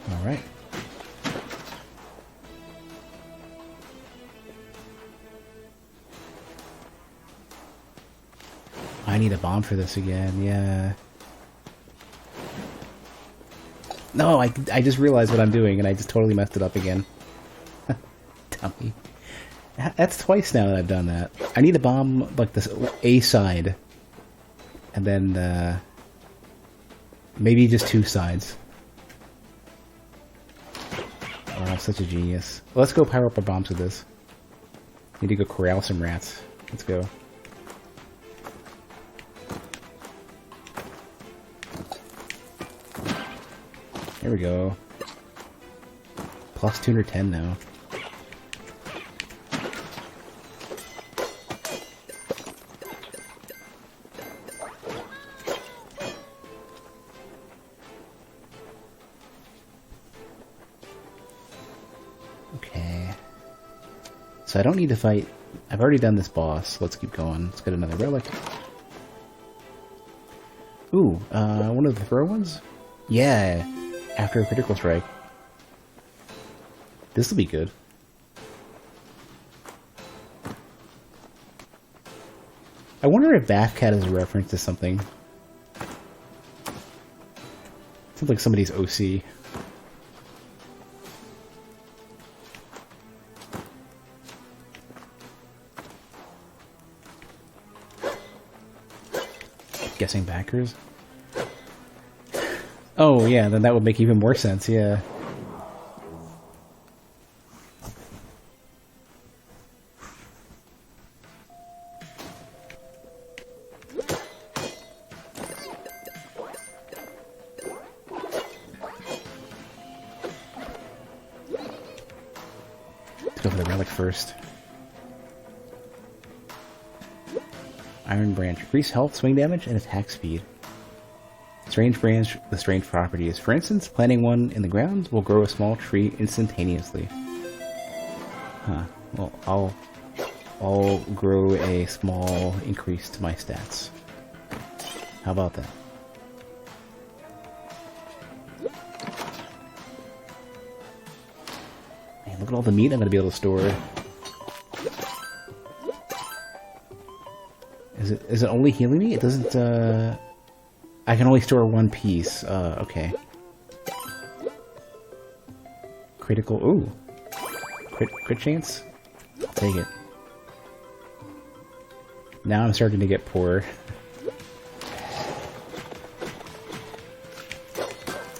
Alright. I need a bomb for this again, yeah. No, I just realized what I'm doing and I just totally messed it up again. Dummy. That's twice now that I've done that. I need a bomb, like this A side. And then, maybe just two sides. Oh, I'm such a genius. Well, let's go power up our bombs with this. Need to go corral some rats. Let's go. There we go. Plus 210 now. Okay. So I don't need to fight. I've already done this boss. Let's keep going. Let's get another relic. Ooh, one of the throw ones? Yeah, after a critical strike. This will be good. I wonder if Bathcat is a reference to something. Sounds like somebody's OC. Guessing backers? Oh, yeah, then that would make even more sense, yeah. Let's go for the relic first. Iron Branch. Increase health, swing damage, and attack speed. Strange Branch, the strange properties. For instance, planting one in the ground will grow a small tree instantaneously. Huh. Well, I'll grow a small increase to my stats. How about that? Man, look at all the meat I'm going to be able to store. Is it only healing me? It doesn't, I can only store one piece. Okay. Critical, ooh. Crit chance? I'll take it. Now I'm starting to get poor.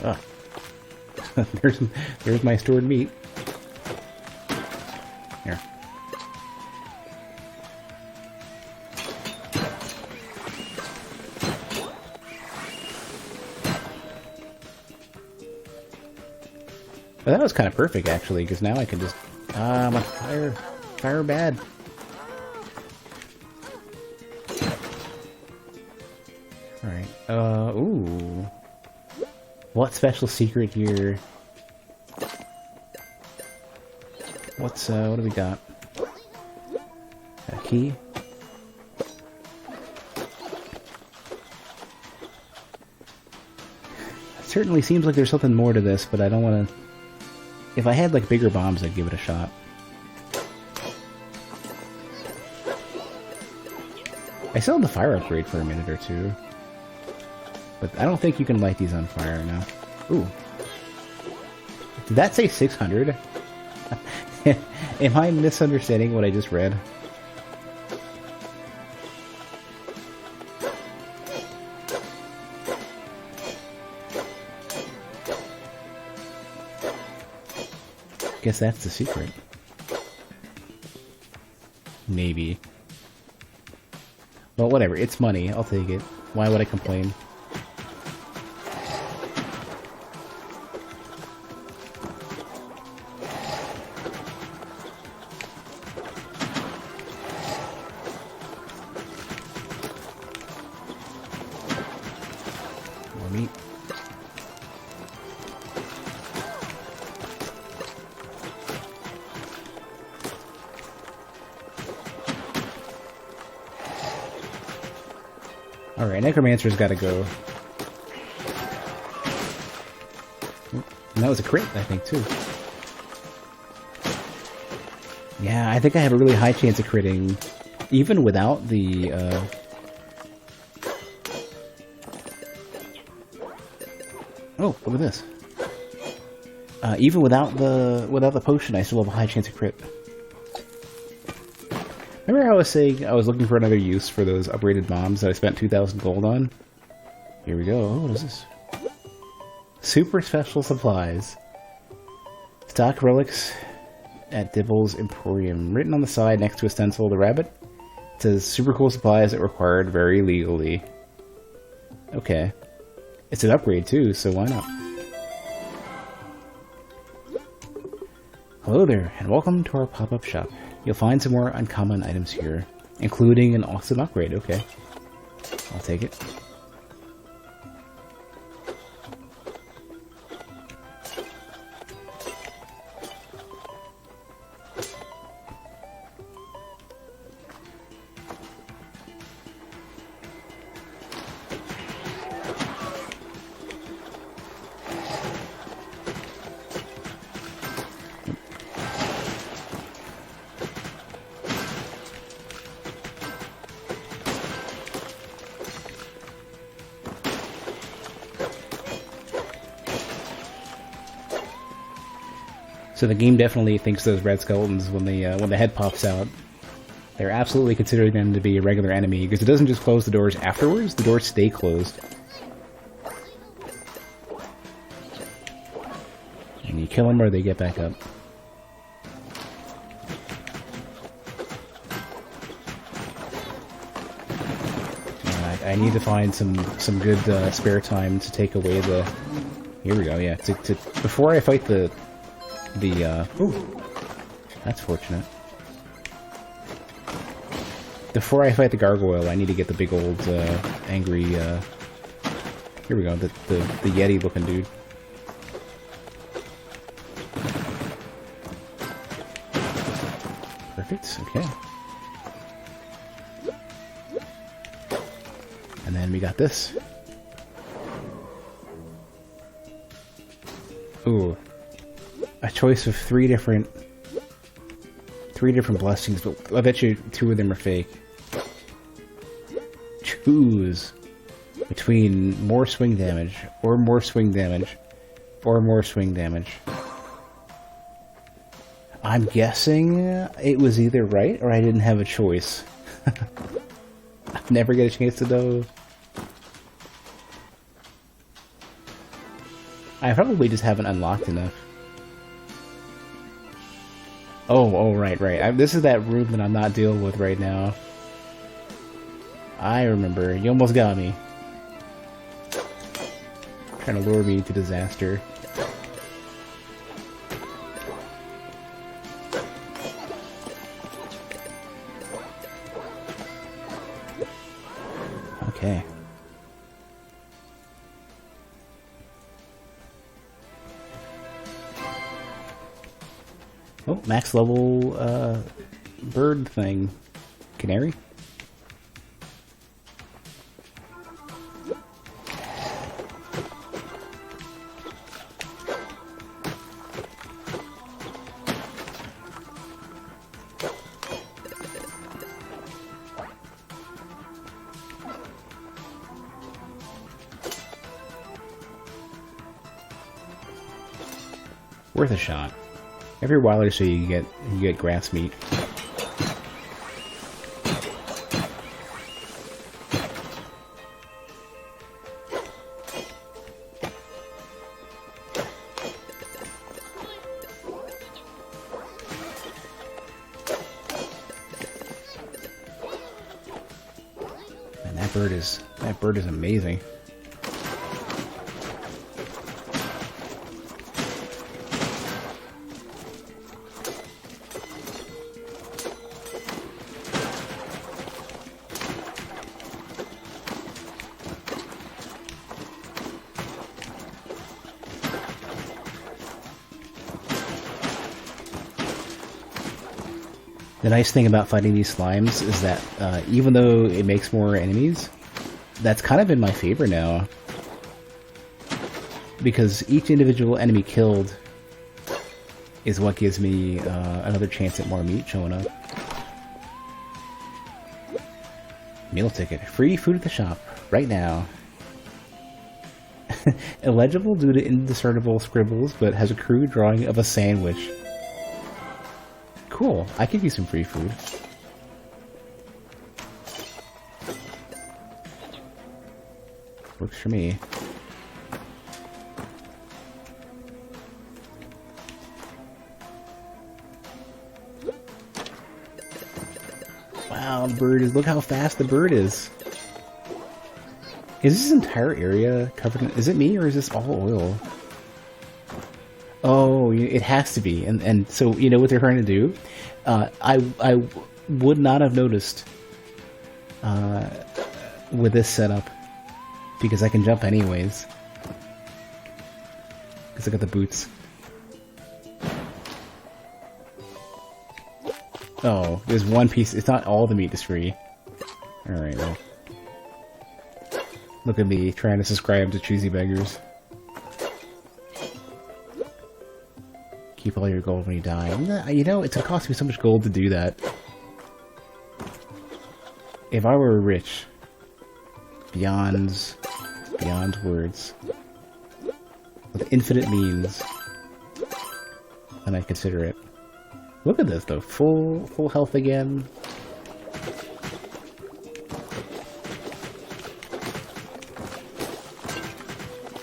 Oh. there's my stored meat. Here. Well, that was kind of perfect, actually, because now I can just... I'm on fire. Fire bad. Alright. Ooh. What special secret here? What do we got? A key? It certainly seems like there's something more to this, but I don't want to... If I had, like, bigger bombs, I'd give it a shot. I still have the fire upgrade for a minute or two. But I don't think you can light these on fire now. Ooh. Did that say 600? Am I misunderstanding what I just read? Guess that's the secret. Maybe. Well, whatever. It's money. I'll take it. Why would I complain? More meat. Alright, Necromancer's gotta go. And that was a crit, I think, too. Yeah, I think I have a really high chance of critting, even without the, Oh, look at this. Even without the potion, I still have a high chance of crit. Remember how I was saying I was looking for another use for those upgraded bombs that I spent 2,000 gold on? Here we go. Oh, what is this? Super special supplies. Stock relics at Dibble's Emporium. Written on the side next to a stencil of the rabbit. It says super cool supplies that required very legally. Okay. It's an upgrade too, so why not? Hello there, and welcome to our pop-up shop. You'll find some more uncommon items here, including an awesome upgrade. Okay. I'll take it. So the game definitely thinks those red skeletons, when the head pops out, they're absolutely considering them to be a regular enemy, because it doesn't just close the doors afterwards, the doors stay closed. And you kill them or they get back up. I need to find some good spare time to take away the... Here we go, yeah. Before I fight the ooh, that's fortunate. Before I fight the gargoyle, I need to get the big old angry. Here we go. The Yeti looking dude. Perfect. Okay. And then we got this. Ooh. A choice of three different blessings, but I bet you 2 of them are fake. Choose between more swing damage, or more swing damage, or more swing damage. I'm guessing it was either right or I didn't have a choice. I never get a chance to know. I probably just haven't unlocked enough. Oh, right. This is that room that I'm not dealing with right now. I remember. You almost got me. Trying to lure me to disaster. Okay. Oh, max level bird thing. Canary? Worth a shot. Every while or so you get grass meat. And that bird is amazing. The nice thing about fighting these slimes is that even though it makes more enemies, that's kind of in my favor now. Because each individual enemy killed is what gives me another chance at more meat showing up. Meal ticket. Free food at the shop. Right now. Illegible due to indiscernible scribbles, but has a crude drawing of a sandwich. Cool. I could use some free food. Works for me. Wow, the bird is... Look how fast the bird is. Is this entire area covered in... Is it me or is this all oil? Oh, it has to be. And so, you know what they're trying to do? I would not have noticed with this setup because I can jump anyways. Because look at the boots. Oh, there's one piece. It's not all the meat is free. Alright, well. Look at me trying to subscribe to Cheesy Beggars. Keep all your gold when you die. You know, it's gonna cost me so much gold to do that. If I were rich, beyond words, with infinite means, then I'd consider it. Look at this though, full health again.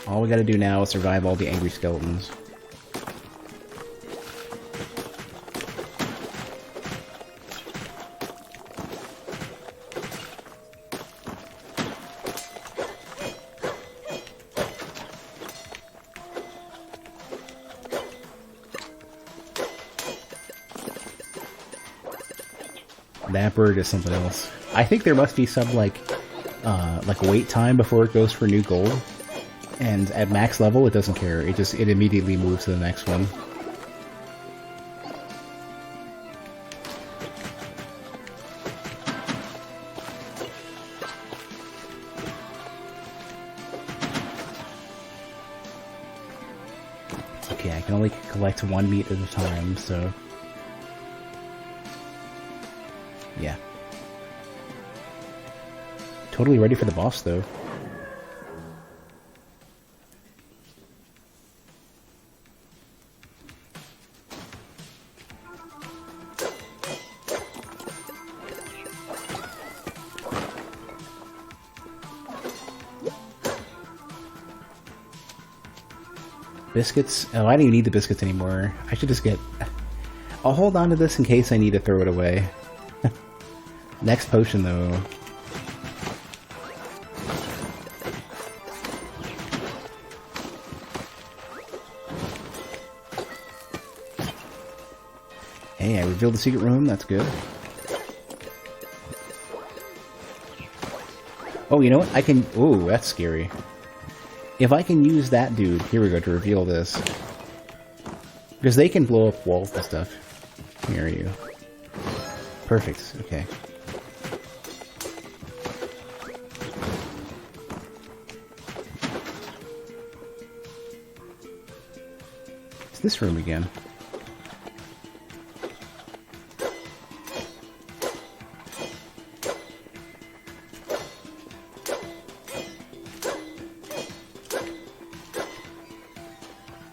All we gotta do now is survive all the angry skeletons. That bird is something else. I think there must be some, like wait time before it goes for new gold. And at max level, it doesn't care. It immediately moves to the next one. Okay, I can only collect one meat at a time, so... yeah. Totally ready for the boss, though. Biscuits? Oh, I don't even need the biscuits anymore. I should just get... I'll hold on to this in case I need to throw it away. Next potion, though. Hey, I revealed the secret room. That's good. Oh, you know what? I can... Ooh, that's scary. If I can use that dude... Here we go, to reveal this. Because they can blow up walls and stuff. Where are you? Perfect. Okay. It's this room again.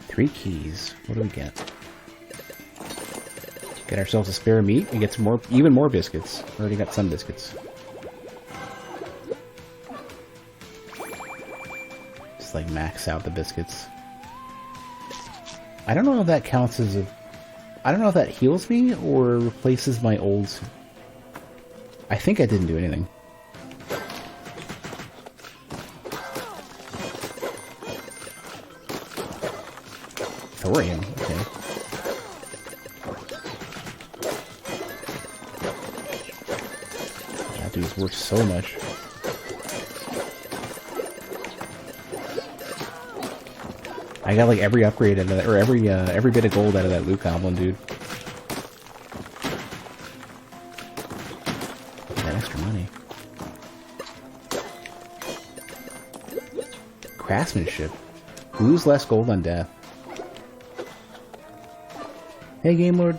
Three keys. What do we get? Get ourselves a spare meat and get some more, even more biscuits. Already got some biscuits. Just like max out the biscuits. I don't know if that counts as a... I don't know if that heals me or replaces my old... I think I didn't do anything. Thorium, okay. That dude's worth so much. I got like every upgrade out of that, or every bit of gold out of that loot goblin, dude. That extra money. Craftsmanship. Lose less gold on death. Hey, Game Lord.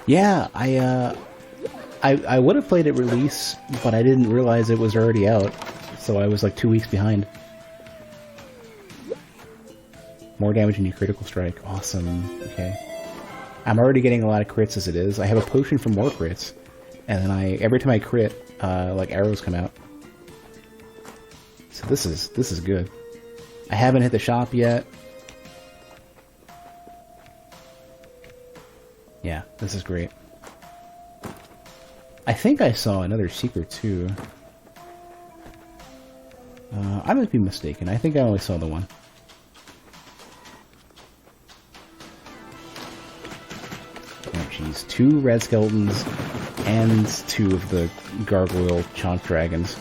Yeah, I would have played at release, but I didn't realize it was already out, so I was like 2 weeks behind. More damage than your critical strike. Awesome. Okay. I'm already getting a lot of crits as it is. I have a potion for more crits, and then every time I crit, like arrows come out. So this is good. I haven't hit the shop yet. Yeah, this is great. I think I saw another secret too. I might be mistaken. I think I only saw the one. Oh jeez, 2 red skeletons and 2 of the gargoyle chomp dragons.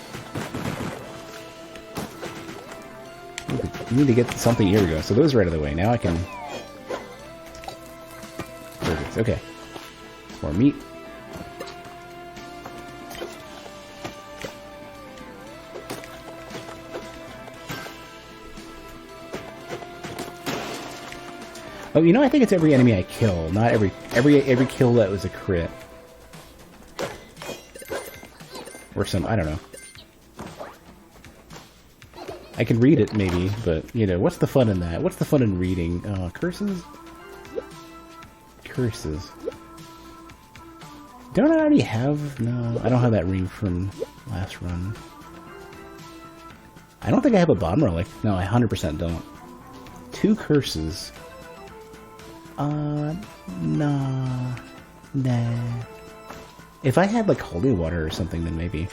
You need to get something. Here we go. So those are out of the way. Now I can... Perfect. Okay. More meat. Oh, you know, I think it's every enemy I kill, not every kill that was a crit. Or some, I don't know. I can read it, maybe, but, you know, what's the fun in that? What's the fun in reading? Curses? Curses. Don't I already have... No, I don't have that ring from last run. I don't think I have a bomb relic. No, I 100% don't. 2 curses. Nah. If I had, like, holy water or something, then maybe.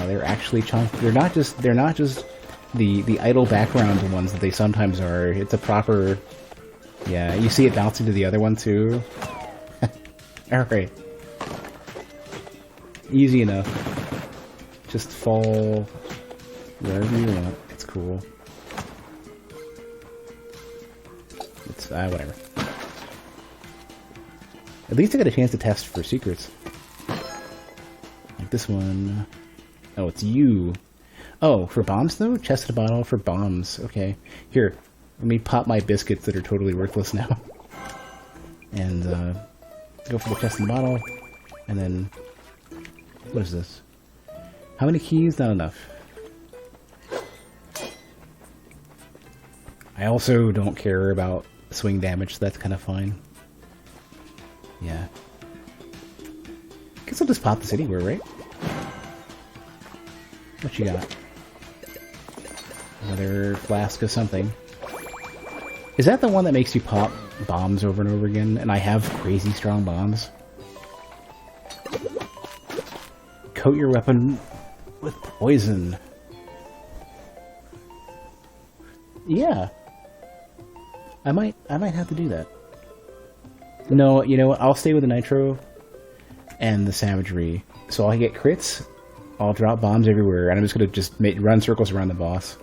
They're actually chunk. They're not just the idle background ones that they sometimes are. It's a proper. Yeah, you see it bouncing to the other one too. All right. Easy enough. Just fall wherever you want. It's cool. It's whatever. At least I got a chance to test for secrets. Like this one. Oh, it's you. Oh, for bombs though? Chest in a bottle for bombs. Okay. Here, let me pop my biscuits that are totally worthless now. And go for the chest in the bottle. And then, what is this? How many keys? Not enough. I also don't care about swing damage, so that's kind of fine. Yeah. Guess I'll just pop this anywhere, right? What you got? Another flask of something. Is that the one that makes you pop bombs over and over again? And I have crazy strong bombs? Coat your weapon with poison. Yeah. I might have to do that. No, you know what? I'll stay with the nitro and the savagery. So I'll get crits, I'll drop bombs everywhere, and I'm just gonna run circles around the boss.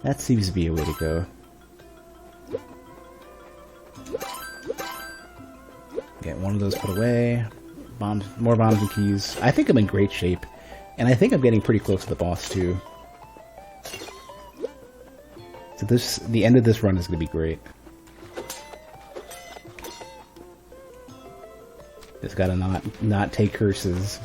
That seems to be a way to go. Get one of those put away. Bombs, more bombs and keys. I think I'm in great shape, and I think I'm getting pretty close to the boss too. So the end of this run is gonna be great. Just gotta not take curses.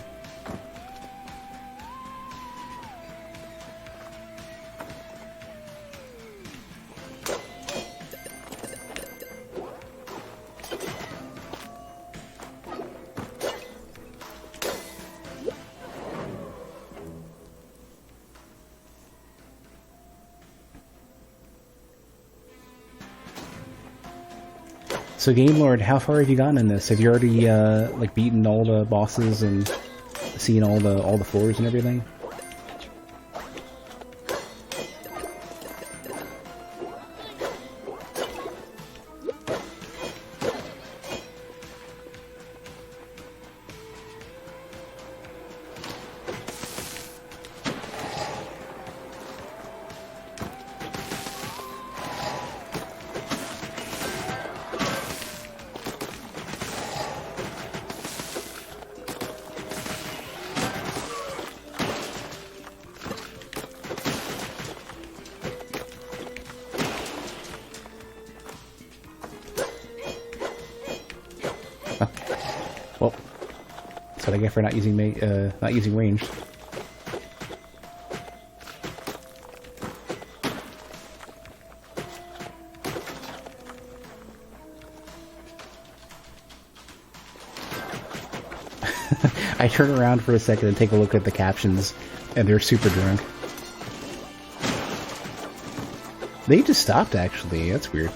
So Game Lord, how far have you gotten in this? Have you already like beaten all the bosses and seen all the floors and everything? Well, that's what I get for not using ranged. I turn around for a second and take a look at the captions, and they're super drunk. They just stopped, actually. That's weird.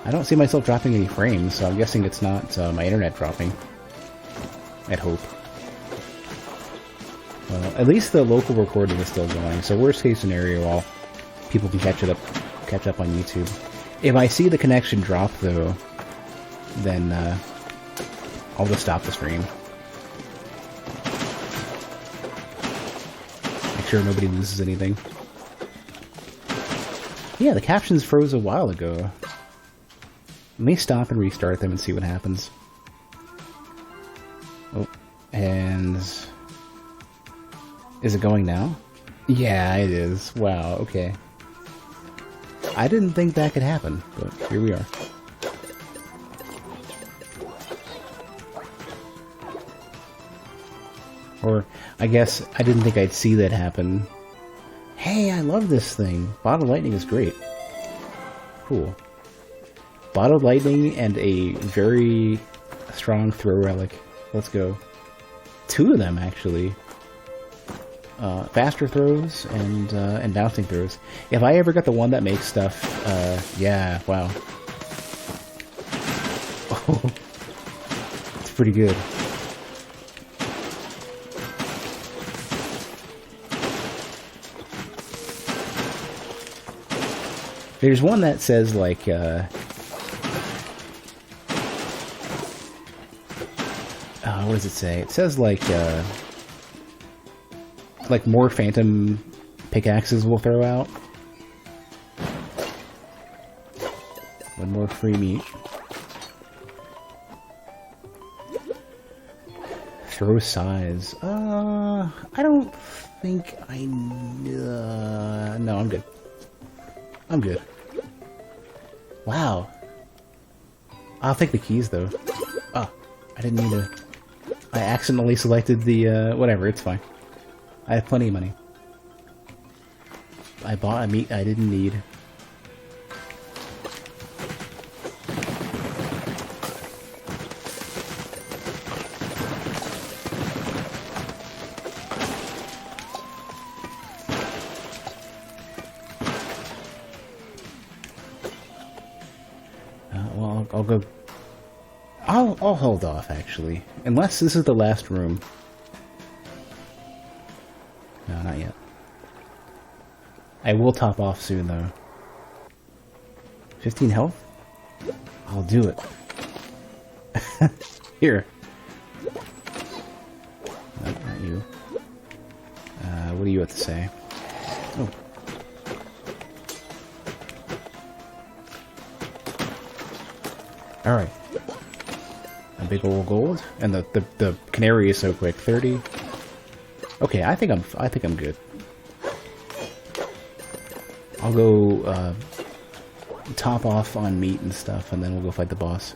I don't see myself dropping any frames, so I'm guessing it's not my internet dropping. I'd hope. Well, at least the local recording is still going, so worst case scenario, people can catch up on YouTube. If I see the connection drop, though, then I'll just stop the stream. Make sure nobody loses anything. Yeah, the captions froze a while ago. Let me stop and restart them and see what happens. Oh, and... is it going now? Yeah, it is. Wow, okay. I didn't think that could happen, but here we are. Or, I guess, I didn't think I'd see that happen. Hey, I love this thing! Bottled Lightning is great. Cool. Bottled Lightning and a very strong throw relic. Let's go. Two of them, actually. Faster throws and bouncing throws. If I ever got the one that makes stuff, yeah, wow. Oh, it's pretty good. There's one that says, like, what does it say? It says, like more phantom pickaxes will throw out. One more free meat. Throw size. I don't think I... no, I'm good. I'm good. Wow. I'll take the keys, though. Oh, I didn't need to... I accidentally selected the, whatever, it's fine. I have plenty of money. I bought a meat I didn't need. Well, I'll go... I'll hold off, actually. Unless this is the last room. No, not yet. I will top off soon, though. 15 health? I'll do it. Here. No, not you. What do you have to say? Oh. Alright. A big old gold. And the canary is so quick. 30. Okay, I think I'm good. I'll go top off on meat and stuff, and then we'll go fight the boss.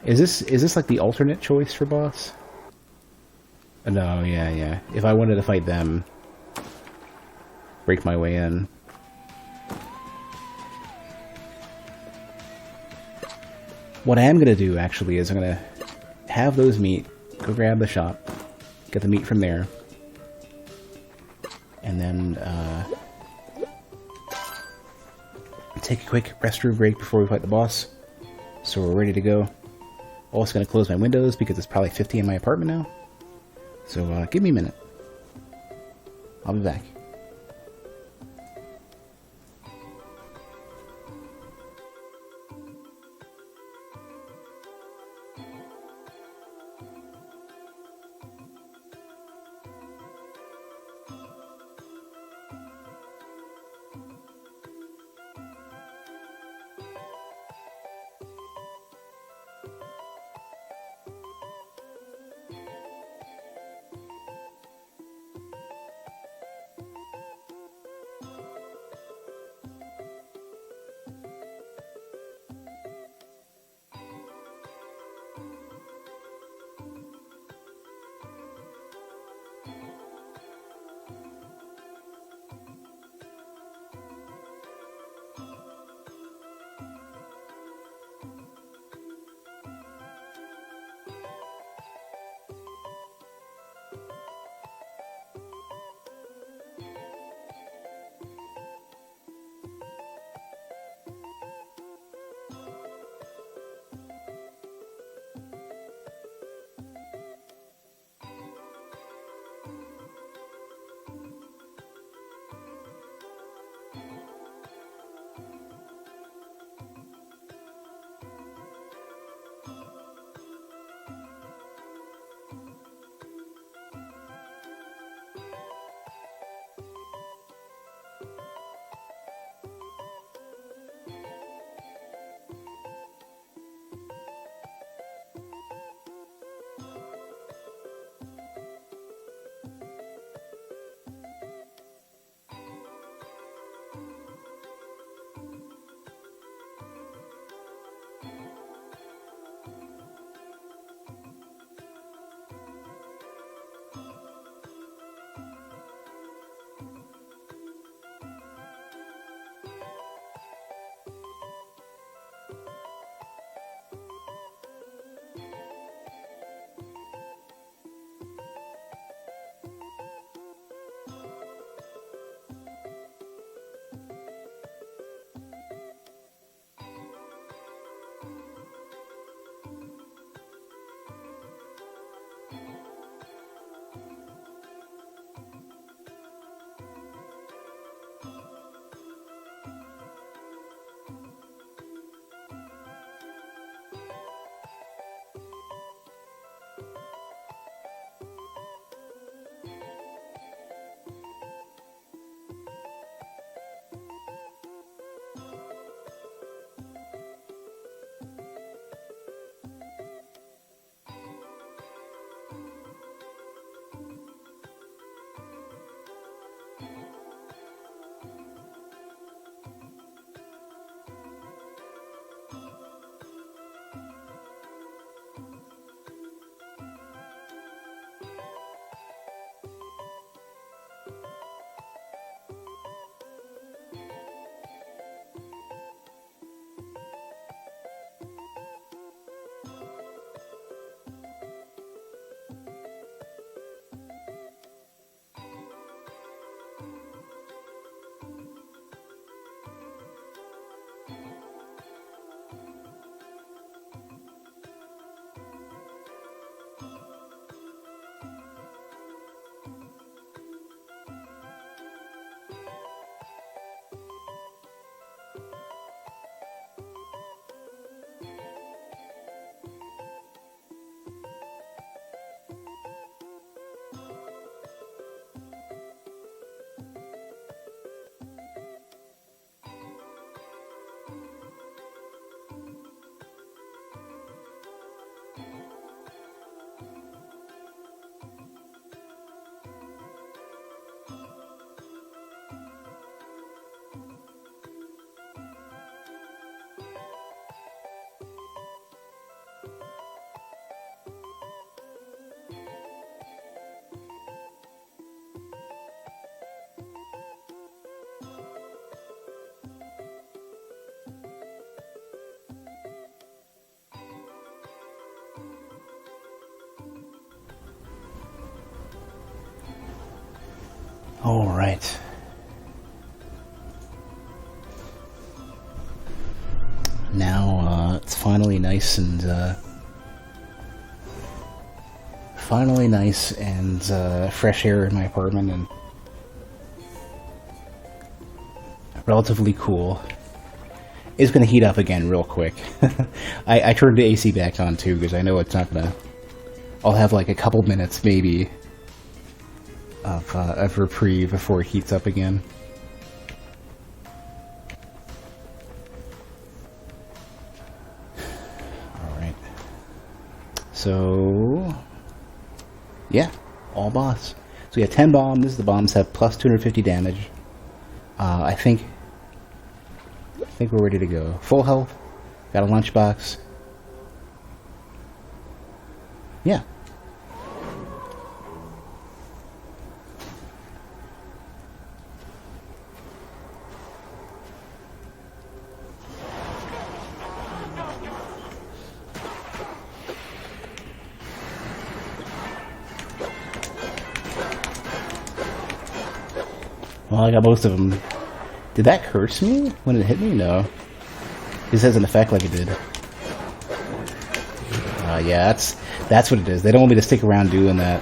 Is this like the alternate choice for boss? No, yeah. If I wanted to fight them, break my way in. What I am gonna do actually is I'm gonna have those meat, go grab the shop, get the meat from there, and then take a quick restroom break before we fight the boss, so we're ready to go. Also going to close my windows because it's probably 50 in my apartment now, so give me a minute. I'll be back. Alright. Now, it's finally nice and, fresh air in my apartment and relatively cool. It's gonna heat up again real quick. I turned the AC back on too, because I know it's not gonna... I'll have like a couple minutes, maybe, of reprieve before it heats up again. Alright. So... yeah, all boss. So we have 10 bombs. The bombs have plus 250 damage. I think we're ready to go. Full health. Got a lunchbox. Yeah. Well, I got most of them. Did that curse me when it hit me? No. This has an effect like it did. Yeah, that's what it is. They don't want me to stick around doing that.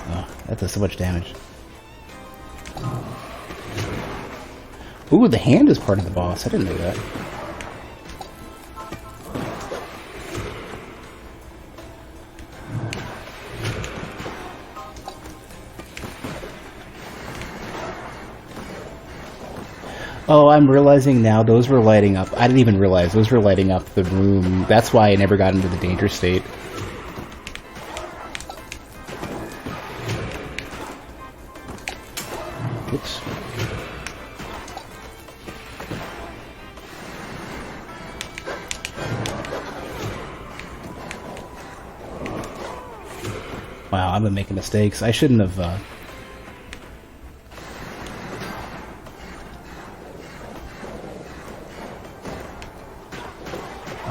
Oh, that does so much damage. Ooh, the hand is part of the boss. I didn't know that. Oh, I'm realizing now those were lighting up. I didn't even realize those were lighting up the room. That's why I never got into the danger state. Oops. Wow, I've been making mistakes. I shouldn't have,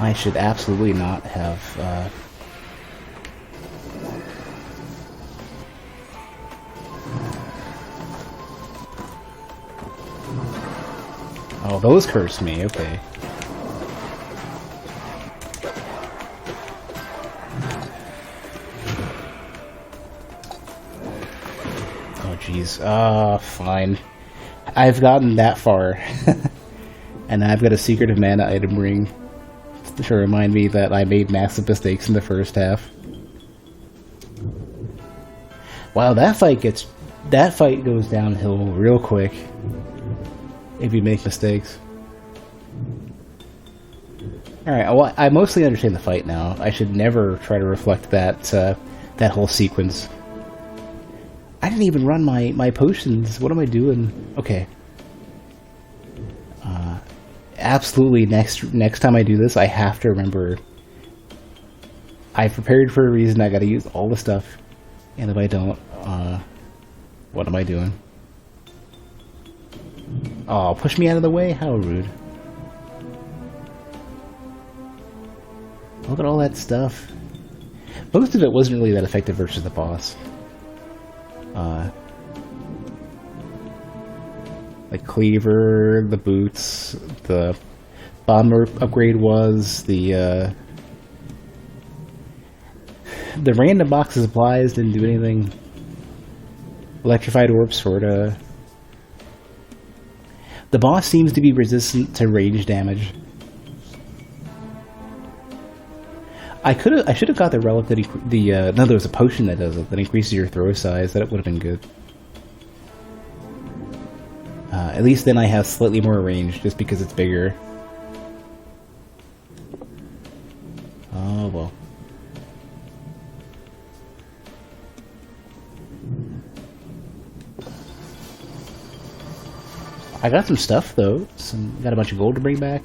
I should absolutely not have, Oh, those cursed me, okay. Oh, jeez. Fine. I've gotten that far. And I've got a secret mana item ring to remind me that I made massive mistakes in the first half. Wow, that fight goes downhill real quick if you make mistakes. Alright, well, I mostly understand the fight now. I should never try to reflect that that whole sequence. I didn't even run my potions. What am I doing? Okay. Absolutely, next time I do this, I have to remember I prepared for a reason. I gotta use all the stuff. And if I don't, what am I doing? Oh, push me out of the way? How rude. Look at all that stuff. Most of it wasn't really that effective versus the boss. Like Cleaver, the boots, the bomber upgrade was, the random box of supplies didn't do anything. Electrified orb, sorta. The boss seems to be resistant to range damage. I should have got the relic that no, there was a potion that does it, that increases your throw size. That would have been good. At least then I have slightly more range, just because it's bigger. Oh, well. I got some stuff, though. Got a bunch of gold to bring back.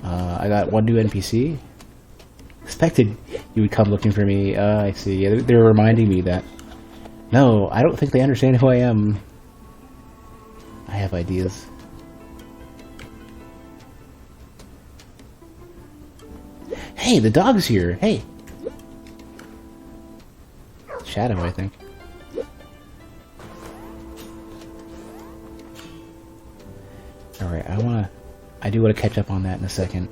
I got one new NPC. Expected you would come looking for me. I see. Yeah, they're reminding me that... No, I don't think they understand who I am. I have ideas. Hey, the dog's here. Hey. Shadow, I think. Alright, I do want to catch up on that in a second.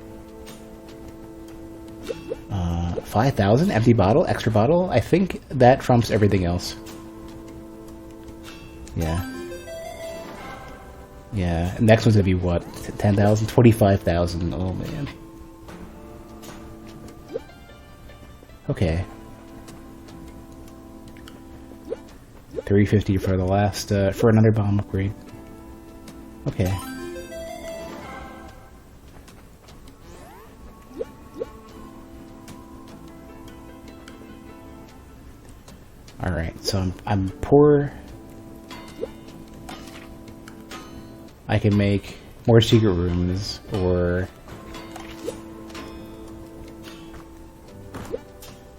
5,000? Empty bottle? Extra bottle? I think that trumps everything else. Yeah. Yeah, next one's gonna be what? 10,000? 25,000. Oh man. Okay. 350 for the last, for another bomb upgrade. Okay. Alright, so I'm poor. I can make more secret rooms, or...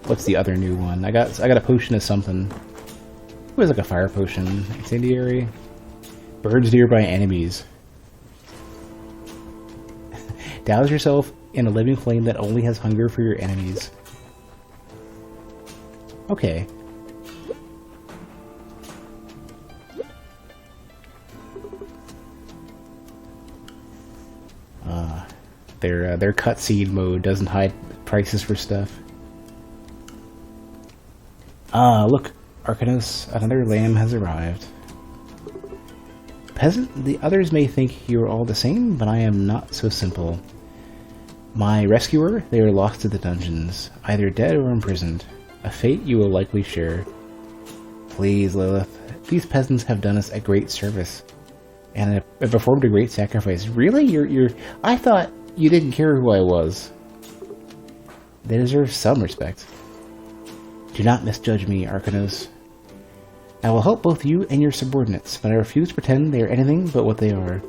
What's the other new one? I got a potion of something. It was like a fire potion. Incendiary. Birds nearby enemies. Douse yourself in a living flame that only has hunger for your enemies. Okay. Their cutscene mode doesn't hide prices for stuff. Look, Arcanos, another lamb has arrived. Peasant, the others may think you are all the same, but I am not so simple. My rescuer, they are lost to the dungeons, either dead or imprisoned. A fate you will likely share. Please, Lilith, these peasants have done us a great service, and have performed a great sacrifice. Really? I thought you didn't care who I was. They deserve some respect. Do not misjudge me, Arcanos. I will help both you and your subordinates, but I refuse to pretend they are anything but what they are.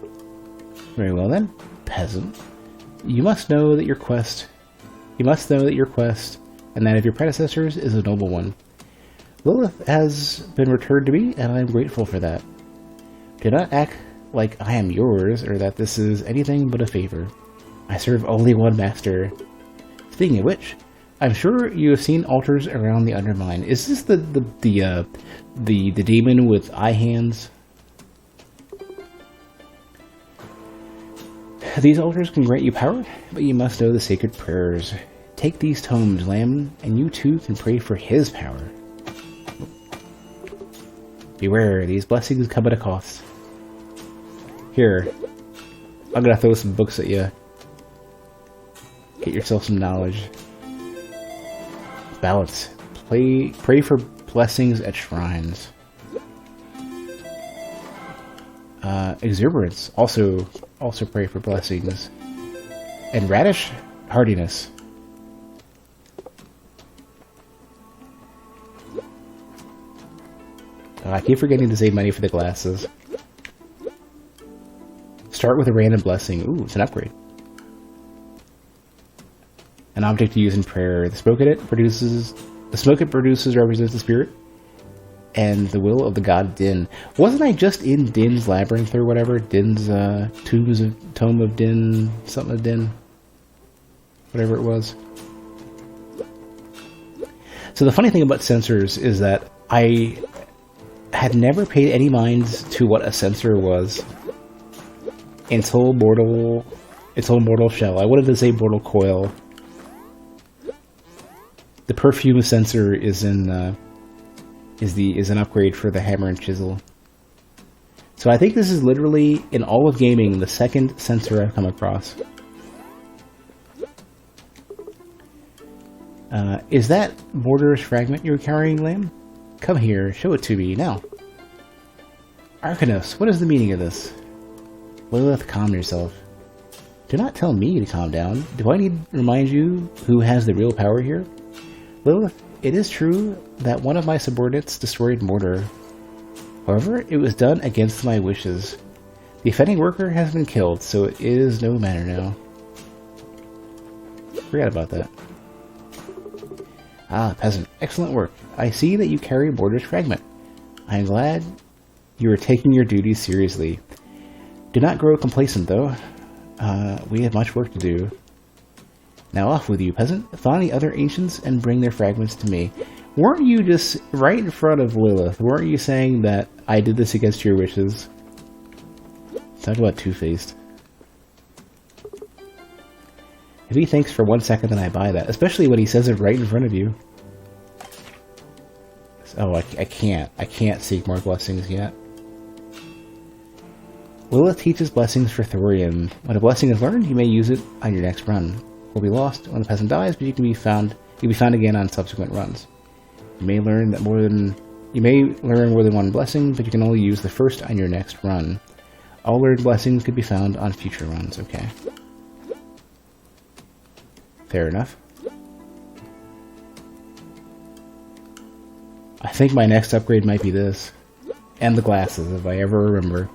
Very well then, peasant. You must know that your quest, and that of your predecessors, is a noble one. Lilith has been returned to me, and I am grateful for that. Do not act like I am yours, or that this is anything but a favor. I serve only one master. Speaking of which, I'm sure you have seen altars around the Undermine. Is this the demon with eye hands? These altars can grant you power, but you must know the sacred prayers. Take these tomes, Lamb, and you too can pray for his power. Beware, these blessings come at a cost. Here, I'm gonna throw some books at you. Get yourself some knowledge. Balance. Pray for blessings at shrines. Exuberance. Also pray for blessings. And radish. Hardiness. I keep forgetting to save money for the glasses. Start with a random blessing. Ooh, it's an upgrade. An object to use in prayer. The smoke it produces represents the spirit and the will of the god Din. Wasn't I just in Din's labyrinth or whatever? Din's tome of Din, something of Din, whatever it was. So the funny thing about sensors is that I had never paid any mind to what a sensor was until Mortal Shell. I wanted to say Mortal Coil. The perfume sensor is an upgrade for the hammer and chisel. So I think this is literally, in all of gaming, the second sensor I've come across. Is that Mortar's fragment you're carrying, Lamb? Come here, show it to me, now. Arcanos, what is the meaning of this? Lilith, calm yourself. Do not tell me to calm down. Do I need to remind you who has the real power here? Lilith, it is true that one of my subordinates destroyed Mortar. However, it was done against my wishes. The offending worker has been killed, so it is no matter now. Forgot about that. Ah, peasant, excellent work. I see that you carry Mortar's fragment. I am glad you are taking your duties seriously. Do not grow complacent, though. We have much work to do. Now off with you, peasant. Find the other ancients and bring their fragments to me. Weren't you just right in front of Lilith? Weren't you saying that I did this against your wishes? Talk about two-faced. If he thinks for 1 second, then I buy that. Especially when he says it right in front of you. Oh, I can't. I can't seek more blessings yet. Lilith teaches blessings for Thorium. When a blessing is learned, you may use it on your next run. It will be lost when the peasant dies, but you can be found again on subsequent runs. You may learn more than one blessing, but you can only use the first on your next run. All learned blessings could be found on future runs. Okay. Fair enough. I think my next upgrade might be this. And the glasses, if I ever remember.